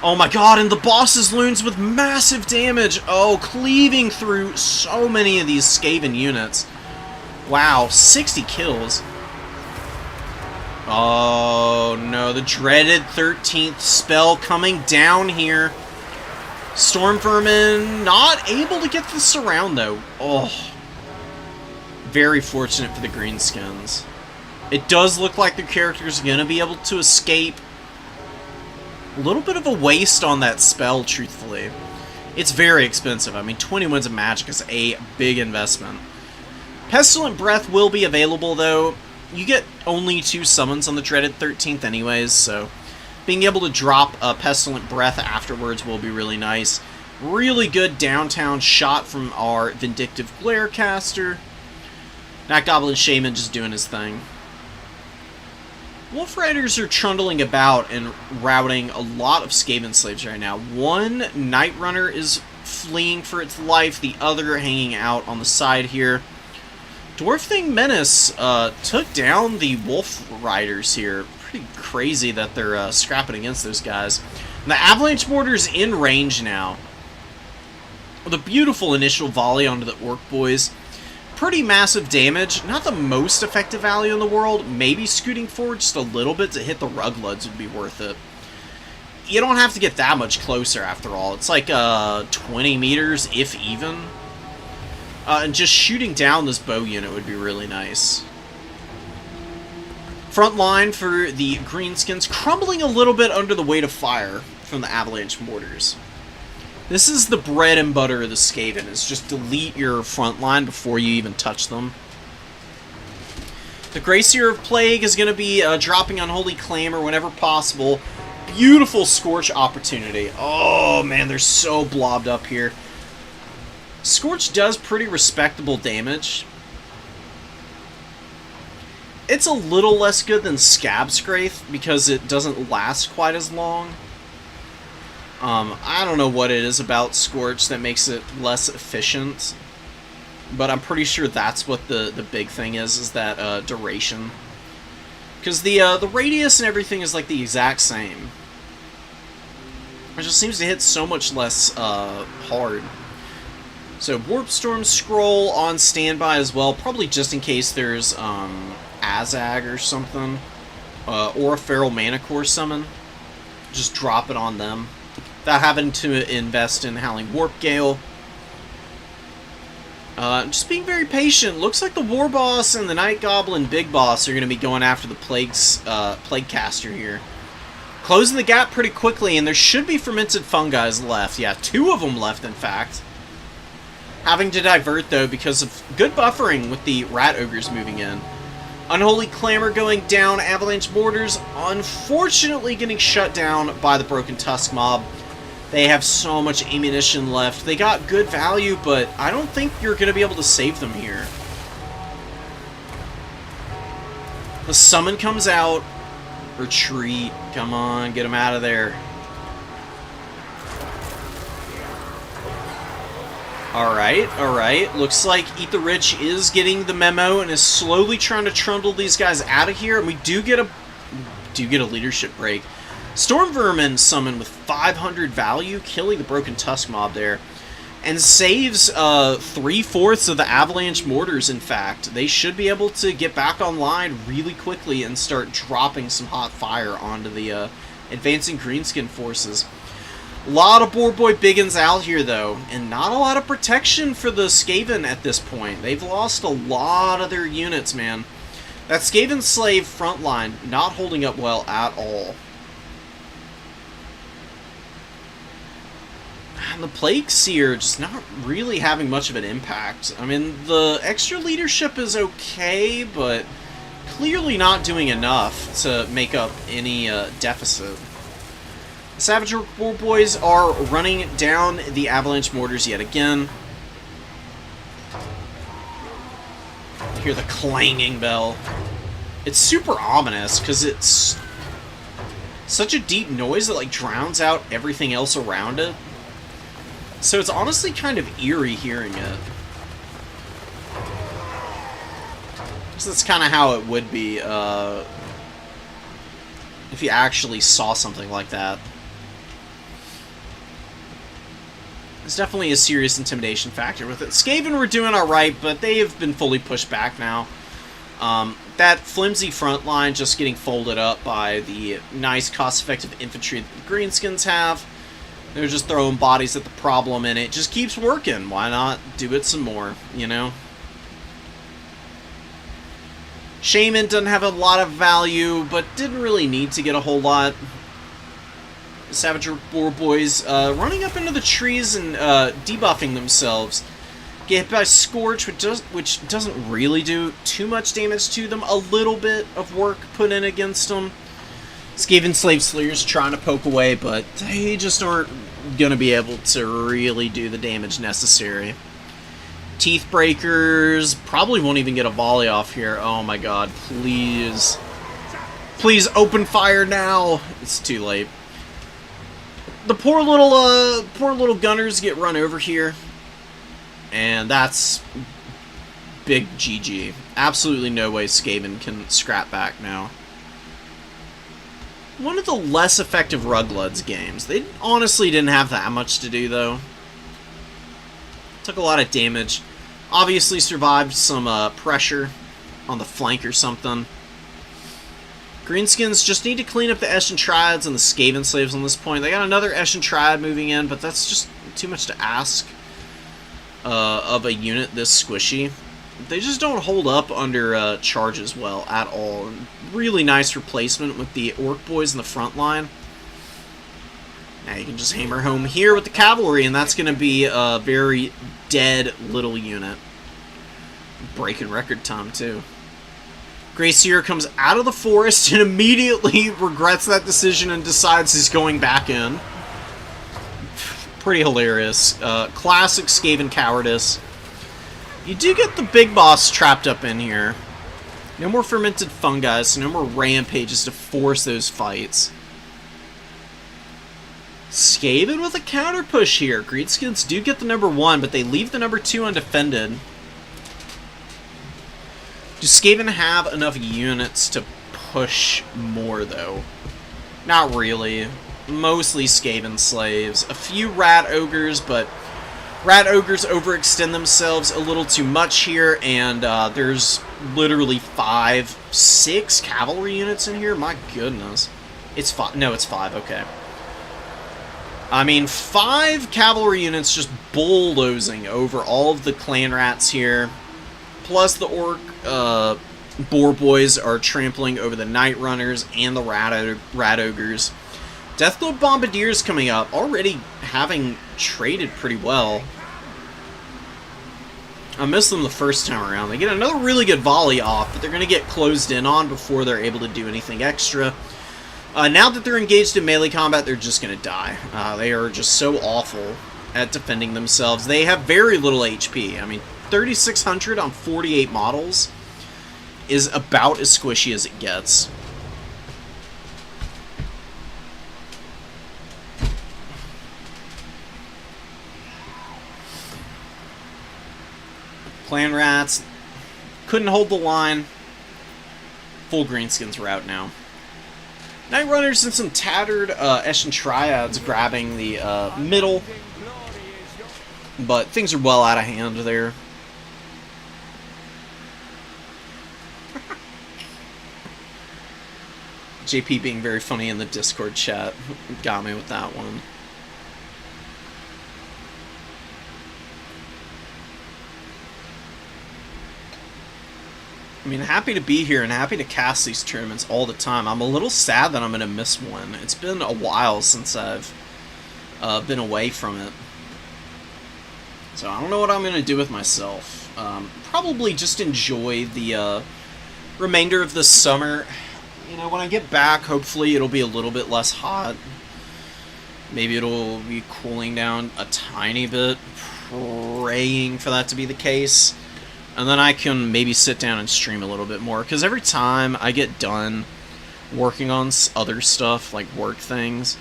Oh my god, and the boss's loons with massive damage. Oh, cleaving through so many of these Skaven units. Wow, 60 kills. Oh no, the dreaded 13th spell coming down here. Storm Vermin not able to get the surround though. Oh. Very fortunate for the Greenskins. It does look like the character's gonna be able to escape. A little bit of a waste on that spell, truthfully. It's very expensive. I mean, 20 wins of magic is a big investment. Pestilent Breath will be available, though. You get only 2 summons on the dreaded 13th anyways, so being able to drop a Pestilent Breath afterwards will be really nice. Really good downtown shot from our Vindictive Glare caster. Night Goblin Shaman just doing his thing. Wolf Riders are trundling about and routing a lot of Skaven slaves right now. One Night Runner is fleeing for its life, the other hanging out on the side here. Dwarf Thing Menace took down the Wolf Riders here. Pretty crazy that they're scrapping against those guys. And the Avalanche Mortar's in range now. With a beautiful initial volley onto the Orc Boys. Pretty massive damage. Not the most effective value in the world. Maybe scooting forward just a little bit to hit the Rugloods would be worth it. You don't have to get that much closer after all. It's like 20 meters, if even. And just shooting down this bow unit would be really nice. Front line for the Greenskins, crumbling a little bit under the weight of fire from the Avalanche Mortars. This is the bread and butter of the Skaven, is just delete your front line before you even touch them. The Gracier of Plague is going to be dropping Unholy Clamor whenever possible. Beautiful Scorch opportunity. Oh man, they're so blobbed up here. Scorch does pretty respectable damage. It's a little less good than Scab Scrape because it doesn't last quite as long. I don't know what it is about Scorch that makes it less efficient, but I'm pretty sure that's what the big thing is that duration. Because the radius and everything is like the exact same. It just seems to hit so much less hard. So Warp Storm Scroll on standby as well, probably just in case there's Azag or something, or a Feral Manicore summon. Just drop it on them. Without having to invest in Howling Warp Gale. Just being very patient. Looks like the War Boss and the Night Goblin Big Boss are going to be going after the Plague Caster here. Closing the gap pretty quickly, and there should be Fermented Fungi left. Yeah, 2 of them left, in fact. Having to divert, though, because of good buffering with the Rat Ogres moving in. Unholy Clamor going down. Avalanche Mortars, unfortunately, getting shut down by the Broken Tusk mob. They have so much ammunition left. They got good value, but I don't think you're going to be able to save them here. The summon comes out. Retreat. Come on, get them out of there. Alright, alright. Looks like Eat the Rich is getting the memo and is slowly trying to trundle these guys out of here. And we do get a leadership break. Storm Vermin summon with 500 value, killing the Broken Tusk mob there. And saves 3/4 of the Avalanche Mortars, in fact. They should be able to get back online really quickly and start dropping some hot fire onto the advancing Greenskin forces. A lot of Boar Boy Biggins out here, though, and not a lot of protection for the Skaven at this point. They've lost a lot of their units, man. That Skaven Slave front line not holding up well at all. And the Plague Seer just not really having much of an impact. I mean, the extra leadership is okay, but clearly not doing enough to make up any deficit. The Savage War Boys are running down the Avalanche Mortars yet again. You hear the clanging bell. It's super ominous because it's such a deep noise that like drowns out everything else around it. So it's honestly kind of eerie hearing it. So that's kind of how it would be if you actually saw something like that. There's definitely a serious intimidation factor with it. Skaven were doing alright, but they have been fully pushed back now. That flimsy front line just getting folded up by the nice cost-effective infantry that the Greenskins have. They're just throwing bodies at the problem, and it just keeps working. Why not do it some more, you know? Shaman doesn't have a lot of value, but didn't really need to get a whole lot. Savage Boar Boys running up into the trees and debuffing themselves. Get hit by Scorch, which doesn't really do too much damage to them. A little bit of work put in against them. Skaven Slave Slayers trying to poke away, but they just aren't going to be able to really do the damage necessary. Teeth Breakers probably won't even get a volley off here. Oh my god, please. Please open fire now. It's too late. The poor little gunners get run over here. And that's big GG. Absolutely no way Skaven can scrap back now. One of the less effective Ruglud's games. They honestly didn't have that much to do, though. Took a lot of damage. Obviously survived some pressure on the flank or something. Greenskins just need to clean up the Eshin Triads and the Skaven Slaves on this point. They got another Eshin Triad moving in, but that's just too much to ask of a unit this squishy. They just don't hold up under charges well at all. Really nice replacement with the Orc Boys in the front line. Now you can just hammer home here with the cavalry, and that's going to be a very dead little unit. Breaking record time, too. Grey Seer comes out of the forest and immediately regrets that decision and decides he's going back in. Pretty hilarious. Classic Skaven cowardice. You do get the big boss trapped up in here. No more fermented fungi, so no more rampages to force those fights. Skaven with a counter push here. Greenskins do get the number 1, but they leave the number 2 undefended. Do Skaven have enough units to push more, though? Not really. Mostly Skaven Slaves. A few Rat Ogres, but Rat Ogres overextend themselves a little too much here, and there's literally 5, 6 cavalry units in here? My goodness. It's 5. No, it's 5. Okay. I mean, 5 cavalry units just bulldozing over all of the clan rats here. Plus the Orc Boar Boys are trampling over the Night Runners and the Rat Ogres. Deathglobe Bombardiers coming up, already having traded pretty well. I missed them the first time around. They get another really good volley off, but they're going to get closed in on before they're able to do anything extra. Now that they're engaged in melee combat, they're just going to die. They are just so awful at defending themselves. They have very little HP. I mean, 3,600 on 48 models is about as squishy as it gets. Clan Rats couldn't hold the line. Full Greenskins route now. Night Runners and some tattered Eshin Triads grabbing the middle. But things are well out of hand there. JP being very funny in the Discord chat got me with that one. I mean, happy to be here and happy to cast these tournaments all the time. I'm a little sad that I'm going to miss one. It's been a while since I've been away from it. So I don't know what I'm going to do with myself. Probably just enjoy the remainder of the summer. You know, when I get back, hopefully it'll be a little bit less hot. Maybe it'll be cooling down a tiny bit. Praying for that to be the case. And then I can maybe sit down and stream a little bit more. Because every time I get done working on other stuff, like work things,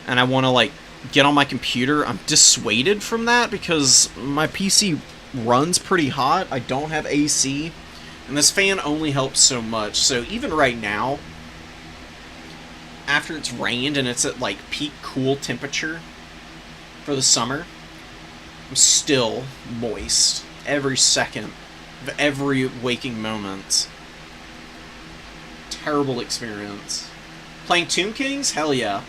and I want to, like, get on my computer, I'm dissuaded from that because my PC runs pretty hot. I don't have AC. And this fan only helps so much. So even right now, after it's rained and it's at, like, peak cool temperature for the summer, I'm still moist. Every second of every waking moment. Terrible experience. Playing Tomb Kings? Hell yeah.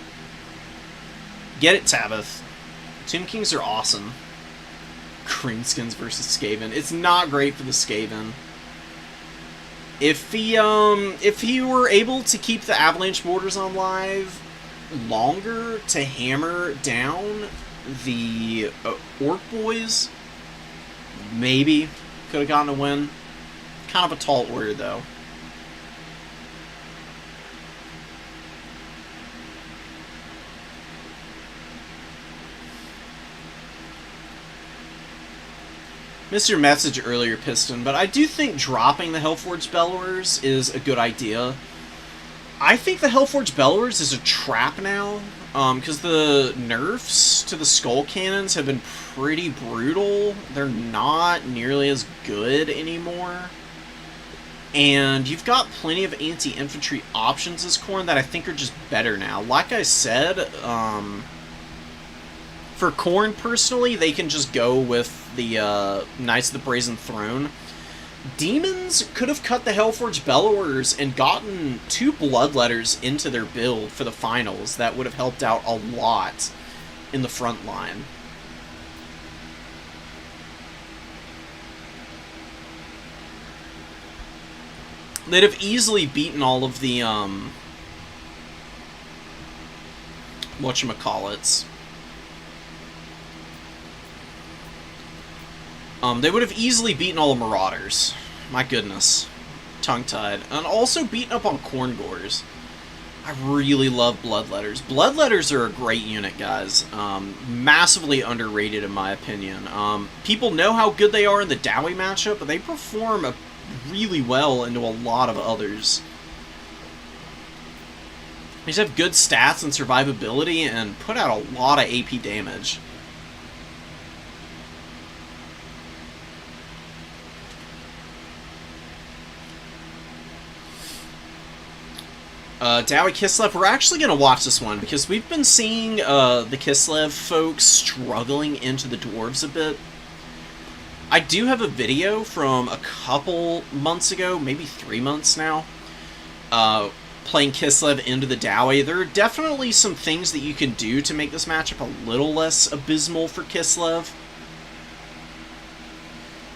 Get it, Tabith. Tomb Kings are awesome. Greenskins versus Skaven. It's not great for the Skaven. If he were able to keep the Avalanche Borders on live, longer to hammer down the Orc boys, maybe could have gotten a win. Kind of a tall order, though. Missed your message earlier, Piston, but I do think dropping the Hellforged Bellowers is a good idea. I think the Hellforged Bellowers is a trap now, because the nerfs to the Skull Cannons have been pretty brutal. They're not nearly as good anymore. And you've got plenty of anti-infantry options as Khorne that I think are just better now. Like I said, for Khorne, personally, they can just go with the Knights of the Brazen Throne. Demons could have cut the Hellforged Bellowers and gotten 2 Bloodletters into their build for the finals. That would have helped out a lot in the front line. They'd have easily beaten all of the, whatchamacallits. They would have easily beaten all the Marauders. My goodness. Tongue-tied. And also beaten up on Khorngors. I really love Bloodletters. Bloodletters are a great unit, guys. Massively underrated, in my opinion. People know how good they are in the Dowie matchup, but they perform really well into a lot of others. They just have good stats and survivability and put out a lot of AP damage. Dowie Kislev, we're actually going to watch this one because we've been seeing the Kislev folks struggling into the Dwarves a bit. I do have a video from a couple months ago, maybe 3 months now, playing Kislev into the Dowie. There are definitely some things that you can do to make this matchup a little less abysmal for Kislev.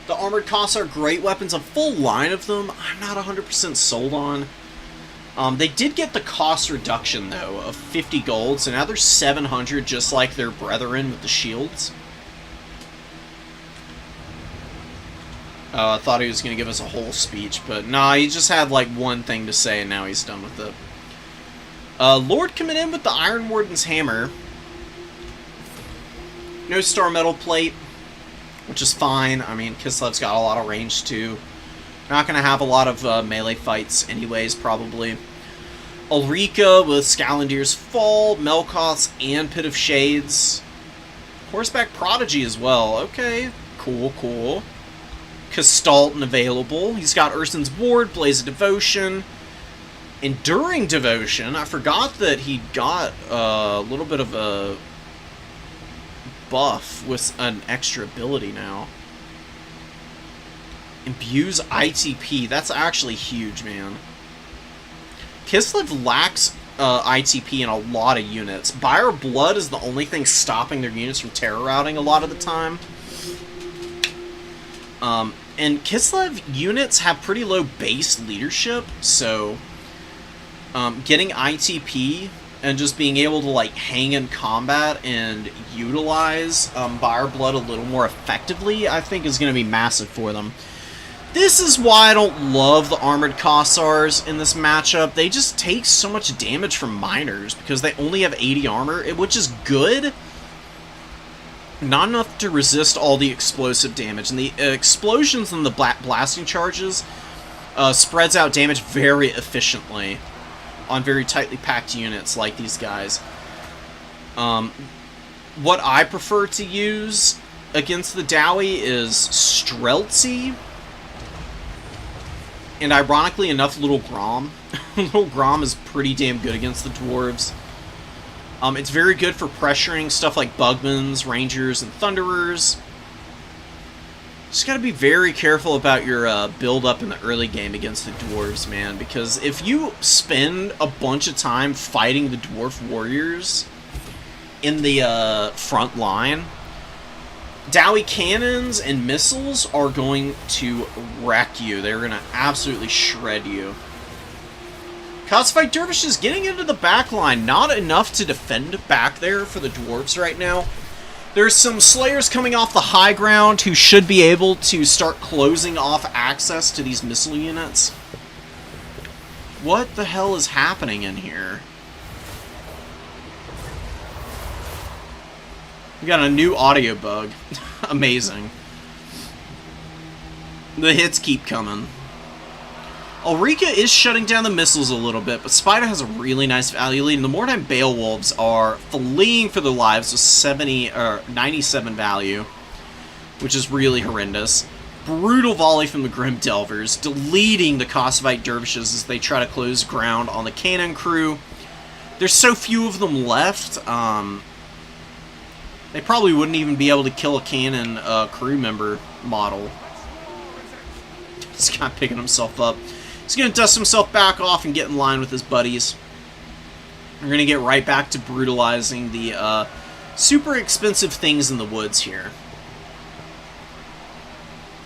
The Armored Costs are great weapons, a full line of them I'm not 100% sold on. They did get the cost reduction, though, of 50 gold, so now they're 700, just like their brethren with the shields. I thought he was going to give us a whole speech, but nah, he just had, like, one thing to say, and now he's done with it. Lord coming in with the Iron Warden's Hammer. No Star Metal Plate, which is fine. I mean, Kislev's got a lot of range, too. Not going to have a lot of melee fights anyways, probably. Ulrika with Scalandir's Fall, Melkoth's, and Pit of Shades. Horseback Prodigy as well. Okay, cool, cool. Kastalton available. He's got Ursun's Ward, Blaze of Devotion. Enduring Devotion. I forgot that he got a little bit of a buff with an extra ability now. Imbues ITP. That's actually huge, man. Kislev lacks ITP in a lot of units. Buyer Blood is the only thing stopping their units from terror routing a lot of the time. And Kislev units have pretty low base leadership, so getting ITP and just being able to like hang in combat and utilize Buyer Blood a little more effectively, I think is going to be massive for them. This is why I don't love the Armored Kossars in this matchup. They just take so much damage from Miners because they only have 80 armor, which is good. Not enough to resist all the explosive damage. And the explosions and the blasting charges spreads out damage very efficiently on very tightly packed units like these guys. What I prefer to use against the Dowie is Streltsy. And ironically enough, Little Grom. Little Grom is pretty damn good against the Dwarves. It's very good for pressuring stuff like Bugmans, Rangers, and Thunderers. Just gotta be very careful about your build-up in the early game against the Dwarves, man. Because if you spend a bunch of time fighting the Dwarf Warriors in the front line, Dowie cannons and missiles are going to wreck you. They're going to absolutely shred you. Cosfight Dervish is getting into the back line. Not enough to defend back there for the dwarves right now. There's some Slayers coming off the high ground who should be able to start closing off access to these missile units. What the hell is happening in here? We got a new audio bug. Amazing. The hits keep coming. Ulrika is shutting down the missiles a little bit, but Spider has a really nice value lead, and the Mordheim Beowulfs are fleeing for their lives with 70 or 97 value, which is really horrendous. Brutal volley from the Grim Delvers, deleting the Kosovite Dervishes as they try to close ground on the cannon crew. There's so few of them left, they probably wouldn't even be able to kill a cannon crew member model. This guy picking himself up. He's going to dust himself back off and get in line with his buddies. We're going to get right back to brutalizing the super expensive things in the woods here.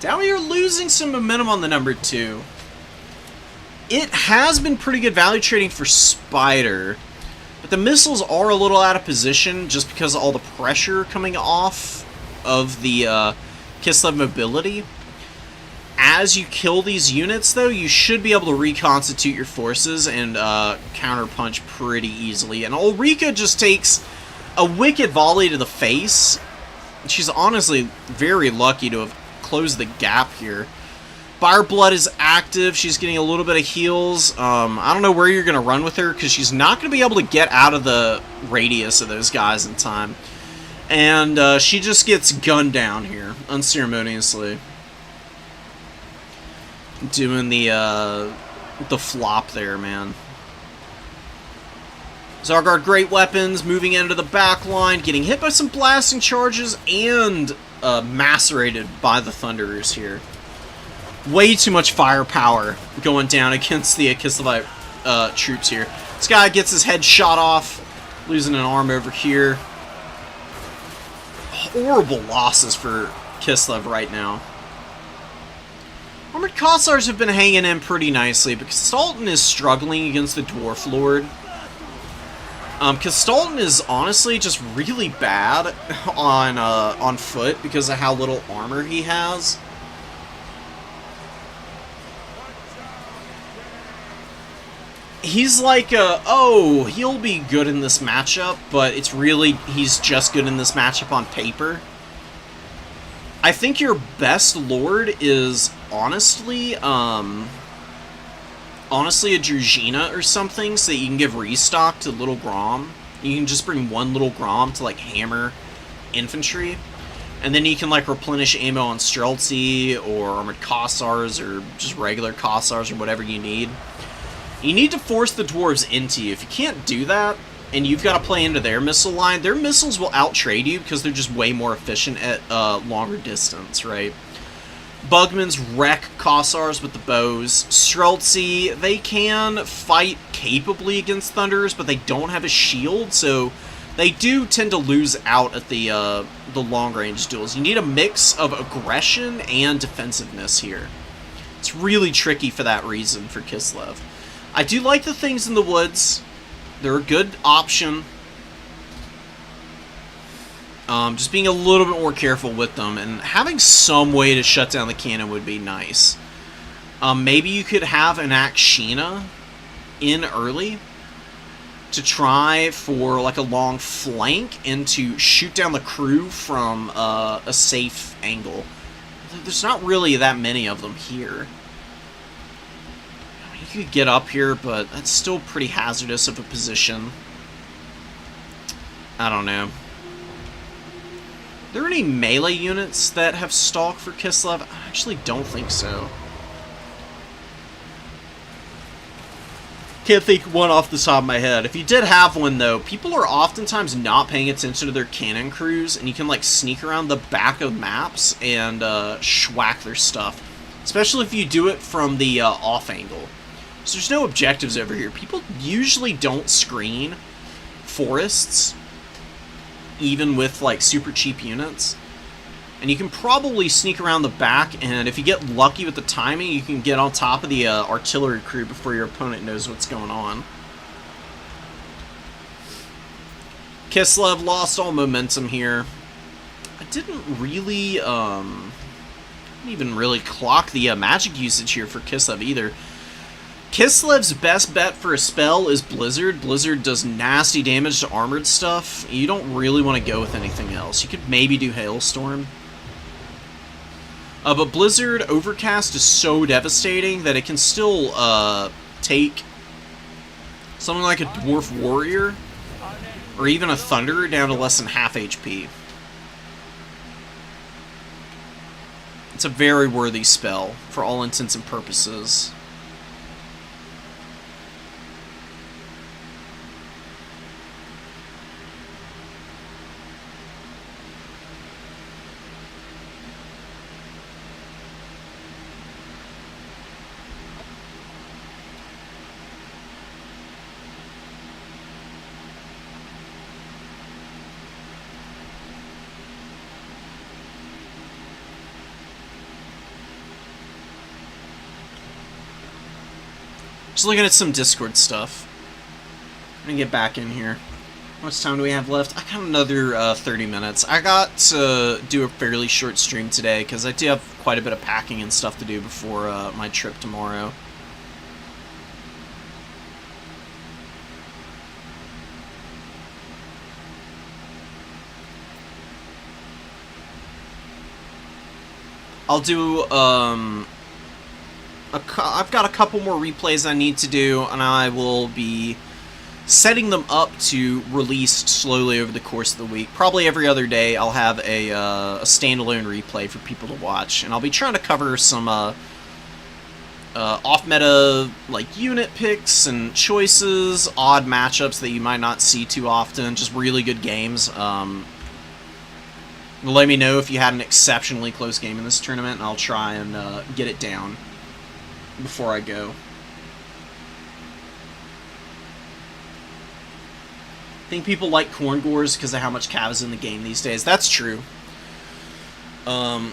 Now we are losing some momentum on the number 2. It has been pretty good value trading for Spider, but the missiles are a little out of position just because of all the pressure coming off of the Kislev mobility. As you kill these units, though, you should be able to reconstitute your forces and counterpunch pretty easily. And Ulrika just takes a wicked volley to the face. She's honestly very lucky to have closed the gap here. Fireblood is active. She's getting a little bit of heals. I don't know where you're going to run with her because she's not going to be able to get out of the radius of those guys in time. And she just gets gunned down here, unceremoniously. Doing the flop there, man. Zargard, great weapons, moving into the back line, getting hit by some blasting charges, and macerated by the Thunderers here. Way too much firepower going down against the Kislevite troops here. This guy gets his head shot off, losing an arm over here. Horrible losses for Kislev right now. Armored Kossars have been hanging in pretty nicely, but Kastalton is struggling against the Dwarf Lord. Kastalton is honestly just really bad on foot because of how little armor he has. He's like, oh, he'll be good in this matchup, but it's really, he's just good in this matchup on paper. I think your best Lord is honestly a Druzhina or something, so that you can give restock to Little Grom. You can just bring one Little Grom to, like, hammer infantry. And then you can, like, replenish ammo on Streltsy, or Armored Kossars, or just regular Kossars, or whatever you need. You need to force the dwarves into you. If you can't do that, and you've got to play into their missile line, their missiles will outtrade you because they're just way more efficient at longer distance, right? Bugmans wreck Kossars with the bows. Streltsy, they can fight capably against Thunderers, but they don't have a shield, so they do tend to lose out at the long-range duels. You need a mix of aggression and defensiveness here. It's really tricky for that reason for Kislev. I do like the things in the woods. They're a good option. Just being a little bit more careful with them, and having some way to shut down the cannon would be nice. Maybe you could have an Akshina in early to try for like a long flank and to shoot down the crew from a safe angle. There's not really that many of them here. You could get up here, but that's still pretty hazardous of a position. I don't know. Are there any melee units that have stalk for Kislev? I actually don't think so. Can't think one off the top of my head. If you did have one, though, people are oftentimes not paying attention to their cannon crews, and you can, like, sneak around the back of maps and schwack their stuff. Especially if you do it from the off angle. So there's no objectives over here. People usually don't screen forests, even with, like, super cheap units. And you can probably sneak around the back, and if you get lucky with the timing, you can get on top of the artillery crew before your opponent knows what's going on. Kislev lost all momentum here. I didn't really, didn't even really clock the magic usage here for Kislev either. Kislev's best bet for a spell is Blizzard. Blizzard does nasty damage to armored stuff. You don't really want to go with anything else. You could maybe do Hailstorm. But Blizzard Overcast is so devastating that it can still take something like a Dwarf Warrior or even a Thunderer down to less than half HP. It's a very worthy spell for all intents and purposes. Just looking at some Discord stuff. I'm gonna get back in here. How much time do we have left? I got another 30 minutes. I got to do a fairly short stream today because I do have quite a bit of packing and stuff to do before my trip tomorrow. I'll do, I've got a couple more replays I need to do, and I will be setting them up to release slowly over the course of the week. Probably every other day I'll have a standalone replay for people to watch, and I'll be trying to cover some off-meta like unit picks and choices, odd matchups that you might not see too often, just really good games. Let me know if you had an exceptionally close game in this tournament, and I'll try and get it down before I go. I think people like Khorngors because of how much cav is in the game these days. That's true. The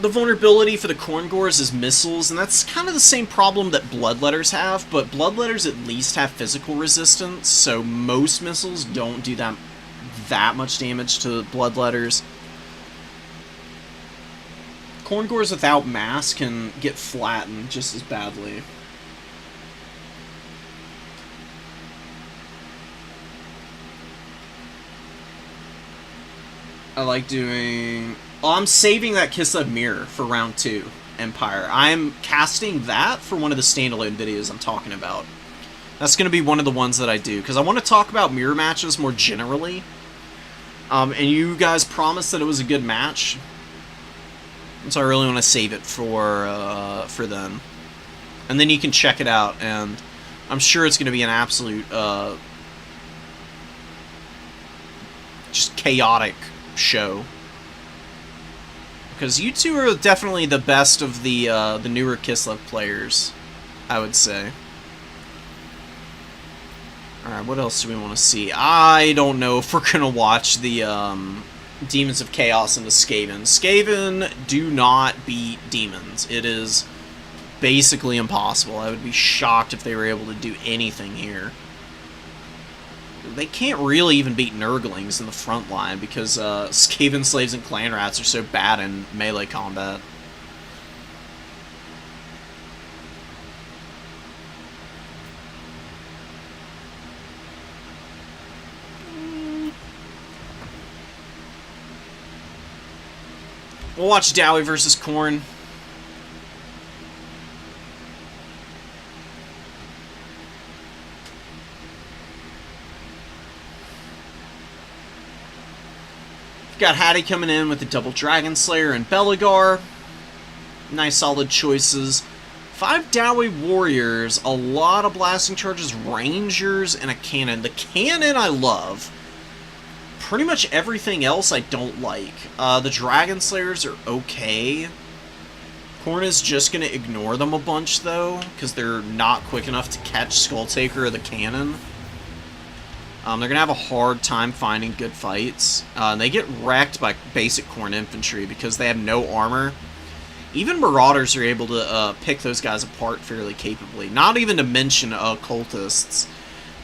vulnerability for the Khorngors is missiles, and that's kind of the same problem that Bloodletters have, but Bloodletters at least have physical resistance, so most missiles don't do that much damage to Bloodletters. Khorngors without mass can get flattened just as badly. I like doing... Oh, I'm saving that Kislev Mirror for round 2, Empire. I'm casting that for one of the standalone videos I'm talking about. That's going to be one of the ones that I do, because I want to talk about mirror matches more generally. And you guys promised that it was a good match. And so I really want to save it for then. And then you can check it out, and I'm sure it's going to be an absolute, just chaotic show. Because you two are definitely the best of the newer Kislev players, I would say. Alright, what else do we want to see? I don't know if we're going to watch the, Demons of Chaos and the Skaven. Skaven do not beat demons. It is basically impossible. I would be shocked if they were able to do anything here. They can't really even beat Nurglings in the front line because Skaven Slaves and Clan Rats are so bad in melee combat. We'll watch Dowie versus Khorne. We've got Hattie coming in with the double Dragon Slayer and Belegar. Nice solid choices. 5 Dowie Warriors, a lot of blasting charges, Rangers, and a cannon. The cannon I love. Pretty much everything else I don't like. The Dragon Slayers are okay. Khorne is just going to ignore them a bunch, though, because they're not quick enough to catch Skull Taker or the cannon. They're going to have a hard time finding good fights. They get wrecked by basic Khorne infantry because they have no armor. Even Marauders are able to pick those guys apart fairly capably. Not even to mention cultists,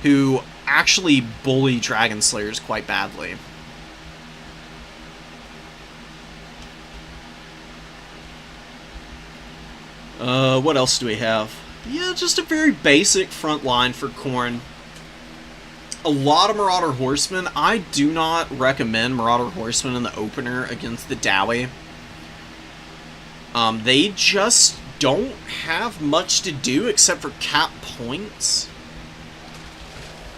who actually bully Dragon Slayers quite badly. What else do we have? Yeah, just a very basic front line for Khorne. A lot of Marauder Horsemen. I do not recommend Marauder Horsemen in the opener against the Dowie. They just don't have much to do except for cap points.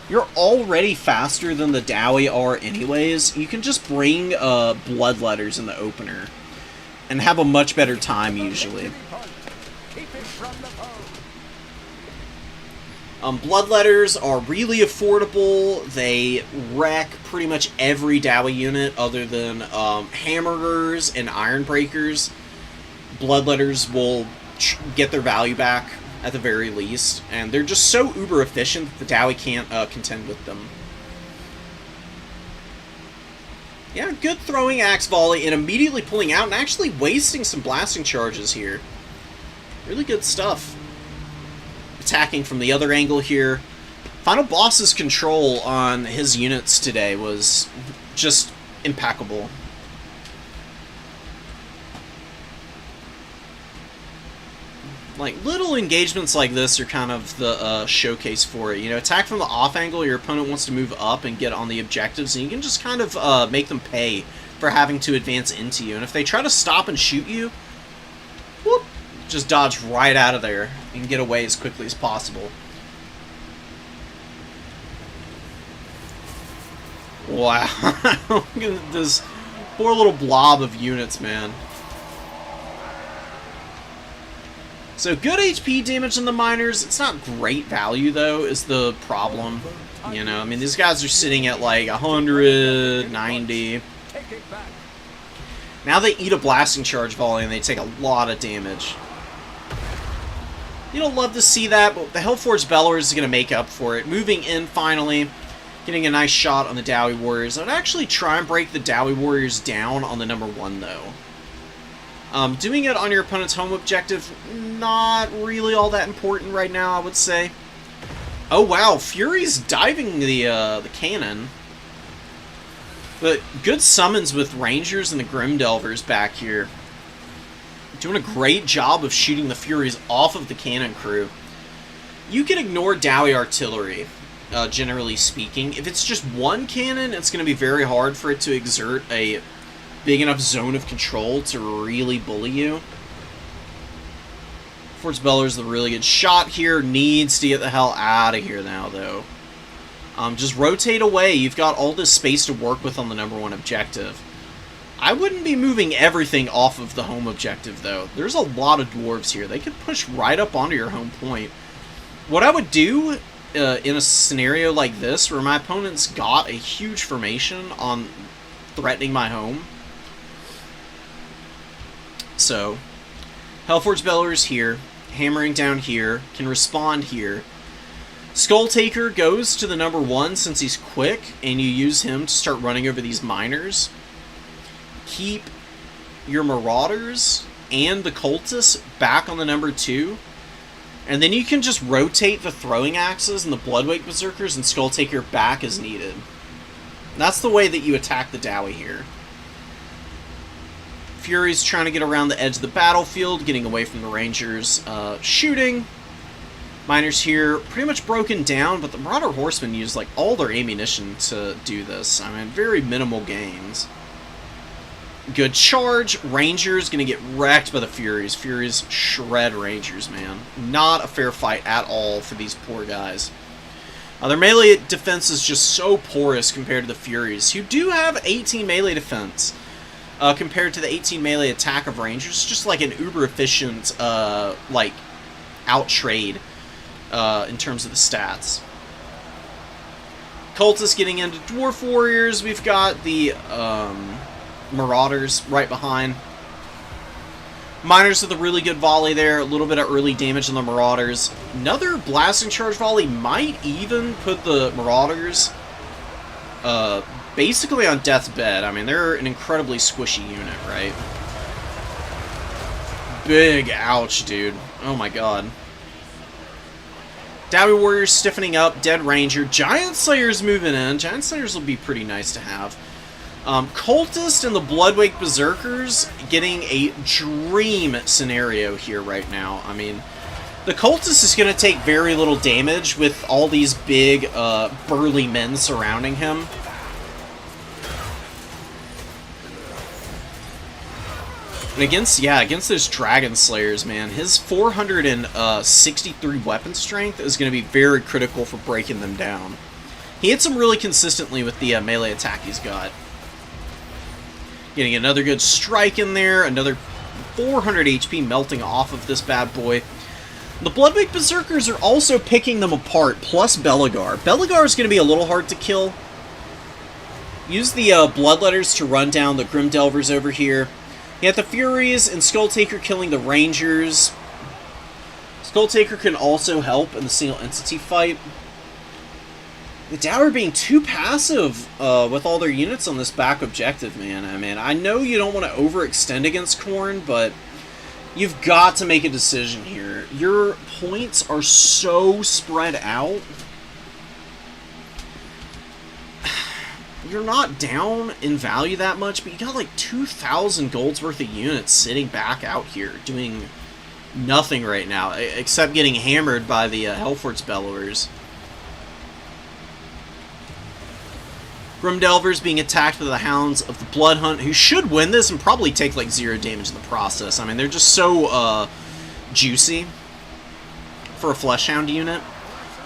You're already faster than the Dowie are anyways. You can just bring Bloodletters in the opener and have a much better time usually. Bloodletters are really affordable. They wreck pretty much every Dowie unit other than Hammerers and Ironbreakers. Bloodletters will get their value back at the very least, and they're just so uber efficient that the Dowie can't contend with them. Yeah, good throwing axe volley and immediately pulling out and actually wasting some blasting charges here. Really good stuff. Attacking from the other angle here. Final Boss's control on his units today was just impeccable. Like, little engagements like this are kind of the showcase for it. You know, attack from the off angle, your opponent wants to move up and get on the objectives, and you can just kind of make them pay for having to advance into you. And if they try to stop and shoot you, whoop, just dodge right out of there and get away as quickly as possible. Wow. Look at this poor little blob of units, man. So good HP damage on the miners. It's not great value, though, is the problem. You know, I mean, these guys are sitting at like 100, 90. Now they eat a blasting charge volley and they take a lot of damage. You don't love to see that, but the Hellforged Bellers is going to make up for it. Moving in finally, getting a nice shot on the Dowie Warriors. I'd actually try and break the Dowie Warriors down on the number 1, though. Doing it on your opponent's home objective, not really all that important right now, I would say. Oh wow, Fury's diving the cannon. But good summons with Rangers and the Grimdelvers back here. Doing a great job of shooting the Furies off of the cannon crew. You can ignore Dowie artillery, generally speaking. If it's just one cannon, it's going to be very hard for it to exert a big enough zone of control to really bully you. Force Beller's the really good shot here. Needs to get the hell out of here now, though. Just rotate away. You've got all this space to work with on the number 1 objective. I wouldn't be moving everything off of the home objective, though. There's a lot of dwarves here. They could push right up onto your home point. What I would do in a scenario like this, where my opponent's got a huge formation on threatening my home. So, Hellforged Bellers here, hammering down here, can respond here. Skull Taker goes to the number 1 since he's quick, and you use him to start running over these miners. Keep your Marauders and the Cultists back on the number 2, and then you can just rotate the Throwing Axes and the Bloodwake Berserkers and Skull Taker back as needed. That's the way that you attack the Dowie here. Fury's trying to get around the edge of the battlefield, getting away from the Rangers, shooting. Miners here, pretty much broken down, but the Marauder Horsemen use like all their ammunition to do this. I mean, very minimal gains. Good charge. Rangers gonna get wrecked by the Furies. Furies shred Rangers, man. Not a fair fight at all for these poor guys. Their melee defense is just so porous compared to the Furies, who do have 18 melee defense. Compared to the 18 melee attack of Rangers, just like an uber efficient, like, out-trade in terms of the stats. Cultists getting into Dwarf Warriors. We've got the Marauders right behind. Miners with a really good volley there. A little bit of early damage on the Marauders. Another blasting charge volley might even put the Marauders basically on death's bed. I mean, they're an incredibly squishy unit, right? Big ouch, dude. Oh my god. Dowie Warriors stiffening up, Dead Ranger, Giant Slayers moving in. Giant Slayers will be pretty nice to have. Cultist and the Bloodwake Berserkers getting a dream scenario here right now. I mean, the Cultist is going to take very little damage with all these big, burly men surrounding him. And against those Dragon Slayers, man, his 463 weapon strength is going to be very critical for breaking them down. He hits them really consistently with the melee attack he's got. Getting another good strike in there, another 400 HP melting off of this bad boy. The Bloodwake Berserkers are also picking them apart, plus Belegar. Belegar is going to be a little hard to kill. Use the Bloodletters to run down the Grim Delvers over here. You have the Furies and Skulltaker killing the Rangers. Skulltaker can also help in the single entity fight. The Dower being too passive with all their units on this back objective, man. I mean, I know you don't want to overextend against Khorne, but you've got to make a decision here. Your points are so spread out. You're not down in value that much, but you got like 2,000 gold's worth of units sitting back out here doing nothing right now, except getting hammered by the Hellfort's Bellowers. Grim Delvers being attacked by the Hounds of the Bloodhunt, who should win this and probably take like 0 damage in the process. I mean, they're just so juicy for a Fleshhound unit.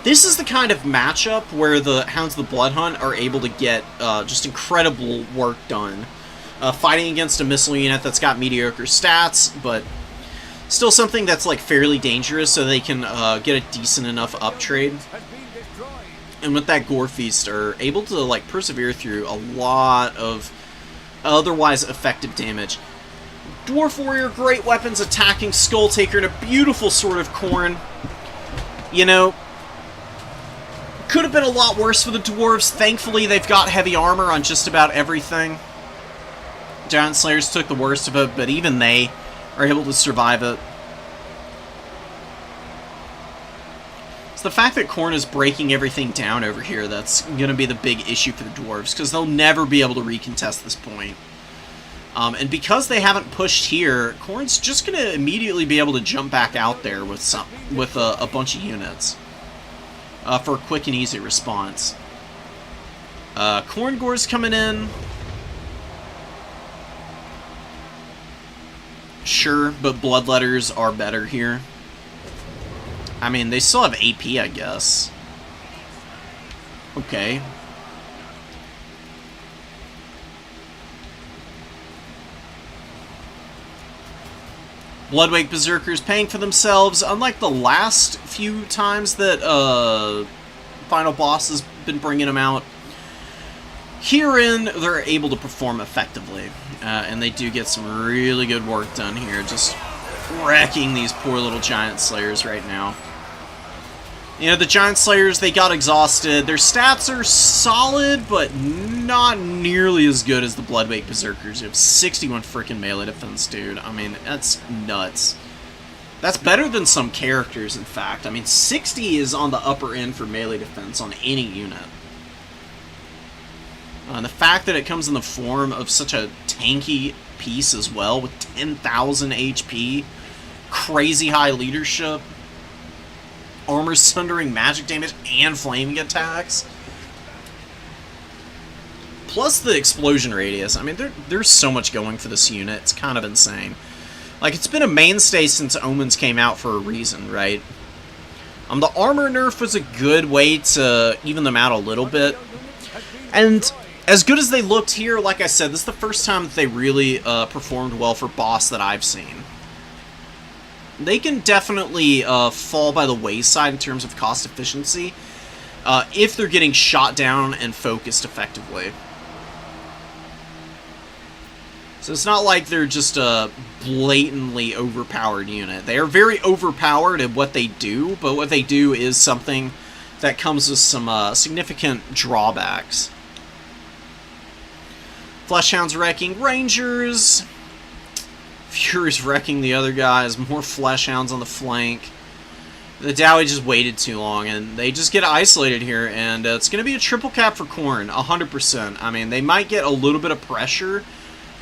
This is the kind of matchup where the Hounds of the Bloodhunt are able to get just incredible work done. Fighting against a missile unit that's got mediocre stats, but still something that's like fairly dangerous, so they can get a decent enough uptrade. And with that Gore Feast are able to like persevere through a lot of otherwise effective damage. Dwarf Warrior, great weapons attacking Skulltaker and a beautiful Sword of Khorne. You know, could have been a lot worse for the Dwarves. Thankfully, they've got heavy armor on just about everything. Giant Slayers took the worst of it, but even they are able to survive it. It's the fact that Khorne is breaking everything down over here that's going to be the big issue for the Dwarves, because they'll never be able to recontest this point. And because they haven't pushed here, Khorne's just going to immediately be able to jump back out there with a bunch of units for a quick and easy response. Khorne Gore's coming in. Sure, but Bloodletters are better here. I mean, they still have AP, I guess. Okay. Bloodwake Berserkers paying for themselves. Unlike the last few times that Final Boss has been bringing them out, herein they're able to perform effectively. And they do get some really good work done here, just wrecking these poor little Giant Slayers right now. You know, the Giant Slayers, they got exhausted. Their stats are solid, but not nearly as good as the Bloodwake Berserkers. You have 61 freaking melee defense, dude. I mean, that's nuts. That's better than some characters, in fact. I mean, 60 is on the upper end for melee defense on any unit. The fact that it comes in the form of such a tanky piece as well, with 10,000 HP, crazy high leadership, armor sundering magic damage, and flaming attacks. Plus the explosion radius. I mean, there's so much going for this unit. It's kind of insane. Like, it's been a mainstay since Omens came out for a reason, right? The armor nerf was a good way to even them out a little bit. And as good as they looked here, like I said, this is the first time that they really performed well for boss that I've seen. They can definitely fall by the wayside in terms of cost efficiency if they're getting shot down and focused effectively. So it's not like they're just a blatantly overpowered unit. They are very overpowered at what they do, but what they do is something that comes with some significant drawbacks. Fleshhound's wrecking Rangers. Fury's wrecking the other guys. More Fleshhounds on the flank. The Dowie just waited too long, and they just get isolated here, and it's going to be a triple cap for Khorne, 100%. I mean, they might get a little bit of pressure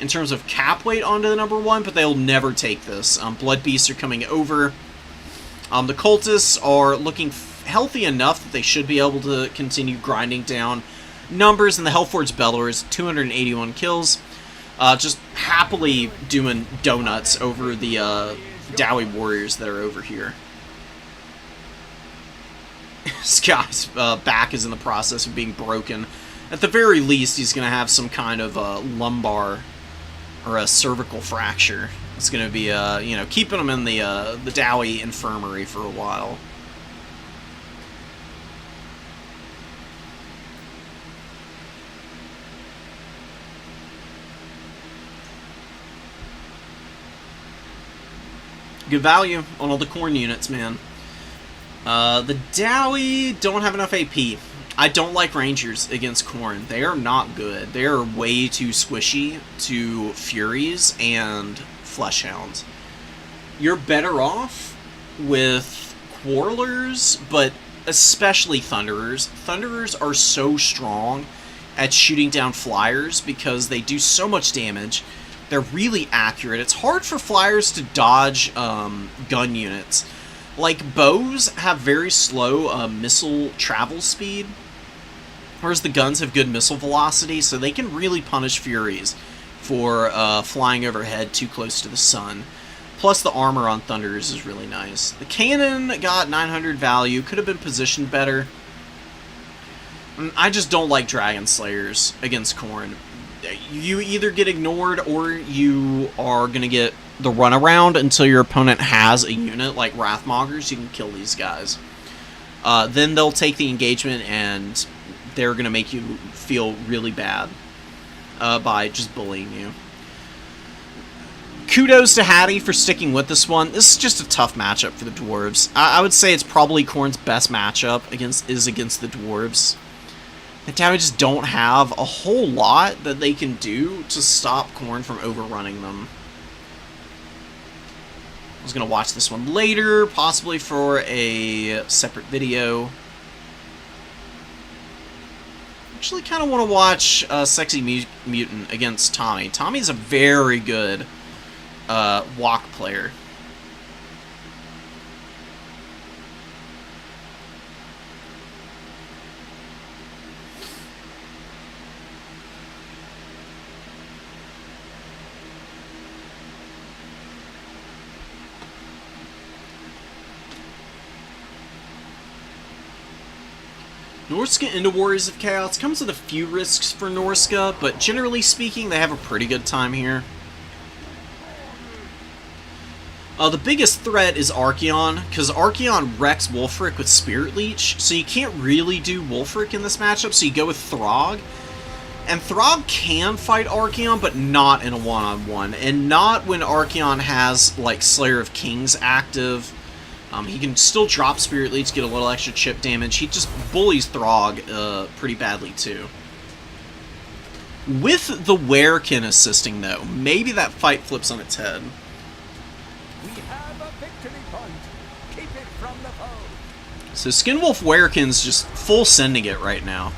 in terms of cap weight onto the number 1, but they'll never take this. Blood Beasts are coming over. The Cultists are looking healthy enough that they should be able to continue grinding down numbers, and the Hellforged Bellowers, 281 kills. Just happily doing donuts over the Dowie Warriors that are over here. This guy's back is in the process of being broken. At the very least, he's going to have some kind of lumbar or a cervical fracture. It's going to be, you know, keeping him in the Dowie infirmary for a while. Good value on all the Khorne units, man. The Dowie don't have enough AP. I don't like Rangers against Khorne. They are not good. They are way too squishy to Furies and Fleshhounds. You're better off with Quarrelers, but especially Thunderers. Thunderers are so strong at shooting down Flyers because they do so much damage. They're really accurate. It's hard for Flyers to dodge gun units. Like, bows have very slow missile travel speed, whereas the guns have good missile velocity, so they can really punish Furies for flying overhead too close to the sun. Plus, the armor on Thunders is really nice. The cannon got 900 value, could have been positioned better. I just don't like Dragon Slayers against Khorne. You either get ignored or you are going to get the runaround until your opponent has a unit like Wrathmongers. You can kill these guys. Then they'll take the engagement and they're going to make you feel really bad by just bullying you. Kudos to Hattie for sticking with this one. This is just a tough matchup for the Dwarves. I would say it's probably Khorne's best matchup against the Dwarves. The Dowie just don't have a whole lot that they can do to stop Khorne from overrunning them. I was going to watch this one later, possibly for a separate video. Actually kind of want to watch Sexy Mutant against Tommy. Tommy's a very good walk player. Norsca into Warriors of Chaos comes with a few risks for Norsca, but generally speaking, they have a pretty good time here. The biggest threat is Archaon, because Archaon wrecks Wulfric with Spirit Leech, so you can't really do Wulfric in this matchup, so you go with Throg. And Throg can fight Archaon, but not in a one-on-one, and not when Archaon has, like, Slayer of Kings active. He can still drop Spirit Leech, get a little extra chip damage. He just bullies Throg pretty badly, too. With the Werekin assisting, though, maybe that fight flips on its head. We have a victory point. Keep it from the foe. So Skinwolf Werekin's just full sending it right now.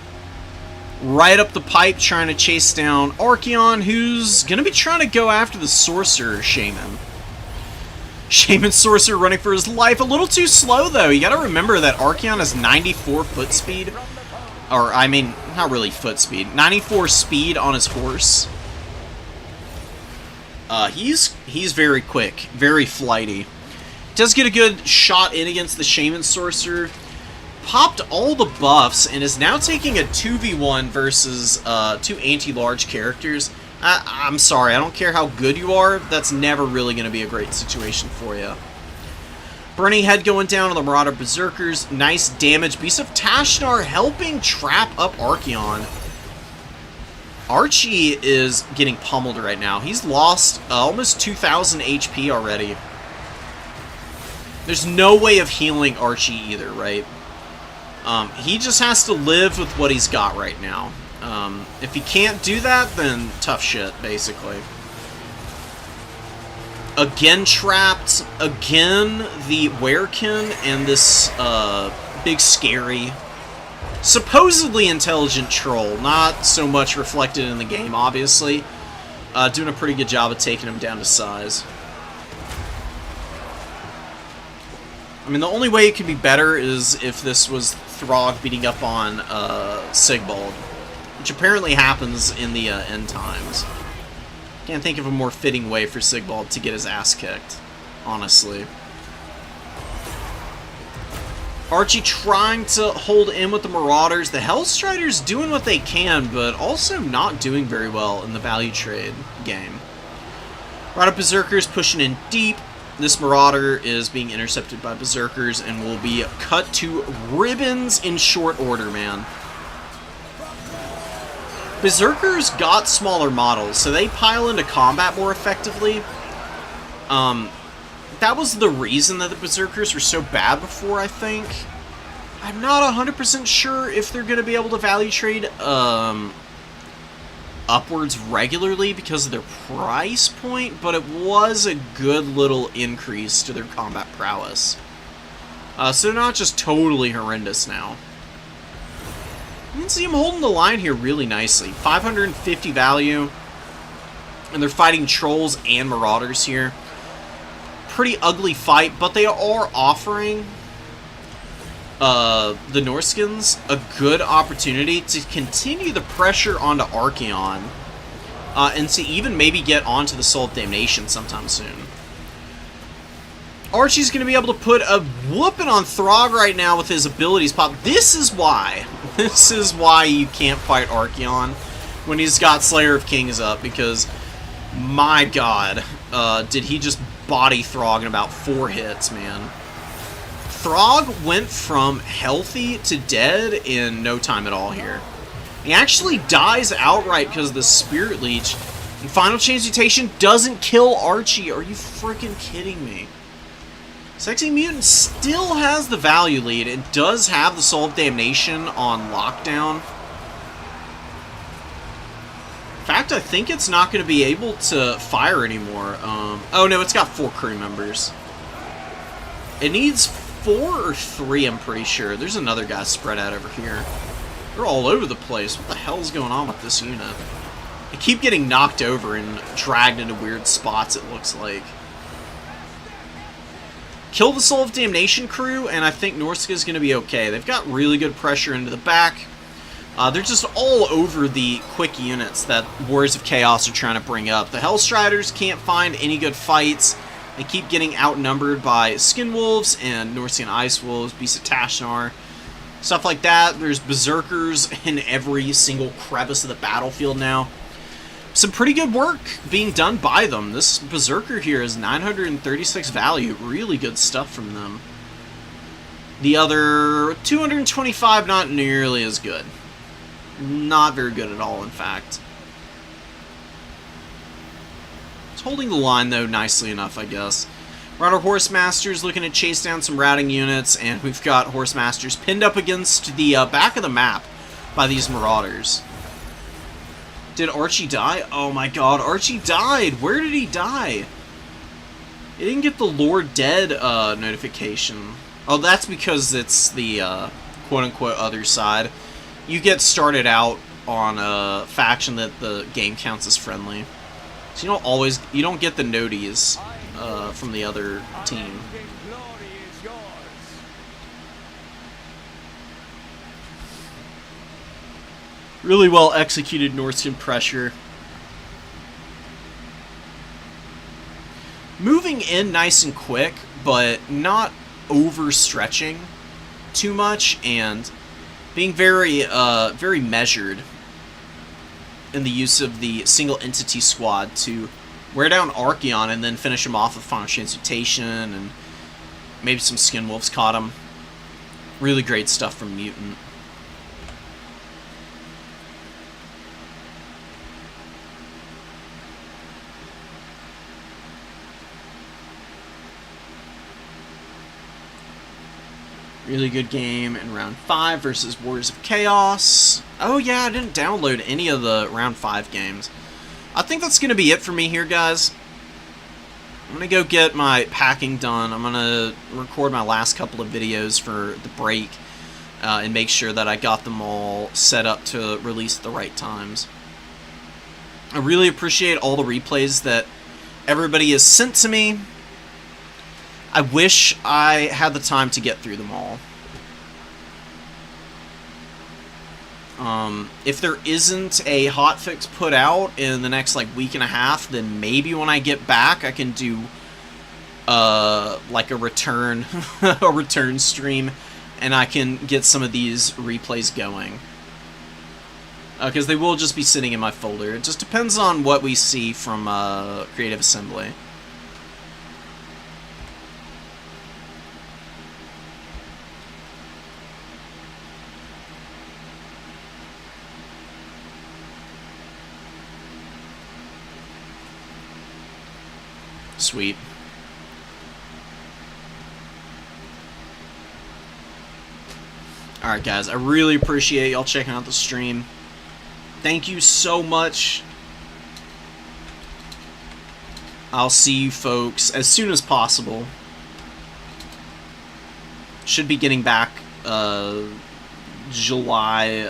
Right up the pipe, trying to chase down Archaon, who's going to be trying to go after the Sorcerer Shaman. Shaman Sorcerer running for his life. A little too slow, though. You gotta remember that Archaon has 94 foot speed. Or, I mean, not really foot speed. 94 speed on his horse. He's very quick. Very flighty. Does get a good shot in against the Shaman Sorcerer. Popped all the buffs and is now taking a 2v1 versus two anti-large characters. I'm sorry, I don't care how good you are, that's never really going to be a great situation for you. Burning Head going down on the Marauder Berserkers. Nice damage. Beast of Tashnar helping trap up Archaon. Archie is getting pummeled right now. He's lost almost 2,000 HP already. There's no way of healing Archie either, right? He just has to live with what he's got right now. If he can't do that, then tough shit, basically. Again trapped. Again the Werekin and this big scary, supposedly intelligent troll. Not so much reflected in the game, obviously. Doing a pretty good job of taking him down to size. I mean, the only way it could be better is if this was Throg beating up on Sigvald, which apparently happens in the end times. Can't think of a more fitting way for Sigvald to get his ass kicked, honestly. Archie trying to hold in with the Marauders. The Hellstriders doing what they can, but also not doing very well in the value trade game. Rhino Berserkers pushing in deep. This Marauder is being intercepted by Berserkers and will be cut to ribbons in short order, man. Berserkers got smaller models, so they pile into combat more effectively. That was the reason that the Berserkers were so bad before, I think. I'm not 100% sure if they're going to be able to value trade upwards regularly because of their price point, but it was a good little increase to their combat prowess. So they're not just totally horrendous now. You can see them holding the line here really nicely. 550 value, and they're fighting trolls and marauders here. Pretty ugly fight, but they are offering the Norskins a good opportunity to continue the pressure onto Archaon, and to even maybe get onto the Soul of Damnation sometime soon. Archie's going to be able to put a whooping on Throg right now with his abilities pop. This is why. This is why you can't fight Archaon when he's got Slayer of Kings up, because, my god, did he just body Throg in about 4 hits, man. Throg went from healthy to dead in no time at all here. He actually dies outright because of the Spirit Leech, and Final Transmutation doesn't kill Archie. Are you freaking kidding me? Sexy Mutant still has the value lead. It does have the Soul of Damnation on lockdown. In fact, I think it's not going to be able to fire anymore. Oh no, it's got 4 crew members. It needs 4 or 3, I'm pretty sure. There's another guy spread out over here. They're all over the place. What the hell's going on with this unit? They keep getting knocked over and dragged into weird spots, it looks like. Kill the Soul of Damnation crew, and I think Norsca is going to be okay. They've got really good pressure into the back. They're just all over the quick units that Warriors of Chaos are trying to bring up. The Hellstriders can't find any good fights. They keep getting outnumbered by Skinwolves and Norsean Ice Wolves, Beasts of Tashnar, stuff like that. There's Berserkers in every single crevice of the battlefield now. Some pretty good work being done by them. This Berserker here is 936 value. Really good stuff from them. The other 225, not nearly as good. Not very good at all, in fact. It's holding the line, though, nicely enough, I guess. We're on our Horse Masters looking to chase down some routing units, and we've got Horse Masters pinned up against the back of the map by these Marauders. Did Archie die? Oh my god, Archie died! Where did he die? He didn't get the Lord Dead notification. Oh, that's because it's the quote-unquote other side. You get started out on a faction that the game counts as friendly. So you don't get the noties from the other team. Really well executed Norsecan pressure. Moving in nice and quick, but not overstretching too much, and being very, very measured in the use of the single entity squad to wear down Archaon and then finish him off with Final Transmutation, and maybe some Skinwolves caught him. Really great stuff from Mutant. Really good game in round 5 versus Warriors of Chaos. Oh yeah, I didn't download any of the round 5 games. I think that's going to be it for me here, guys. I'm going to go get my packing done. I'm going to record my last couple of videos for the break and make sure that I got them all set up to release at the right times. I really appreciate all the replays that everybody has sent to me. I wish I had the time to get through them all. If there isn't a hotfix put out in the next like week and a half, then maybe when I get back I can do like a return a return stream, and I can get some of these replays going. Because they will just be sitting in my folder. It just depends on what we see from Creative Assembly. Sweet. Alright guys, I really appreciate y'all checking out the stream. Thank you so much. I'll see you folks as soon as possible. Should be getting back July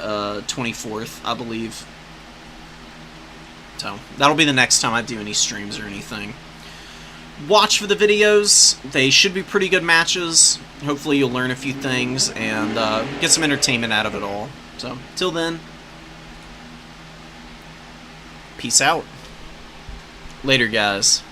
24th, I believe. So, that'll be the next time I do any streams or anything. Watch for the videos. They should be pretty good matches. Hopefully you'll learn a few things and get some entertainment out of it all. So, till then, peace out. Later, guys.